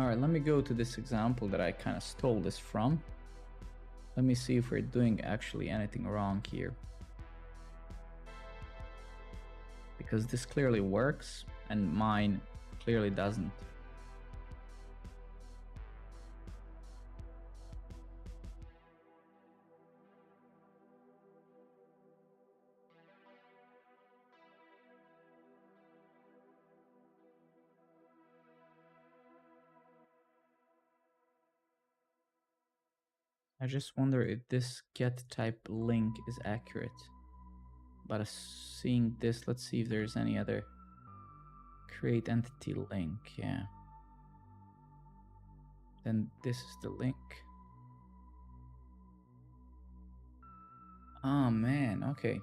right, let me go to this example that I kind of stole this from. Let me see if we're doing actually anything wrong here. Because this clearly works and mine clearly doesn't. I just wonder if this get type link is accurate. But seeing this, let's see if there's any other create entity link. Yeah. Then this is the link. Oh man, okay.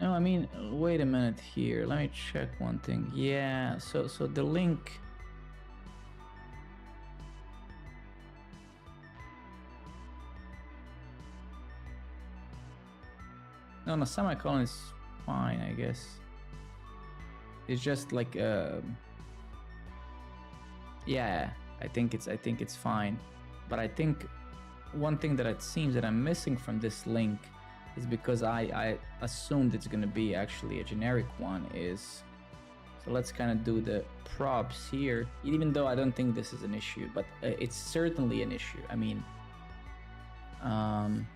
No, I mean, wait a minute here. Let me check one thing. Yeah, so the link. No, semicolon is fine, I guess. It's just like yeah, I think it's fine. But I think one thing that it seems that I'm missing from this link is because I assumed it's gonna be actually a generic one is. So let's kind of do the props here, even though I don't think this is an issue, but it's certainly an issue. I mean, and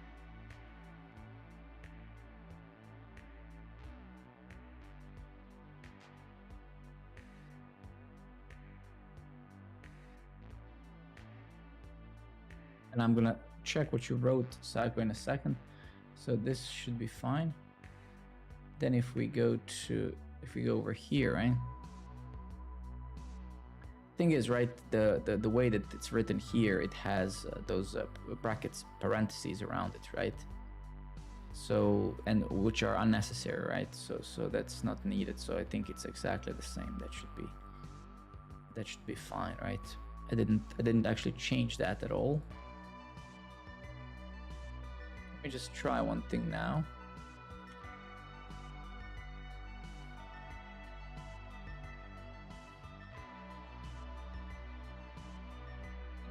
I'm gonna check what you wrote, Sago, in a second. So this should be fine. Then if we go over here, right? Thing is, right, the way that it's written here, it has those brackets, parentheses around it, right? So, and which are unnecessary, right? So that's not needed. So I think it's exactly the same. That should be fine, right? I didn't actually change that at all. Let me just try one thing now.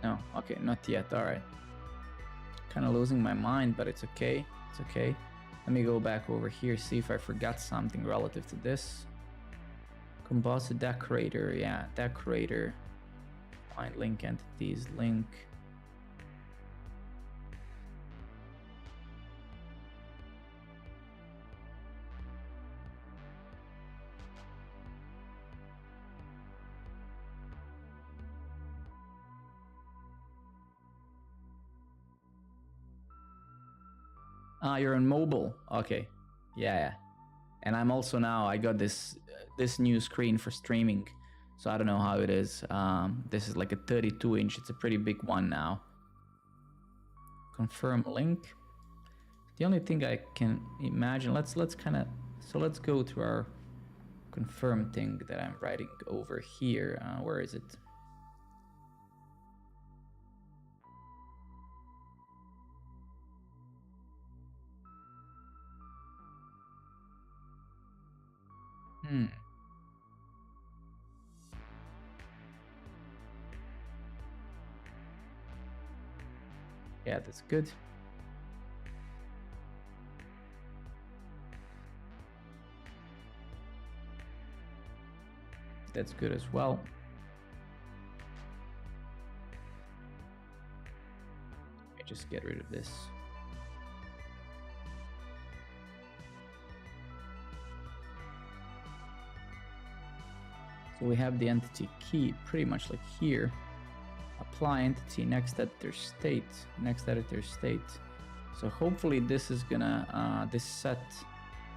No, okay, not yet. All right. Kind of losing my mind, but it's okay. It's okay. Let me go back over here, see if I forgot something relative to this. Composite decorator, yeah, decorator. Find link entities, link. Ah, you're on mobile. Okay, yeah. And I'm also now, I got this new screen for streaming, so I don't know how it is. This is like a 32-inch. It's a pretty big one now. Confirm link. The only thing I can imagine, let's kind of, so let's go to our confirm thing that I'm writing over here. Where is it? Yeah, that's good. That's good as well. Let me just get rid of this. So we have the entity key pretty much like here. Apply entity next editor state, next editor state. So hopefully this is gonna, this set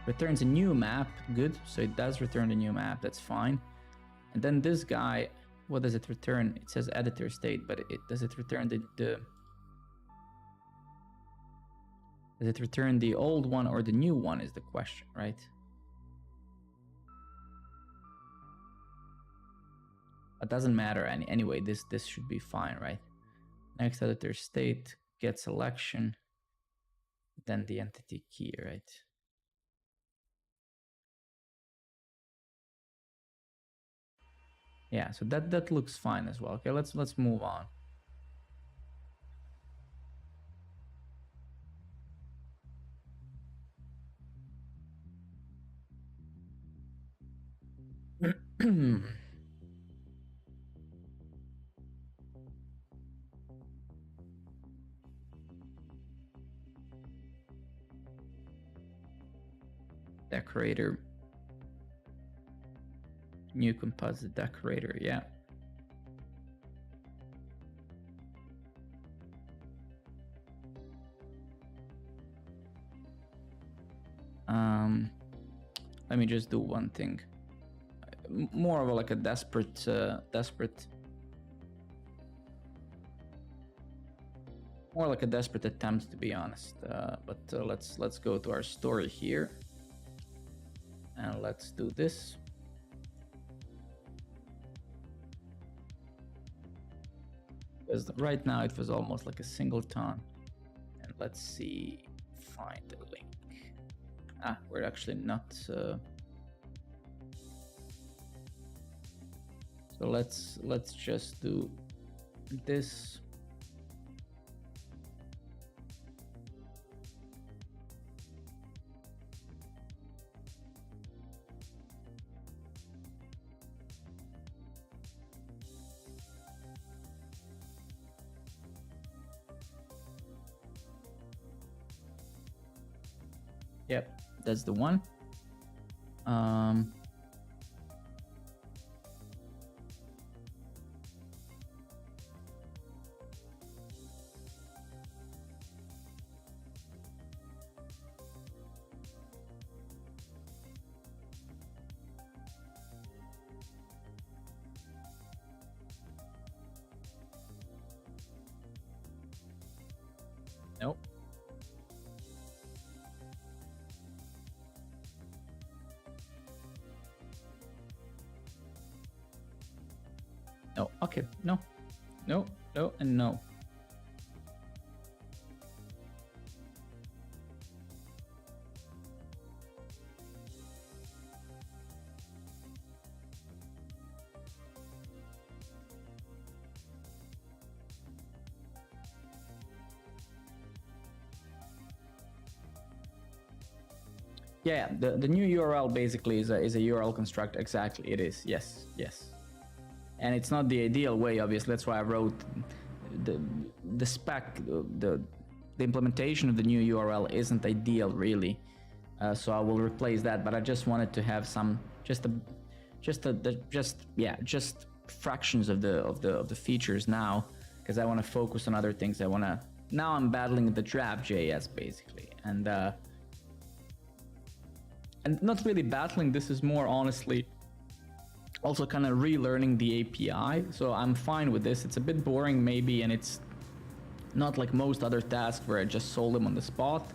returns a new map, good. So it does return a new map, that's fine. And then this guy, what does it return? It says editor state, but does it return does it return the old one or the new one is the question, right? It doesn't matter anyway, this should be fine, right? Next editor state, get selection, then the entity key, right? Yeah, so that looks fine as well. Okay, let's move on. Decorator, new composite decorator, yeah. Let me just do one thing. More of like a desperate more like a desperate attempt, to be honest. But let's go to our story here, and let's do this. Because right now it was almost like a singleton, and let's see, find the link. We're actually not. So let's just do this. Yep, that's the one. Nope. No. Okay. No. No. No. And no. Yeah, the new URL basically is a URL constructor. Exactly, it is. Yes, yes. And it's not the ideal way, obviously. That's why I wrote the spec, the implementation of the new URL isn't ideal, really. So I will replace that. But I just wanted to have some just fractions of the features now, because I want to focus on other things. Now I'm battling the Draft.js basically, and not really battling. This is more honestly also kind of relearning the API. So I'm fine with this. It's a bit boring maybe, and it's not like most other tasks where I just solve them on the spot.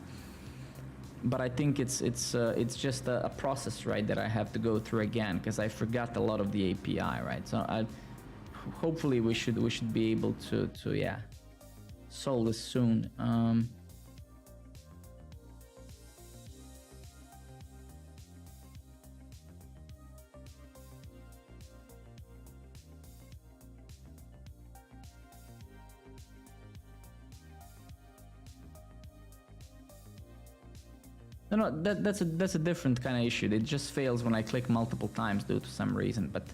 But I think it's just a process, right, that I have to go through again, because I forgot a lot of the API, right? So hopefully we should be able to yeah, solve this soon. No, that's a different kind of issue. It just fails when I click multiple times due to some reason, but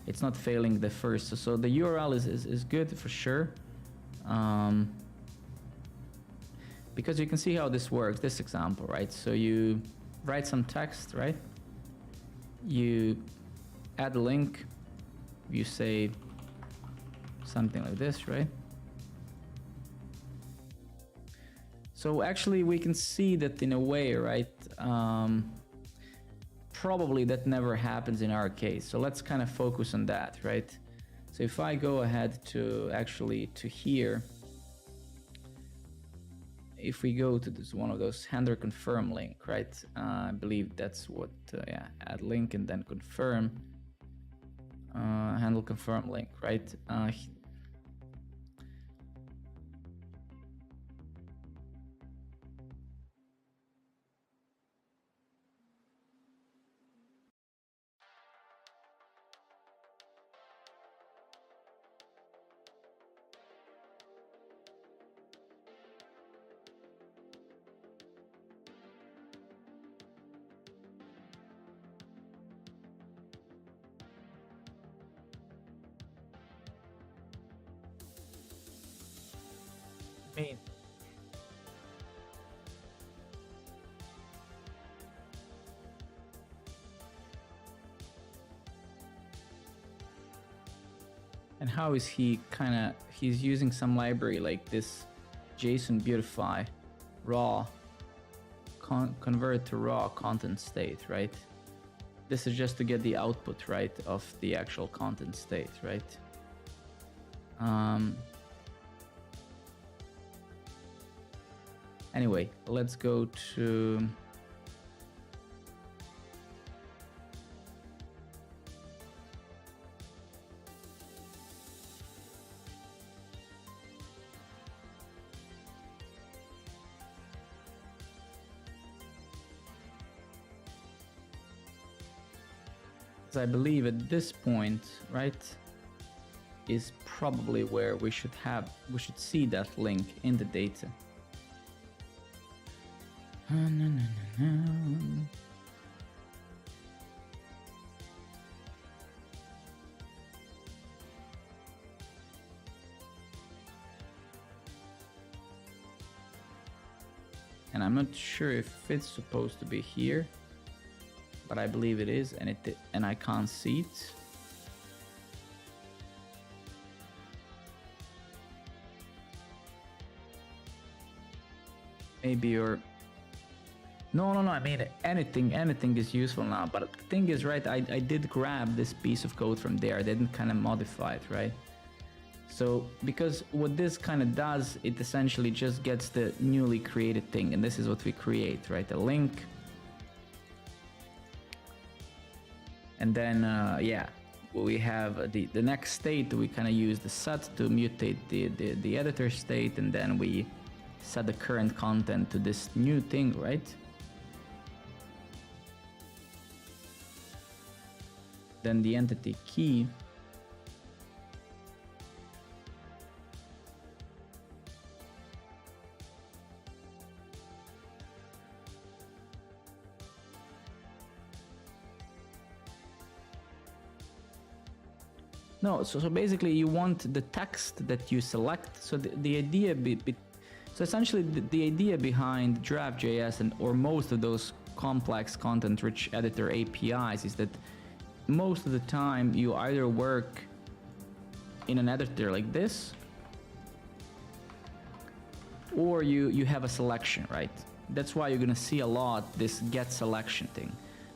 it's not failing the first. So the URL is good for sure. Because you can see how this works, this example, right? So you write some text, right? You add a link, you say something like this, right? So actually we can see that in a way, right? Probably that never happens in our case. So let's kind of focus on that, right? So if I go ahead to actually to here, if we go to this one of those handle confirm link, right? I believe that's what, yeah, add link and then confirm, handle confirm link, right? I mean, and how is he he's using some library like this JSON beautify raw convert to raw content state, right? This is just to get the output, right, of the actual content state, right? Anyway, let's go to I believe at this point, right, is probably where we should see that link in the data. And I'm not sure if it's supposed to be here, but I believe it is, and I can't see it. Maybe you're... No, I mean, anything is useful now, but the thing is, right, I did grab this piece of code from there. I didn't kind of modify it, right? So, because what this kind of does, it essentially just gets the newly created thing, and this is what we create, right? A link. And then, yeah, we have the next state, we kind of use the set to mutate the editor state, and then we set the current content to this new thing, right? Then the entity key. No, so basically you want the text that you select. So the idea so essentially the idea behind Draft.js or most of those complex content-rich editor APIs is that most of the time you either work in an editor like this, or you have a selection, right? That's why you're gonna see a lot this get selection thing.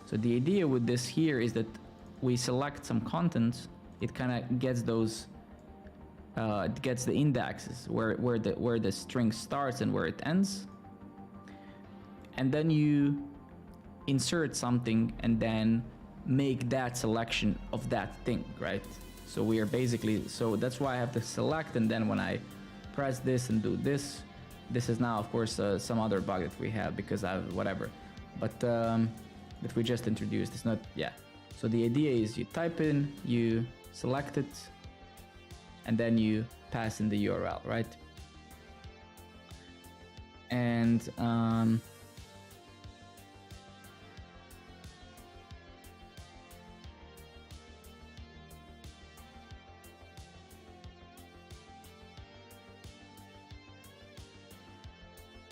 So the idea with this here is that we select some content, it kind of gets those, it gets the indexes where the string starts and where it ends, and then you insert something and then make that selection of that thing, right? So we are basically, so that's why I have to select, and then when I press this and do this, this is now of course some other bug that we have because I have whatever, but that we just introduced. It's not, yeah. So the idea is you type in, you select it, and then you pass in the URL, right? And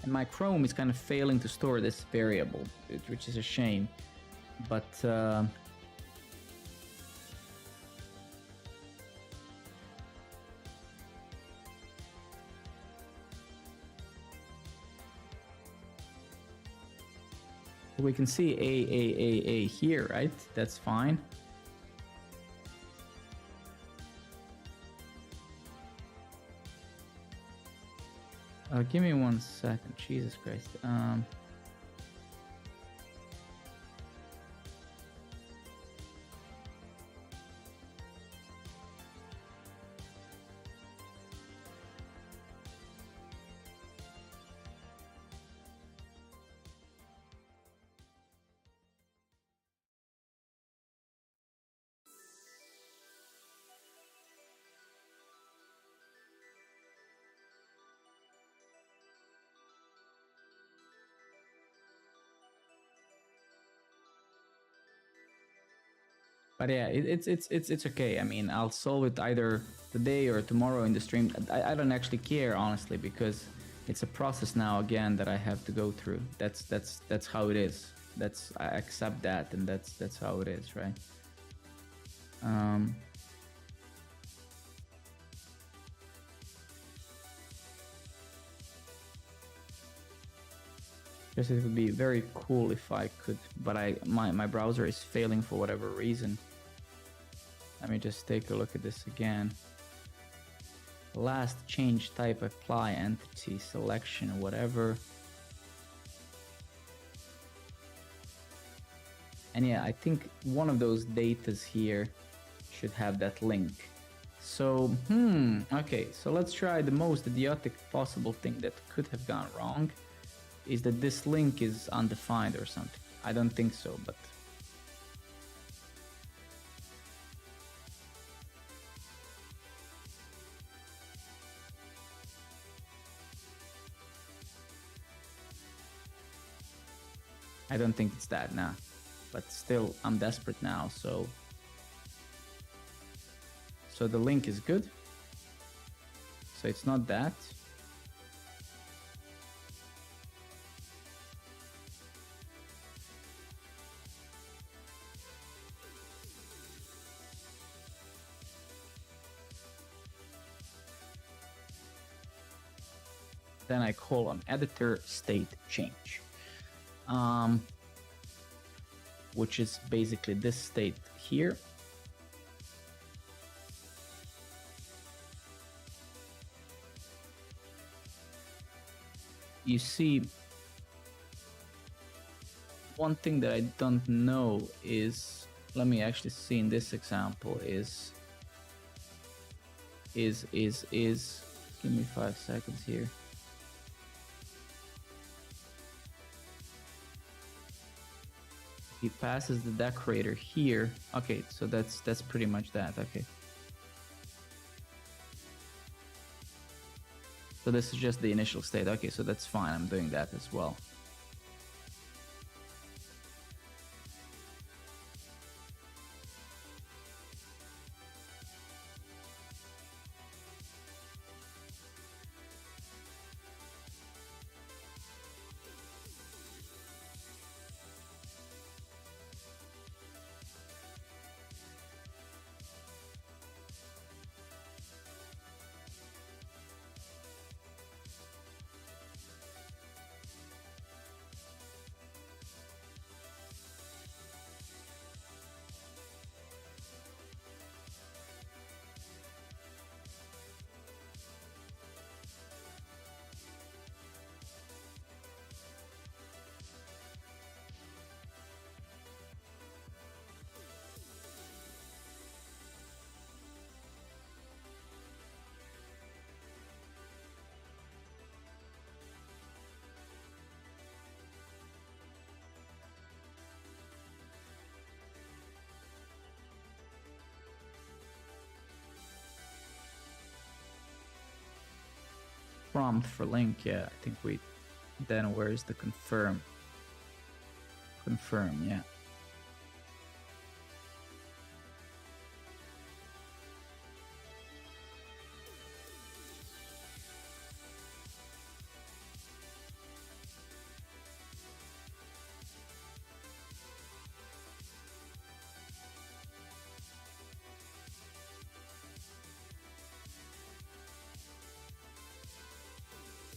my Chrome is kind of failing to store this variable, which is a shame, but we can see a here, right? That's fine. Give me 1 second. Jesus Christ. But yeah, it's okay. I mean, I'll solve it either today or tomorrow in the stream. I don't actually care, honestly, because it's a process now again that I have to go through. That's how it is. I accept that, and that's how it is, right? Guess it would be very cool if I could, but my browser is failing for whatever reason. Let me just take a look at this again. Last change type, apply entity selection, whatever. And yeah, I think one of those datas here should have that link. So, okay, so let's try the most idiotic possible thing that could have gone wrong. Is that this link is undefined or something? I don't think so, but... I don't think it's that, nah. But still, I'm desperate now, so... So the link is good. So it's not that. Then I call on editor state change, which is basically this state here. You see, one thing that I don't know is, let me actually see in this example, is give me 5 seconds here. He passes the decorator here. Okay, so that's pretty much that. Okay. So this is just the initial state. Okay, so that's fine. I'm doing that as well. Prompt for link, yeah, I think we... Then where's the confirm? Confirm, yeah.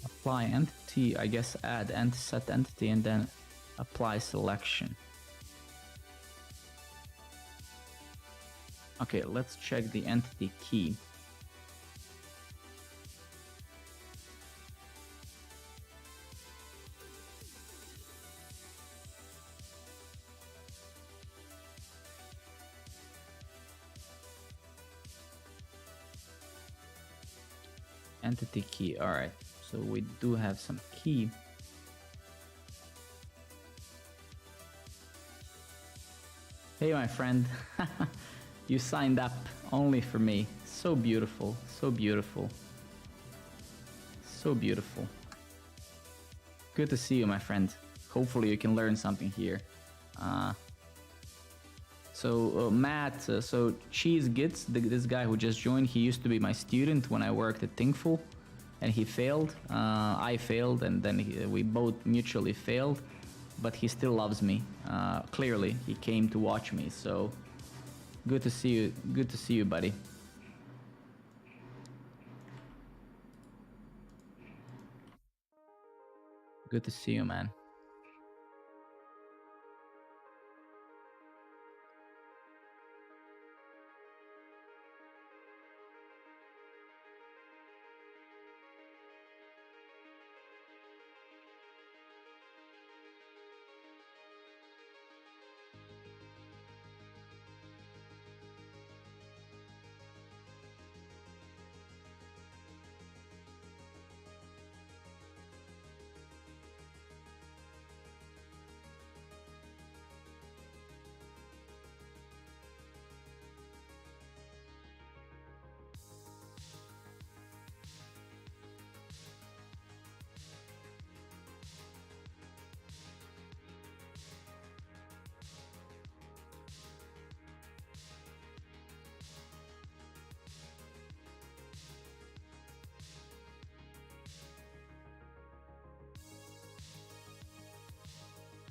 Apply entity, I guess add and set entity, and then apply selection. Okay, let's check the entity key. Entity key, all right. So we do have some key. Hey, my friend, you signed up only for me. So beautiful, so beautiful. So beautiful. Good to see you, my friend. Hopefully you can learn something here. So Matt, so Cheese Gits, this guy who just joined, he used to be my student when I worked at Thinkful, and he failed. I failed, and then we both mutually failed, but he still loves me. Clearly, he came to watch me. So good to see you. Good to see you, buddy. Good to see you, man.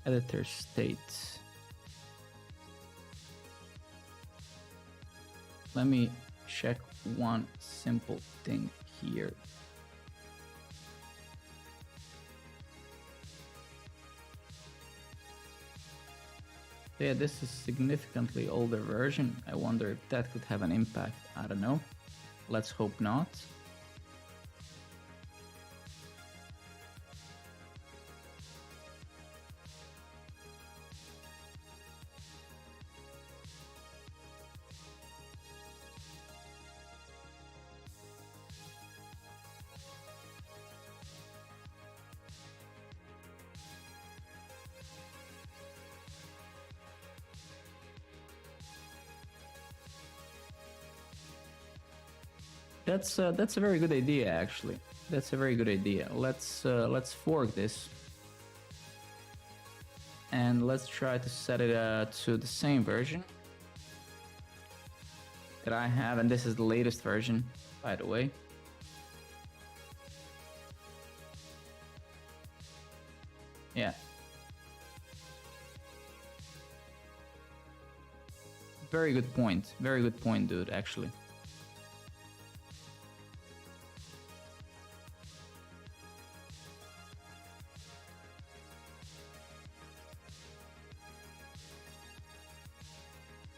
Editor states. Let me check one simple thing here. Yeah, this is significantly older version. I wonder if that could have an impact. I don't know. Let's hope not. That's a very good idea, actually. That's a very good idea. Let's fork this, and let's try to set it to the same version that I have, and this is the latest version, by the way. Yeah. Very good point. Very good point, dude, actually.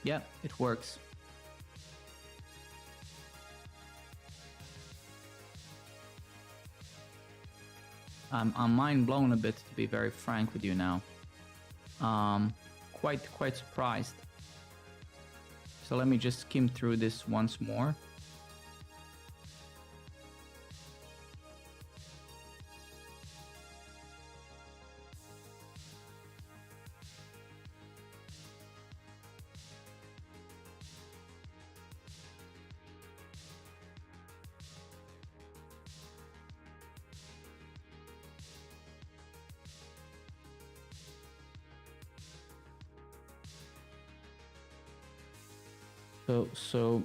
Yeah, it works. I'm mind blown a bit, to be very frank with you now. Quite surprised. So let me just skim through this once more. So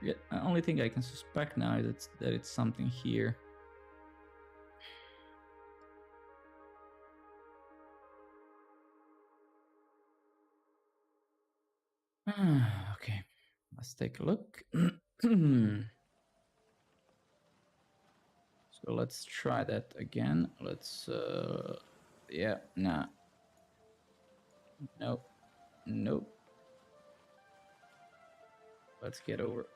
yeah, the only thing I can suspect now is that it's something here. Okay, let's take a look. So let's try that again. Let's yeah, nah. Nope. Nope. Let's get over.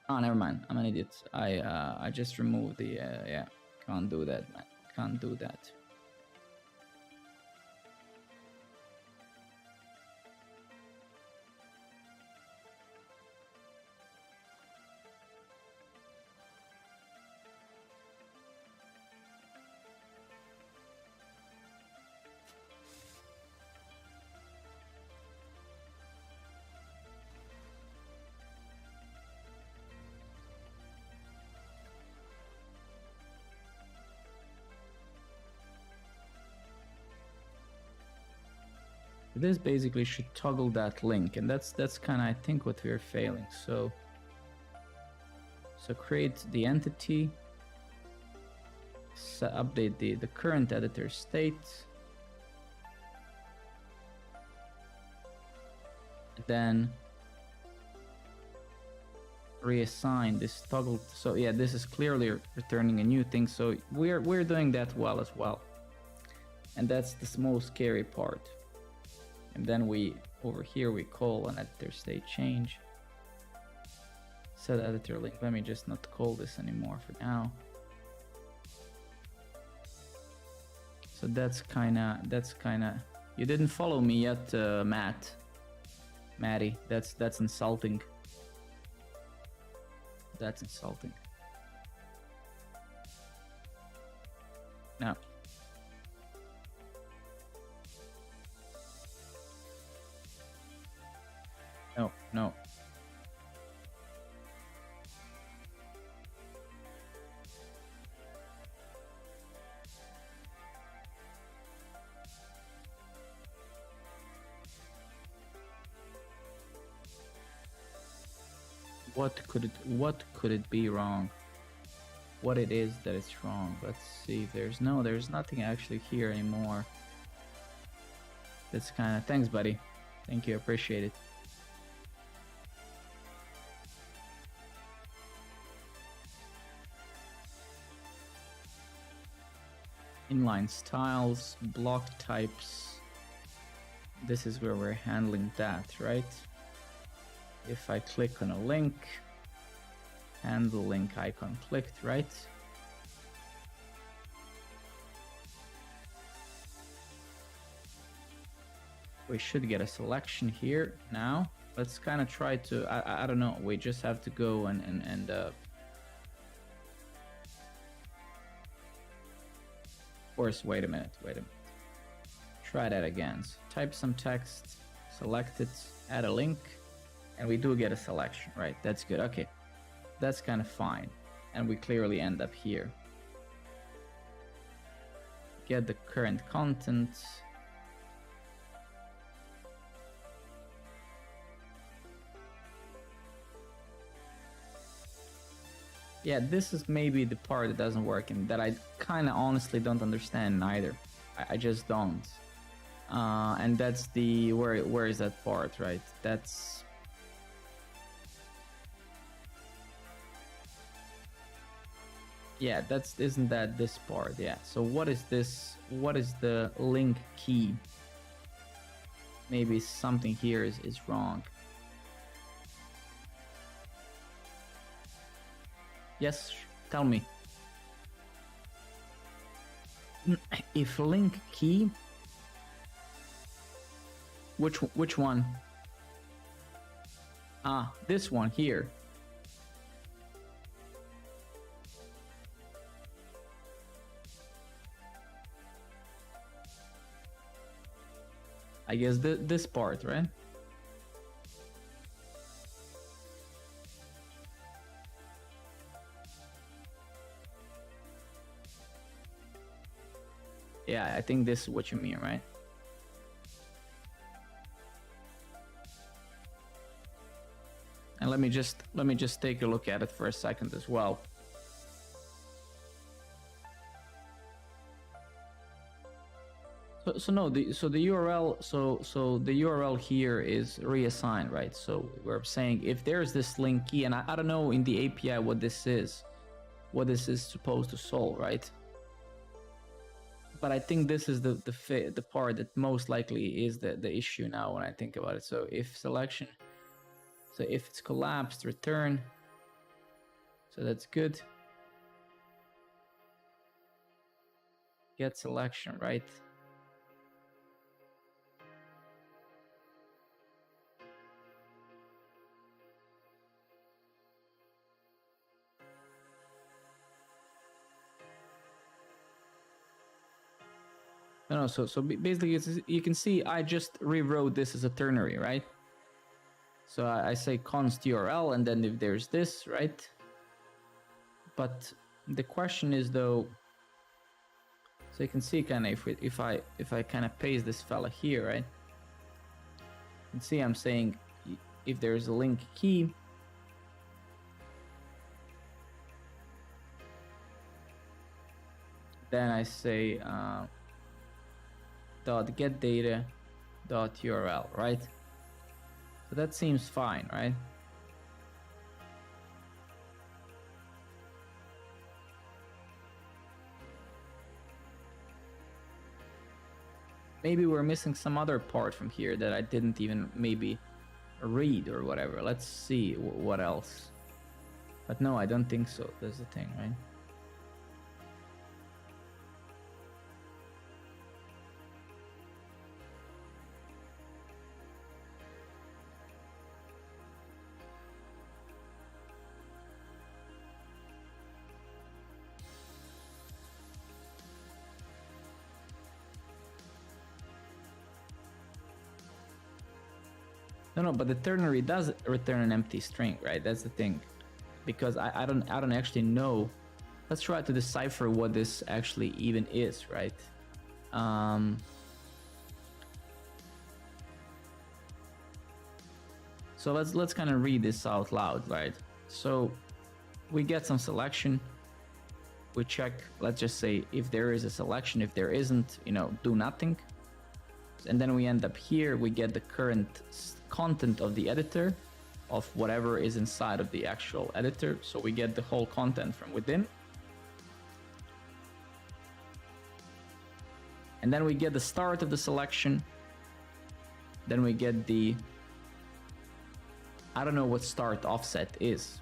Oh, never mind. I'm an idiot. I just removed the yeah. Can't do that, man. Can't do that. This basically should toggle that link, and that's kind of, I think, what we're failing. So create the entity, update the current editor state, then reassign this toggle. So yeah, this is clearly returning a new thing, so we're doing that well as well, and that's the most scary part. And then we over here we call an editor state change, set editor link. Let me just not call this anymore for now. So that's kind of you didn't follow me yet, Maddie. That's insulting. That's insulting. No. No. What could it be wrong? What it is that it's wrong? Let's see if there's nothing actually here anymore. That's kind of, thanks buddy. Thank you, appreciate it. Inline styles, block types. This is where we're handling that, right? If I click on a link, handle link icon clicked, right? We should get a selection here now. Let's kind of try to, I don't know, we just have to go and of course, wait a minute. Try that again. So type some text, select it, add a link, and we do get a selection, right? That's good, okay. That's kind of fine. And we clearly end up here. Get the current content. Yeah, this is maybe the part that doesn't work and that I kind of honestly don't understand neither. I just don't. And that's the, where is that part, right? That's... Yeah, isn't that this part? Yeah, so what is this? What is the link key? Maybe something here is wrong. Yes, tell me. If link key, which one? Ah, this one here. I guess this part, right? Yeah, I think this is what you mean, right? And let me just take a look at it for a second as well. So no, the URL, so the URL here is reassigned, right? So we're saying if there's this link key, and I don't know in the API what this is supposed to solve, right? But I think this is the part that most likely is the issue now when I think about it. So if selection, so if it's collapsed, return. So that's good. Get selection, right? No, so basically you can see I just rewrote this as a ternary, right? So I say const URL, and then if there's this, right? But the question is though, so you can see kind of if I kind of paste this fella here, right? And see, I'm saying if there's a link key, then I say dot get data dot URL, right? So that seems fine, right? Maybe we're missing some other part from here that I didn't even maybe read or whatever. Let's see what else. But no, I don't think so. That's the thing, right? No, but the ternary does return an empty string, right? That's the thing, because I don't actually know. Let's try to decipher what this actually even is, right? So let's kind of read this out loud, right? So we get some selection. We check. Let's just say if there is a selection. If there isn't, do nothing. And then we end up here. We get the current content of the editor, of whatever is inside of the actual editor. So we get the whole content from within. And then we get the start of the selection. Then we get the, I don't know what start offset is.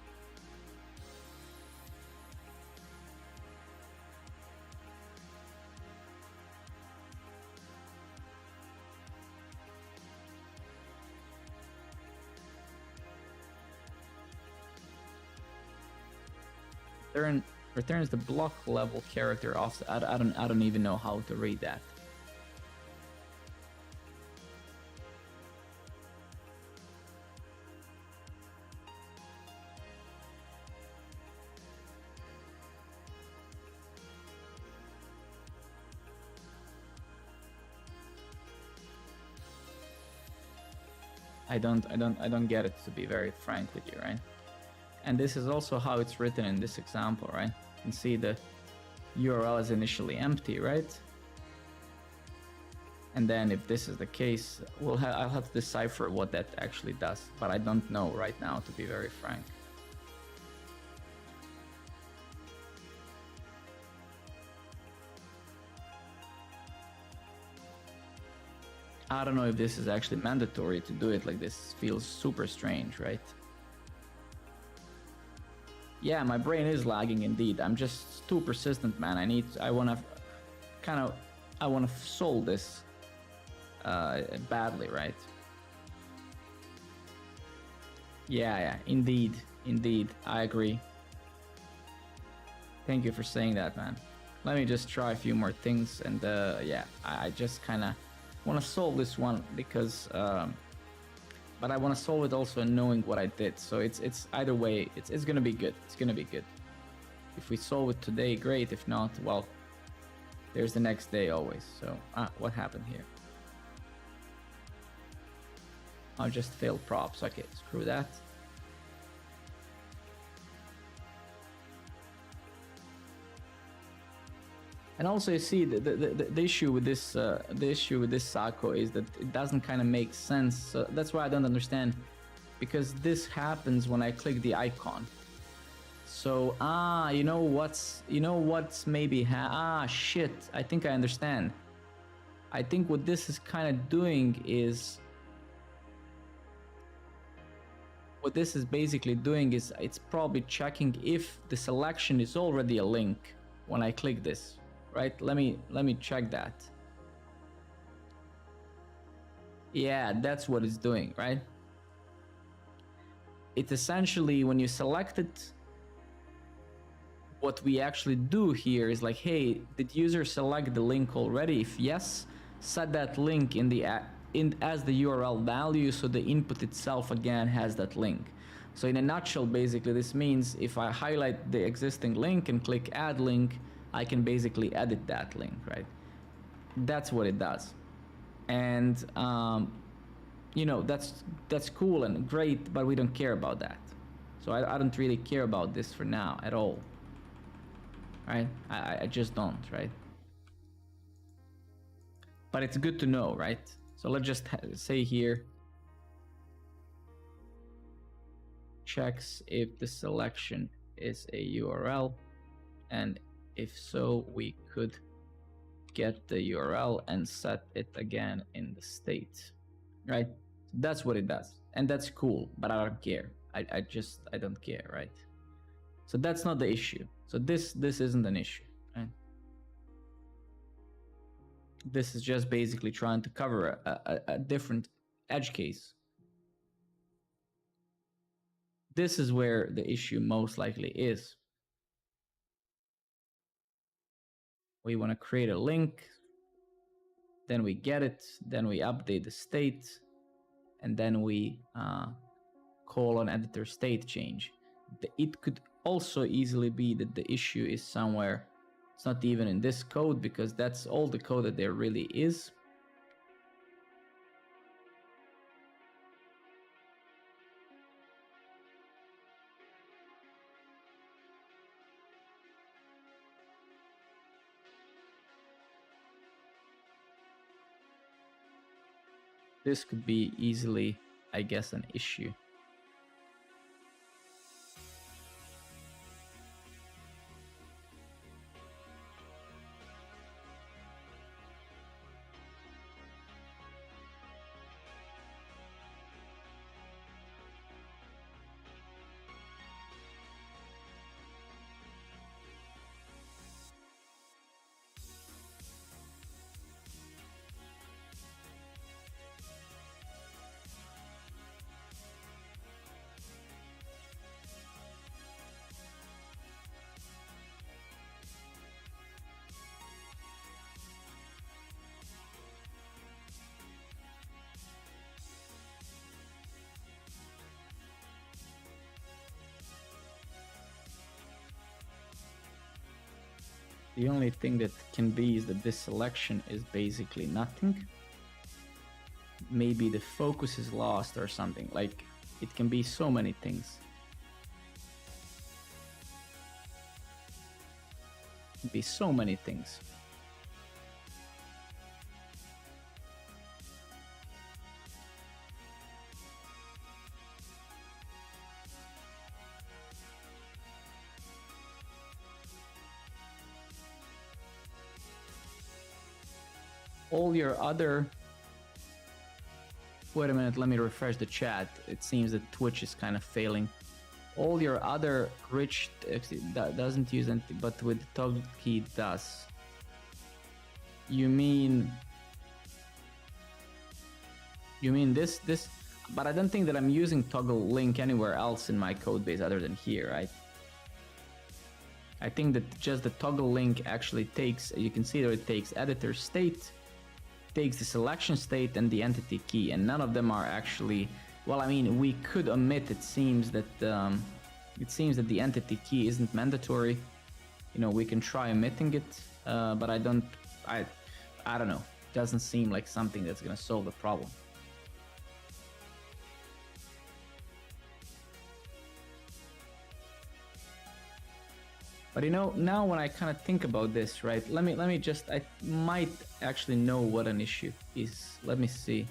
Returns the block level character offset. I don't even know how to read that. I don't get it, to be very frank with you, right? And this is also how it's written in this example, right? You can see the URL is initially empty, right? And then if this is the case, I'll have to decipher what that actually does, but I don't know right now, to be very frank. I don't know if this is actually mandatory to do it like this. Feels super strange, right? Yeah, my brain is lagging indeed. I'm just too persistent, man. I wanna solve this badly, right? Yeah, indeed, I agree. Thank you for saying that, man. Let me just try a few more things, and yeah, I just kind of want to solve this one because but I want to solve it also knowing what I did. So it's either way, it's gonna be good. It's gonna be good. If we solve it today, great. If not, well, there's the next day always. So what happened here? I just failed props. Okay, screw that. And also, you see, the issue with this Sako is that it doesn't kind of make sense. So that's why I don't understand, because this happens when I click the icon. So you know what's maybe shit. I think I understand. I think what this is kind of doing is, what this is basically doing is it's probably checking if the selection is already a link when I click this. Right, let me check that. Yeah, that's what it's doing, right? It's essentially, when you select it, what we actually do here is like, hey, did user select the link already? If yes, set that link as the URL value, so the input itself again has that link. So in a nutshell, basically this means if I highlight the existing link and click add link, I can basically edit that link, right? That's what it does. And you know, that's cool and great, but we don't care about that. So I don't really care about this for now at all. Right? I just don't, right? But it's good to know, right? So let's just say here, checks if the selection is a URL, and if so, we could get the URL and set it again in the state, right? That's what it does, and that's cool, but I don't care. I don't care, right? So that's not the issue. So this isn't an issue, right? This is just basically trying to cover a different edge case. This is where the issue most likely is. We want to create a link, then we get it, then we update the state, and then we call on editor state change. It could also easily be that the issue is somewhere, it's not even in this code, because that's all the code that there really is. This could be easily, I guess, an issue. The only thing that can be is that this selection is basically nothing. Maybe the focus is lost or something. Like, it can be so many things. It can be so many things. All your other... Wait a minute, let me refresh the chat. It seems that Twitch is kind of failing. All your other rich that doesn't use anything, but with the toggle key does. You mean this? But I don't think that I'm using toggle link anywhere else in my code base other than here, right? I think that just the toggle link actually takes, you can see that it takes editor state, takes the selection state and the entity key, and none of them are actually, well, I mean, we could omit, it seems that the entity key isn't mandatory. You know, we can try omitting it, but I don't know. It doesn't seem like something that's gonna solve the problem. But you know, now when I kind of think about this, right? Let me just, I might actually know what an issue is. Let me see.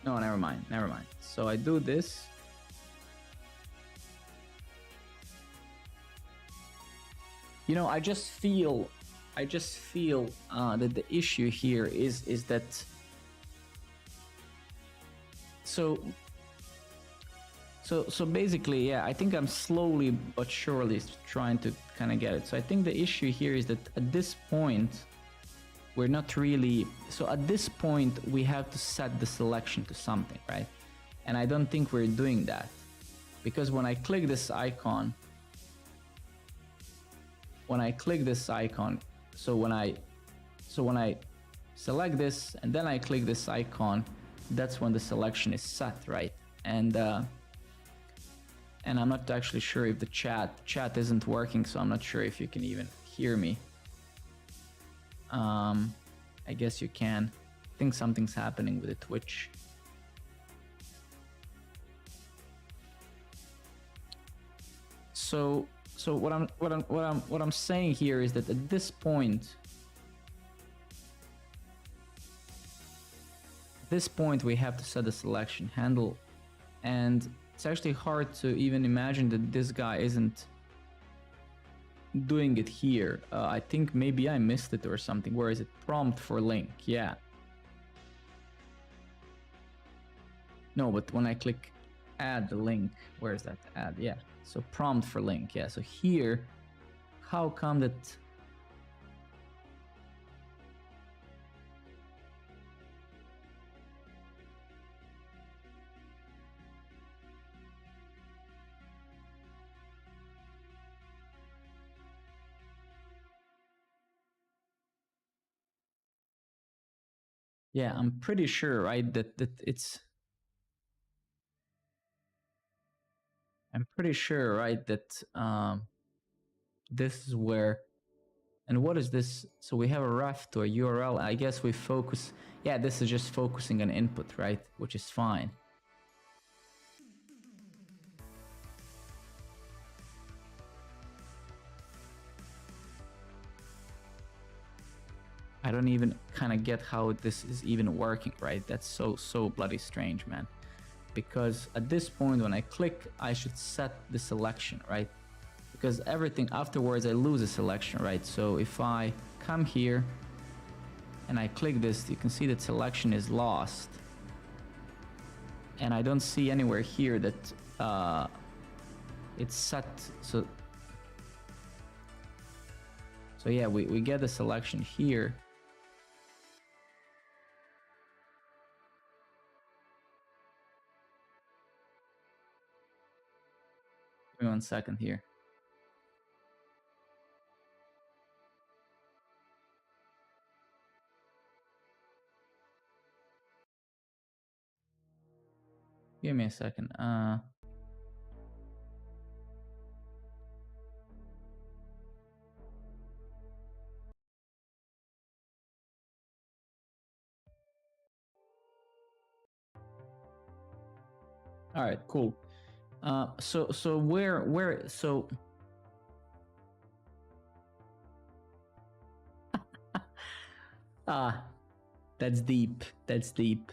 No, never mind. So I do this. You know, I just feel that the issue here is that, So basically, yeah, I think I'm slowly but surely trying to kind of get it. So I think the issue here is that at this point, we're not really... So at this point, we have to set the selection to something, right? And I don't think we're doing that. Because when I click this icon, so when I select this and then I click this icon, that's when the selection is set, right? And I'm not actually sure if the chat isn't working, so I'm not sure if you can even hear me. I guess you can. I think something's happening with the Twitch. So what I'm saying here is that at this point, we have to set the selection handle, and it's actually hard to even imagine that this guy isn't doing it here. I think maybe I missed it or something. Where is it? Prompt for link. Yeah. No, but when I click add the link, where is that? Add. Yeah. So prompt for link. Yeah. So here, how come that? Yeah, I'm pretty sure, right, that it's. I'm pretty sure, right, that this is where. And what is this? So we have a ref to a URL. I guess we focus. Yeah, this is just focusing on input, right? Which is fine. I don't even kind of get how this is even working, right? That's so bloody strange, man. Because at this point, when I click, I should set the selection, right? Because everything afterwards, I lose a selection, right? So if I come here and I click this, you can see that selection is lost. And I don't see anywhere here that it's set. So yeah, we get the selection here. Give me 1 second here. Give me a second. All right, cool. So where so that's deep. That's deep.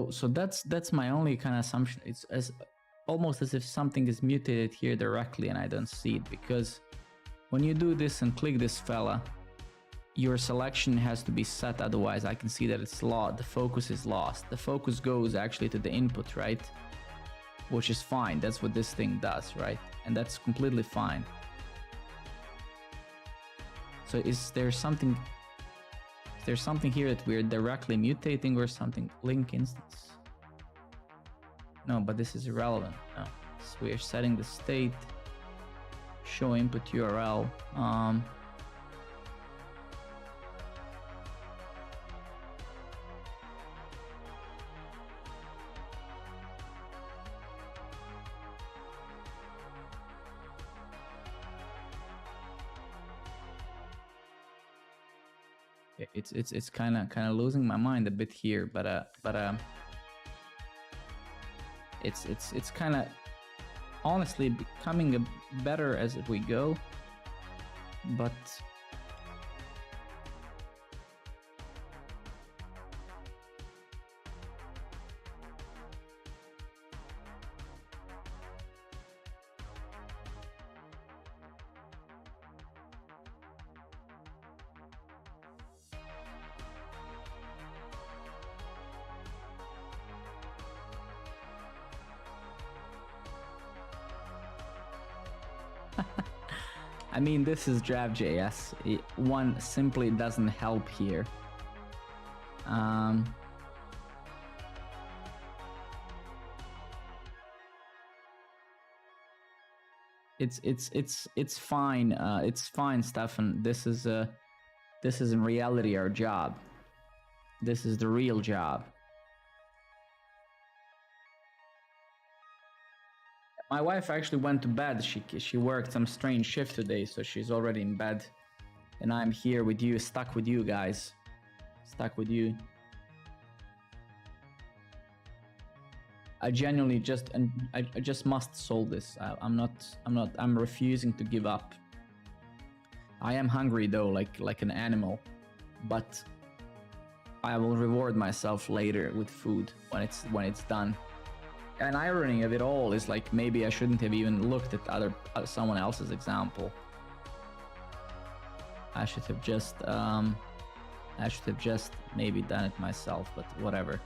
So that's my only kind of assumption. It's as almost as if something is mutated here directly and I don't see it, because when you do this and click this fella, your selection has to be set, otherwise I can see that it's lost. The focus is lost. The focus goes actually to the input, right? Which is fine. That's what this thing does, right? And that's completely fine. So is there something here that we're directly mutating or something? Link instance. No, but this is irrelevant. No. So we are setting the state, show input URL. It's kind of losing my mind a bit here, but it's kind of honestly becoming better as we go, but I mean, this is Draft.js. One simply doesn't help here. It's fine. It's fine, Stefan. This is This is in reality our job. This is the real job. My wife actually went to bed. She worked some strange shift today, so she's already in bed. And I'm here with you, stuck with you guys. Stuck with you. I genuinely just, and I just must solve this. I'm refusing to give up. I am hungry though, like an animal, but I will reward myself later with food when it's done. An irony of it all is like maybe I shouldn't have even looked at someone else's example. I should have just maybe done it myself, but whatever.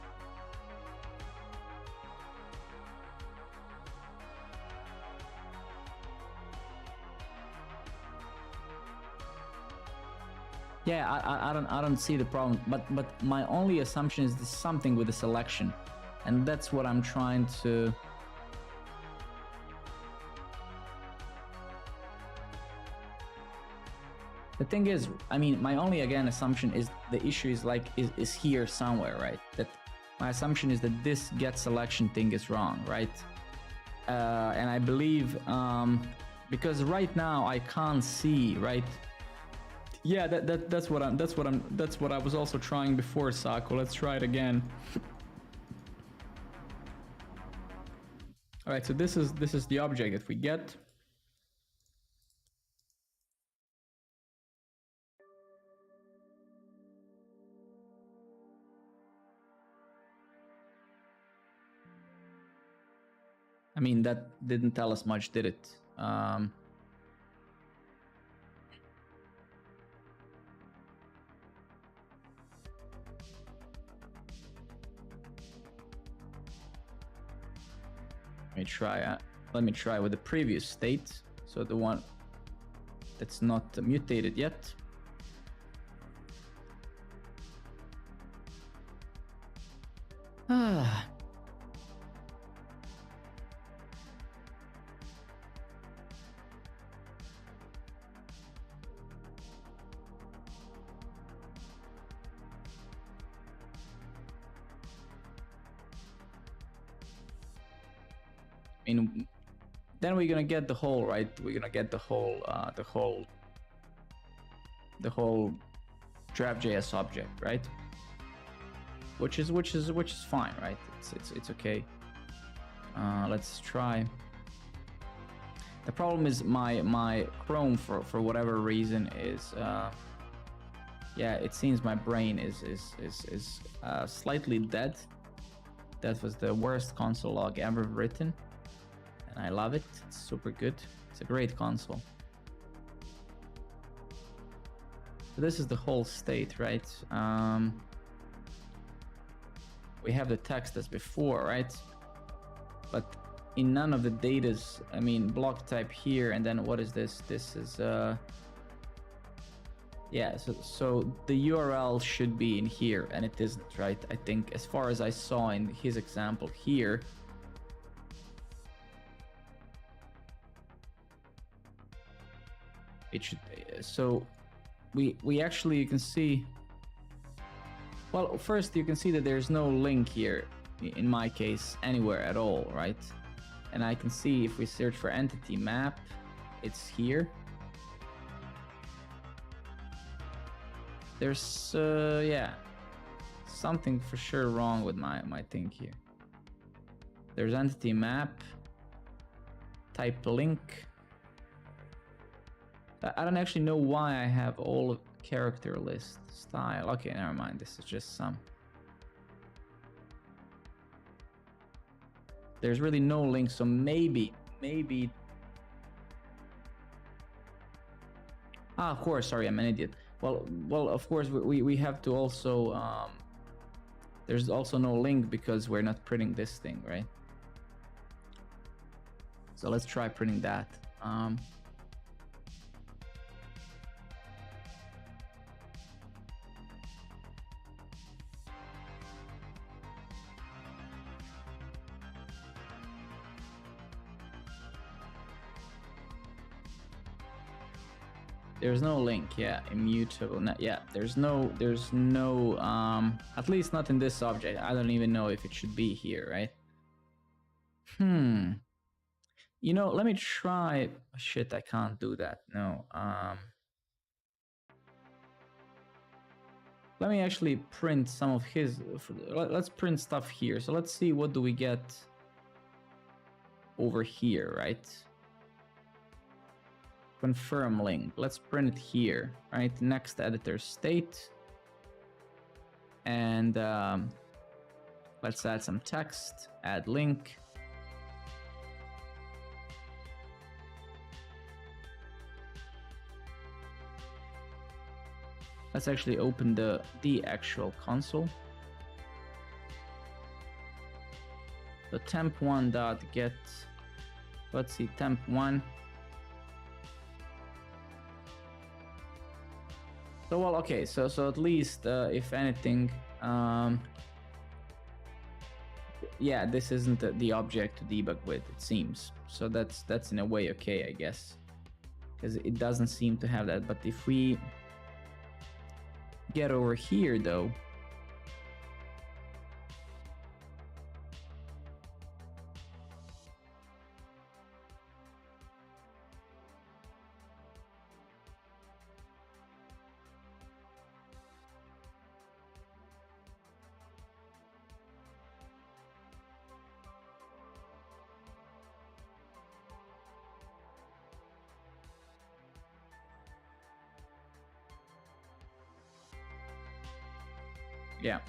Yeah, I don't see the problem, but my only assumption is there's something with the selection, and that's what I'm trying to. The thing is, I mean, my only again assumption is the issue is like is here somewhere, right? That my assumption is that this get selection thing is wrong, right? And I believe because right now I can't see, right? Yeah, that's what I was also trying before, Sako. Let's try it again. All right, so this is the object that we get. I mean, that didn't tell us much, did it? Let me try with the previous state, so the one that's not mutated yet. I mean, then we're gonna get the whole, right? We're gonna get the whole draft.js object, right? Which is fine, right? It's okay. Let's try. The problem is my Chrome for whatever reason is yeah, it seems my brain is slightly dead. That was the worst console log ever written. And I love it. It's super good. It's a great console. So this is the whole state, right? We have the text as before, right? But in none of the datas, I mean, block type here, and then what is this? This is yeah, so the URL should be in here, and it isn't, right? I think as far as I saw in his example here, it should. So we actually, you can see. Well, first you can see that there's no link here, in my case, anywhere at all, right? And I can see if we search for entity map, it's here. There's yeah, something for sure wrong with my thing here. There's entity map, type link. I don't actually know why I have all of character list style. Okay, never mind. This is just some. There's really no link, so maybe. Ah, of course. Sorry, I'm an idiot. Well, of course we have to also. There's also no link because we're not printing this thing, right? So let's try printing that. There's no link, yeah, immutable. Yeah, there's no, at least not in this object. I don't even know if it should be here, right? You know, let me try. Shit, I can't do that. No. Let me actually print some of his. Let's print stuff here. So let's see, what do we get over here, right? Confirm link. Let's print it here, right? Next editor state. And let's add some text, add link. Let's actually open the actual console. So temp1.get, let's see, temp1. So, well, okay, so at least, if anything, yeah, this isn't the object to debug with, it seems. So that's in a way okay, I guess, because it doesn't seem to have that. But if we get over here, though, yeah.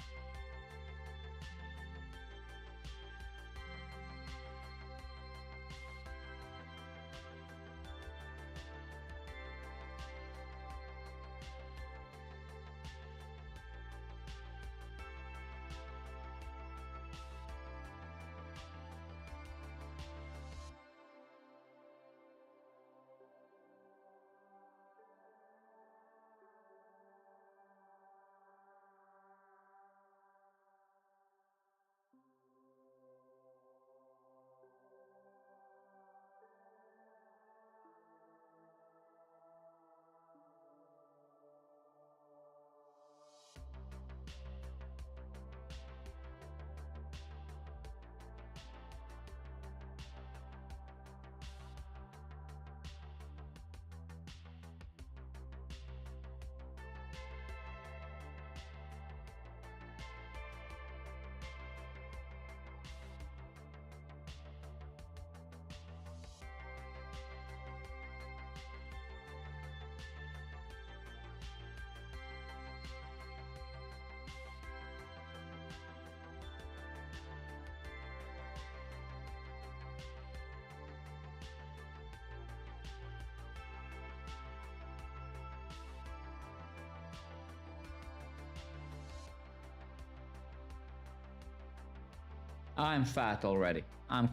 I'm fat already. I'm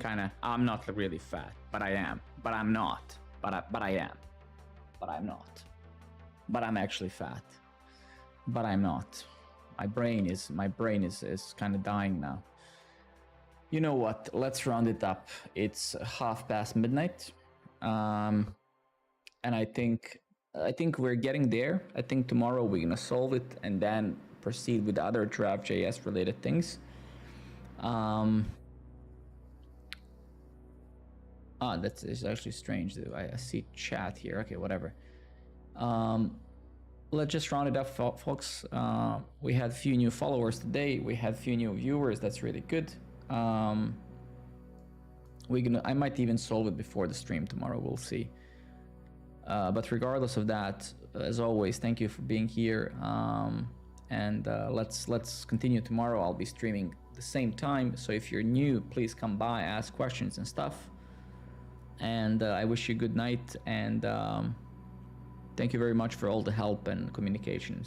not really fat, but I am. But I'm not. But I am. But I'm not. But I'm actually fat. But I'm not. My brain is kind of dying now. You know what? Let's round it up. It's midnight. And I think we're getting there. I think tomorrow we're gonna solve it and then proceed with other draft.js related things. That is actually strange. I see chat here. Okay, whatever. Let's just round it up, folks. We had a few new followers today. We had a few new viewers. That's really good. I might even solve it before the stream tomorrow. We'll see. But regardless of that, as always, thank you for being here. And let's continue tomorrow. I'll be streaming the same time, so if you're new, please come by, ask questions and stuff. And I wish you good night, and thank you very much for all the help and communications.